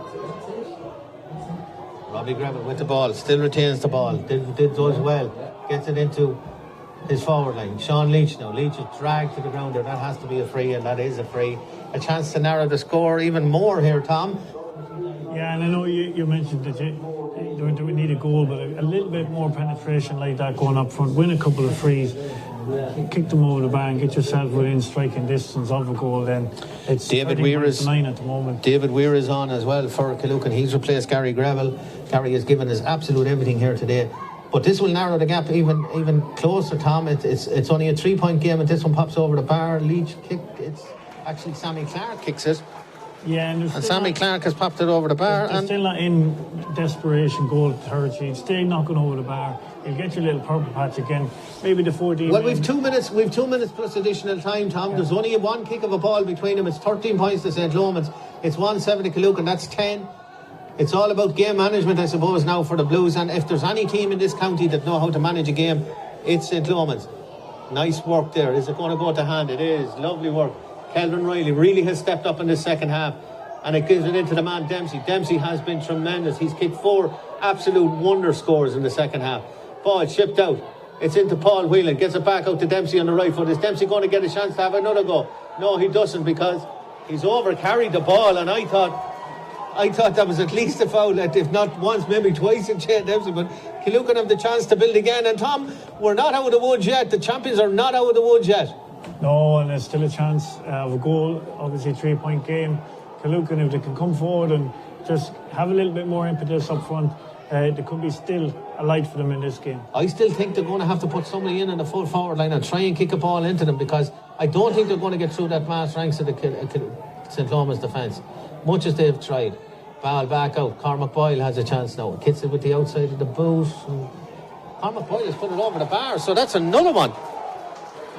Robbie Greville with the ball, still retains the ball, does well, gets it into his forward line. Sean Leach now. Leach is dragged to the ground there. That has to be a free, and that is a free. A chance to narrow the score even more here, Tom. Yeah, and I know you mentioned that we need a goal, but a little bit more penetration like that going up front. Win a couple of frees, kick them over the bar and get yourself within striking distance of a goal. Then it's David Weir is 9 at the moment. David Weir is on as well for Killucan. He's replaced Gary Greville. Gary has given his absolute everything here today. But this will narrow the gap even closer, Tom. It's only a 3-point game, and this one pops over the bar. Leach kick. It's actually Sammy Clark kicks it. Yeah, and Sammy Clark has popped it over the bar. They're still not in desperation goal to third sheet. Stay knocking over the bar. You'll get your little purple patch again. Maybe the 14. Well, we've 2 minutes. We've 2 minutes plus additional time, Tom. There's only one kick of a ball between them. It's 13 points to St. Lomans. It's 1-7 to Killucan. That's 10. It's all about game management, I suppose, now for the Blues. And if there's any team in this county that know how to manage a game, it's St. Lomans. Nice work there. Is it going to go to hand? It is. Lovely work. Kelvin Riley really has stepped up in the second half, and it gives it into the man Dempsey. Dempsey has been tremendous. He's kicked 4 absolute wonder scores in the second half. Ball chipped out. It's into Paul Whelan. Gets it back out to Dempsey on the right foot. Is Dempsey going to get a chance to have another go? No, he doesn't, because he's over carried the ball, and I thought that was at least a foul, if not once, maybe twice in Shane Dempsey. But Killucan have the chance to build again. And Tom, we're not out of the woods yet. The champions are not out of the woods yet. No, and there's still a chance of a goal. Obviously, 3-point game. Killucan, if they can come forward and just have a little bit more impetus up front, there could be still a light for them in this game. I still think they're going to have to put somebody in the full forward line and try and kick a ball into them, because I don't think they're going to get through that mass ranks of the St. Lomans defence, much as they've tried. Ball back out. Cormac Boyle has a chance now. Kits it with the outside of the boot. Cormac Boyle has put it over the bar, so that's another one.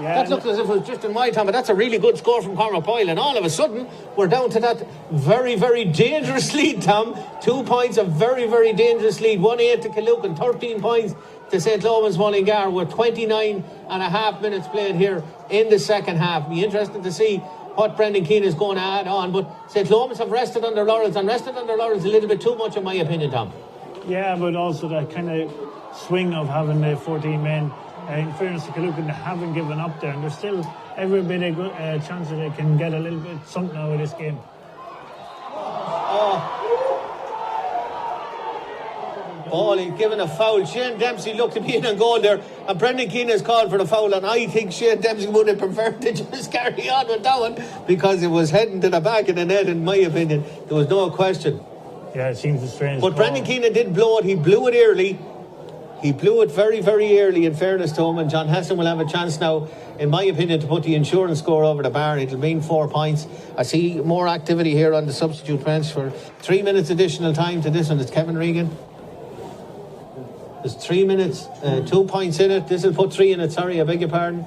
Yeah, that looked as if it was just in my time, but that's a really good score from Cormac Boyle. And all of a sudden, we're down to that very, very dangerous lead, Tom. 2 points, a very, very dangerous lead. 1-8 to Killucan, 13 points to St. Lomans Mullingar, with 29 and a half minutes played here in the second half. Be interesting to see what Brendan Keane is going to add on. But St. Lomans have rested on their laurels, and rested on their laurels a little bit too much, in my opinion, Tom. Yeah, but also that kind of swing of having the 14 men. In fairness to Killucan, they haven't given up there, and there's still every bit of good chance that they can get a little bit something out of this game. Ball given a foul. Shane Dempsey looked to be in on goal there, and Brendan Keane has called for the foul, and I think Shane Dempsey would have preferred to just carry on with that one, because it was heading to the back of the net, in my opinion. There was no question. Yeah, it seems a strange But call. Brendan Keane did blow it. He blew it early. He blew it very, very early, in fairness to him, and John Heston will have a chance now, in my opinion, to put the insurance score over the bar. It'll mean 4 points. I see more activity here on the substitute bench for 3 minutes additional time to this one. It's Kevin Regan. There's 3 minutes, 2 points in it. This will put 3 in it, sorry, I beg your pardon.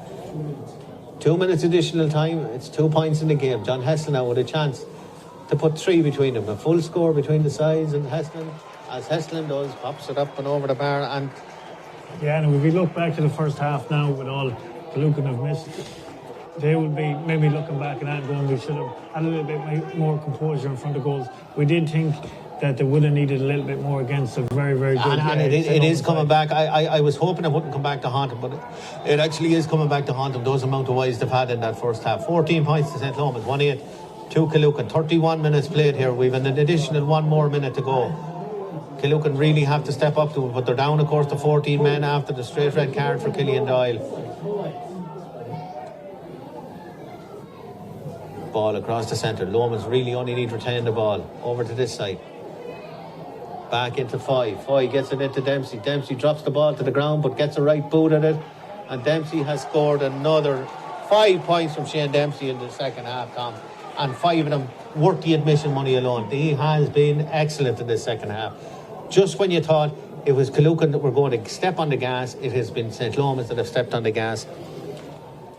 2 minutes additional time. It's 2 points in the game. John Heston now with a chance to put 3 between them. A full score between the sides, and Heston, as Heston does, pops it up and over the bar. And yeah, and if we look back to the first half now, with all Killucan have missed, they will be maybe looking back at that going, we should have had a little bit more composure in front of goals. We did think that they would have needed a little bit more against a very, very good and it is coming back. I was hoping it wouldn't come back to haunt them, but it actually is coming back to haunt them. Those amount of wides they've had in that first half. 14 points to St. Lomans, 1-8 to Killucan. 31 minutes played here. We've an additional 1 more minute to go. Killucan really have to step up to it, but they're down, of course, to 14 men after the straight red card for Killian Doyle. Ball across the centre. Lomans really only need to retain the ball. Over to this side. Back into Foy. Foy gets it into Dempsey. Dempsey drops the ball to the ground, but gets a right boot at it. And Dempsey has scored another 5 points from Shane Dempsey in the second half, Tom. And 5 of them worth the admission money alone. He has been excellent in this second half. Just when you thought it was Killucan that were going to step on the gas, it has been St. Lomans that have stepped on the gas.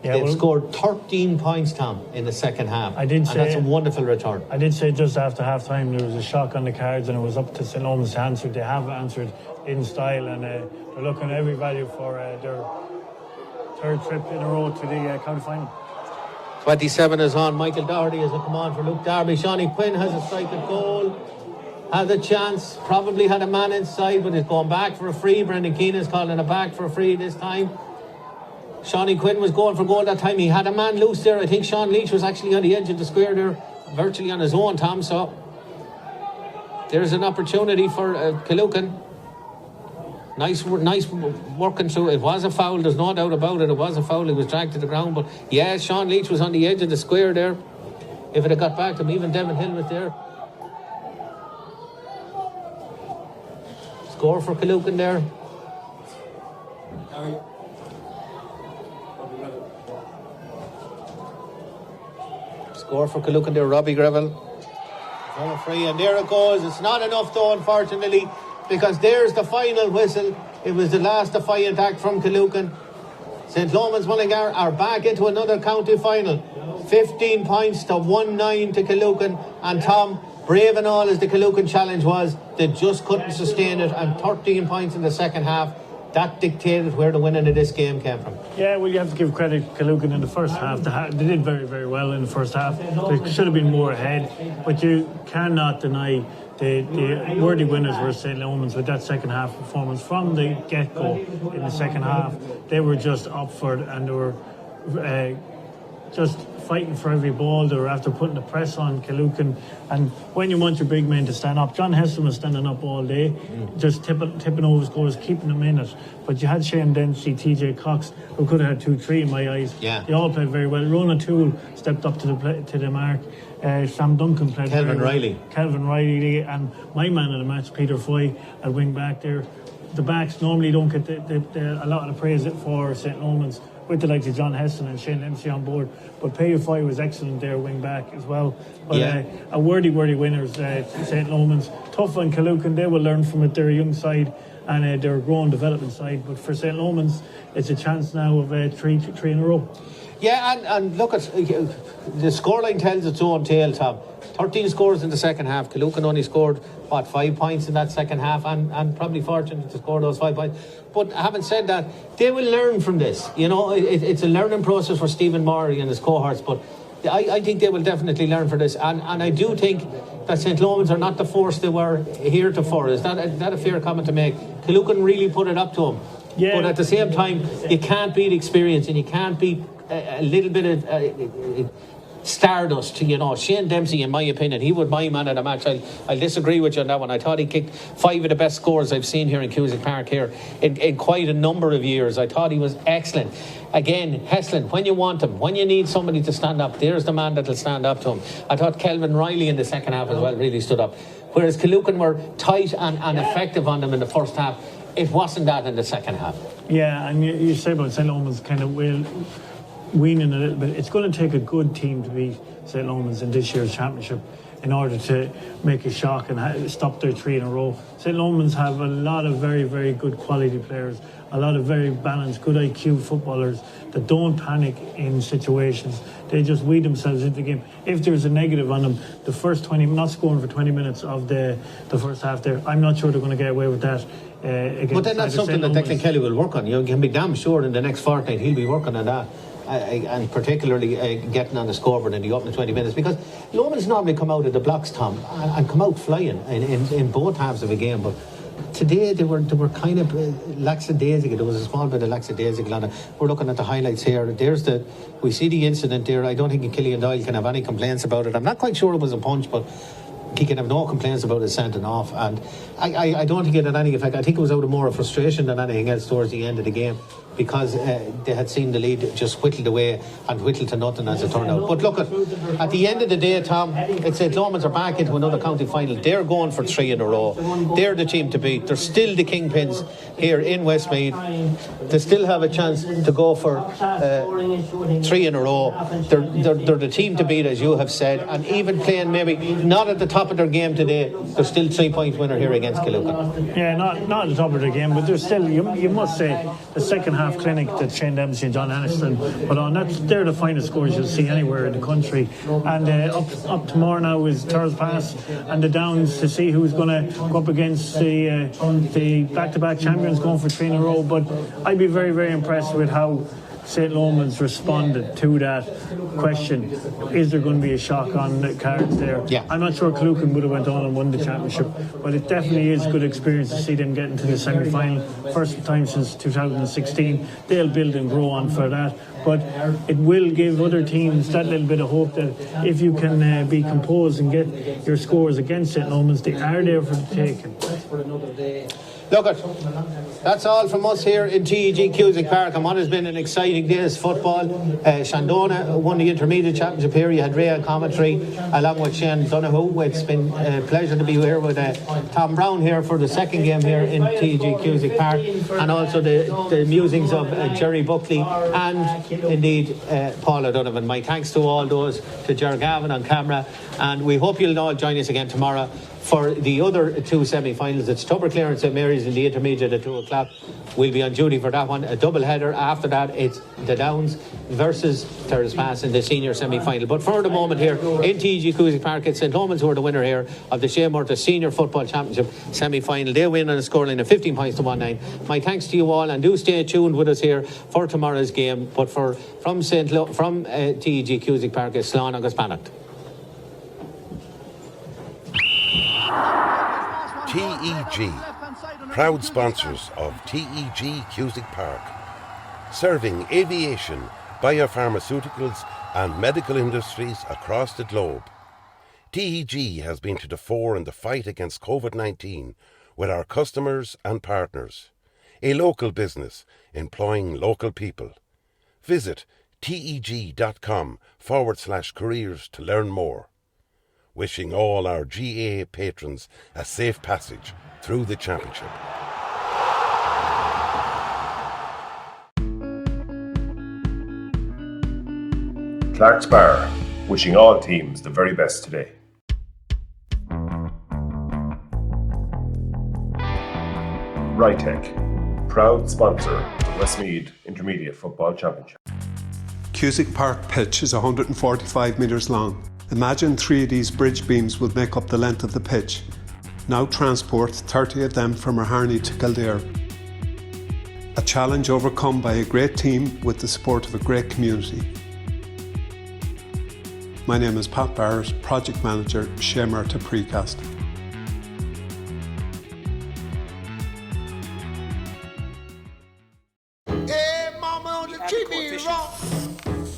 Yeah, they've scored 13 points, Tom, in the second half. And that's a wonderful return. I did say just after half time there was a shock on the cards, and it was up to St. Lomans to answer. They have answered in style, and they're looking at every value for their third trip in a row to the county final. 27 is on. Michael Doherty has come on for Luke Darby. Shawnee Quinn has a strike at goal. Has a chance. Probably had a man inside, but is going back for a free. Brendan Keane is calling it back for a free this time. Shawnee Quinn was going for goal that time. He had a man loose there. I think Sean Leach was actually on the edge of the square there, virtually on his own, Tom. So there's an opportunity for Killucan. Nice working through. It was a foul, there's no doubt about it. It was a foul. He was dragged to the ground. But yeah, Sean Leach was on the edge of the square there. If it had got back to him, even Devin Hill was there. Score for Killucan there. Score for Killucan there, Robbie Greville. Corner free, and there it goes. It's not enough though, unfortunately, because there's the final whistle. It was the last defiant act from Killucan. St. Lomans Mullingar are back into another county final. 15 points to 1-9 to Killucan. And Tom, brave and all as the Killucan challenge was, they just couldn't sustain it. And 13 points in the second half. That dictated where the winning of this game came from. Yeah, well, you have to give credit to Killucan in the first half. They did very, very well in the first half. They should have been more ahead. But you cannot deny the worthy winners were St. Lomans with that second half performance from the get-go. In the second half, they were just up for it, and they were just fighting for every ball. They were after putting the press on Killucan, and when you want your big men to stand up, John Heston was standing up all day, just tipping over scores, keeping them in it. But you had Shane Dempsey, TJ Cox, who could have had 2-3 in my eyes. Yeah. They all played very well. Ronan Toole stepped up to the mark. Sam Duncan played Kelvin very Riley. well. Kelvin Riley, and my man of the match, Peter Foy, at wing back there. The backs normally don't get a lot of the praise for St. Lomans, with the likes of John Heston and Shane Dempsey on board. But Peter Foy was excellent there, wing back as well. But a worthy winners, St. Lomans. Tough on Killucan, they will learn from it. They're a young side, and they're a growing development side. But for St. Lomans, it's a chance now of three in a row. Yeah, and look at the scoreline tells its own tale, Tom. 13 scores in the second half. Killucan only scored 5 points in that second half, and probably fortunate to score those 5 points. But having said that, they will learn from this. You know, it's a learning process for Stephen Murray and his cohorts. But I think they will definitely learn from this, and I do think that St. Lomans are not the force they were heretofore. Is that a fair comment to make? Killucan really put it up to them. Yeah. But at the same time, you can't beat experience, and you can't beat a little bit of stardust. You know, Shane Dempsey, in my opinion, he was my man of the match. I'll disagree with you on that one. I thought he kicked 5 of the best scores I've seen here in Cusack Park here in quite a number of years. I thought he was excellent. Again, Heslin, when you want him, when you need somebody to stand up, there's the man that'll stand up to him. I thought Kelvin Riley in the second half as well really stood up. Whereas Killucan were tight and effective on them in the first half. It wasn't that in the second half. Yeah, and you say about St. Lomans kind of weaning a little bit. It's going to take a good team to beat St. Lomans in this year's championship in order to make a shock and stop their 3 in a row. St. Lomans have a lot of very, very good quality players, a lot of very balanced, good IQ footballers that don't panic in situations. They just weed themselves into the game. If there's a negative on them, the first 20, not scoring for 20 minutes of the first half there, I'm not sure they're going to get away with that. But then that's something that Declan Kelly will work on. You can be damn sure in the next fortnight he'll be working on that. And particularly getting on the scoreboard in the opening 20 minutes, because Lomans normally come out of the blocks, Tom, and come out flying in both halves of a game. But today they were kind of lackadaisical. There was a small bit of lackadaisical on it. We're looking at the highlights here. We see the incident there. I don't think Killian Doyle can have any complaints about it. I'm not quite sure it was a punch, but he can have no complaints about it sending off. And I don't think it had any effect. I think it was out of more of frustration than anything else towards the end of the game, because they had seen the lead just whittled away and whittled to nothing as it turned out. But look, at the end of the day, Tom, it's St. Lomans are back into another county final. They're going for 3 in a row. They're the team to beat. They're still the kingpins here in Westmeath. They still have a chance to go for 3 in a row. They're the team to beat, as you have said, and even playing maybe not at the top of their game today, they're still 3-point winner here against Killucan. Yeah, not at the top of their game, but they're still, you must say, the second half clinic that Shane Dempsey and John Aniston put on, they're the finest scores you'll see anywhere in the country. And up tomorrow now is Thurles Pass and the Downs to see who's going to go up against the back-to-back champions going for 3 in a row. But I'd be very, very impressed with how St. Lomans responded to that question. Is there going to be a shock on the cards there? Yeah. I'm not sure Killucan would have went on and won the championship, but it definitely is good experience to see them get into the semi-final. First time since 2016. They'll build and grow on for that. But it will give other teams that little bit of hope that if you can be composed and get your scores against St. Lomans, they are there for the taking. Look that's all from us here in TEG Cusick Park and what has been an exciting day's football. Shandonagh won the intermediate championship here. You had Ray on commentary along with Shandonagh. It's been a pleasure to be here with Tom Brown here for the second game here in TEG Cusick Park, and also the musings of Jerry Buckley and indeed Paul O'Donovan. My thanks to all those, to Ger Gavin on camera, and we hope you'll all join us again tomorrow for the other two semi-finals. It's Tubberclare and St Mary's in the intermediate at 2 o'clock. We'll be on duty for that one. A double header. After that, it's the Downs versus Terrace Pass in the senior semi-final. But for the moment here in TG Cusick Park, it's St Lomans who are the winner here of the Shea Murtagh Senior Football Championship semi-final. They win on a scoreline of 15 points to 1-9. My thanks to you all, and do stay tuned with us here for tomorrow's game. But from TG Cusick Park, it's Slán agus Connacht. TEG, proud sponsors of TEG Cusick Park, serving aviation, biopharmaceuticals and medical industries across the globe. TEG has been to the fore in the fight against COVID-19 with our customers and partners. A local business employing local people. Visit teg.com/careers to learn more. Wishing all our GAA patrons a safe passage through the championship. Clark's Bar, wishing all teams the very best today. Rytech, proud sponsor of the Westmeath Intermediate Football Championship. Cusick Park pitch is 145 metres long. Imagine 3 of these bridge beams would make up the length of the pitch. Now transport 30 of them from Harney to Kildare. A challenge overcome by a great team with the support of a great community. My name is Pat Barrett, Project Manager, Shea Murtagh Precast. Hey, mama, don't treat me wrong.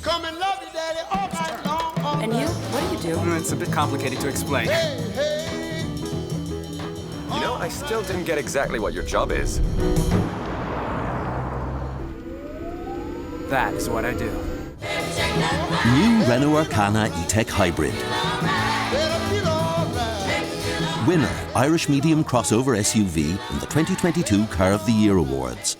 Come and love you, daddy, all night long. And you? What do you do? It's a bit complicated to explain. You know, I still didn't get exactly what your job is. That is what I do. New Renault Arcana E-Tech Hybrid. Winner, Irish Medium Crossover SUV in the 2022 Car of the Year Awards.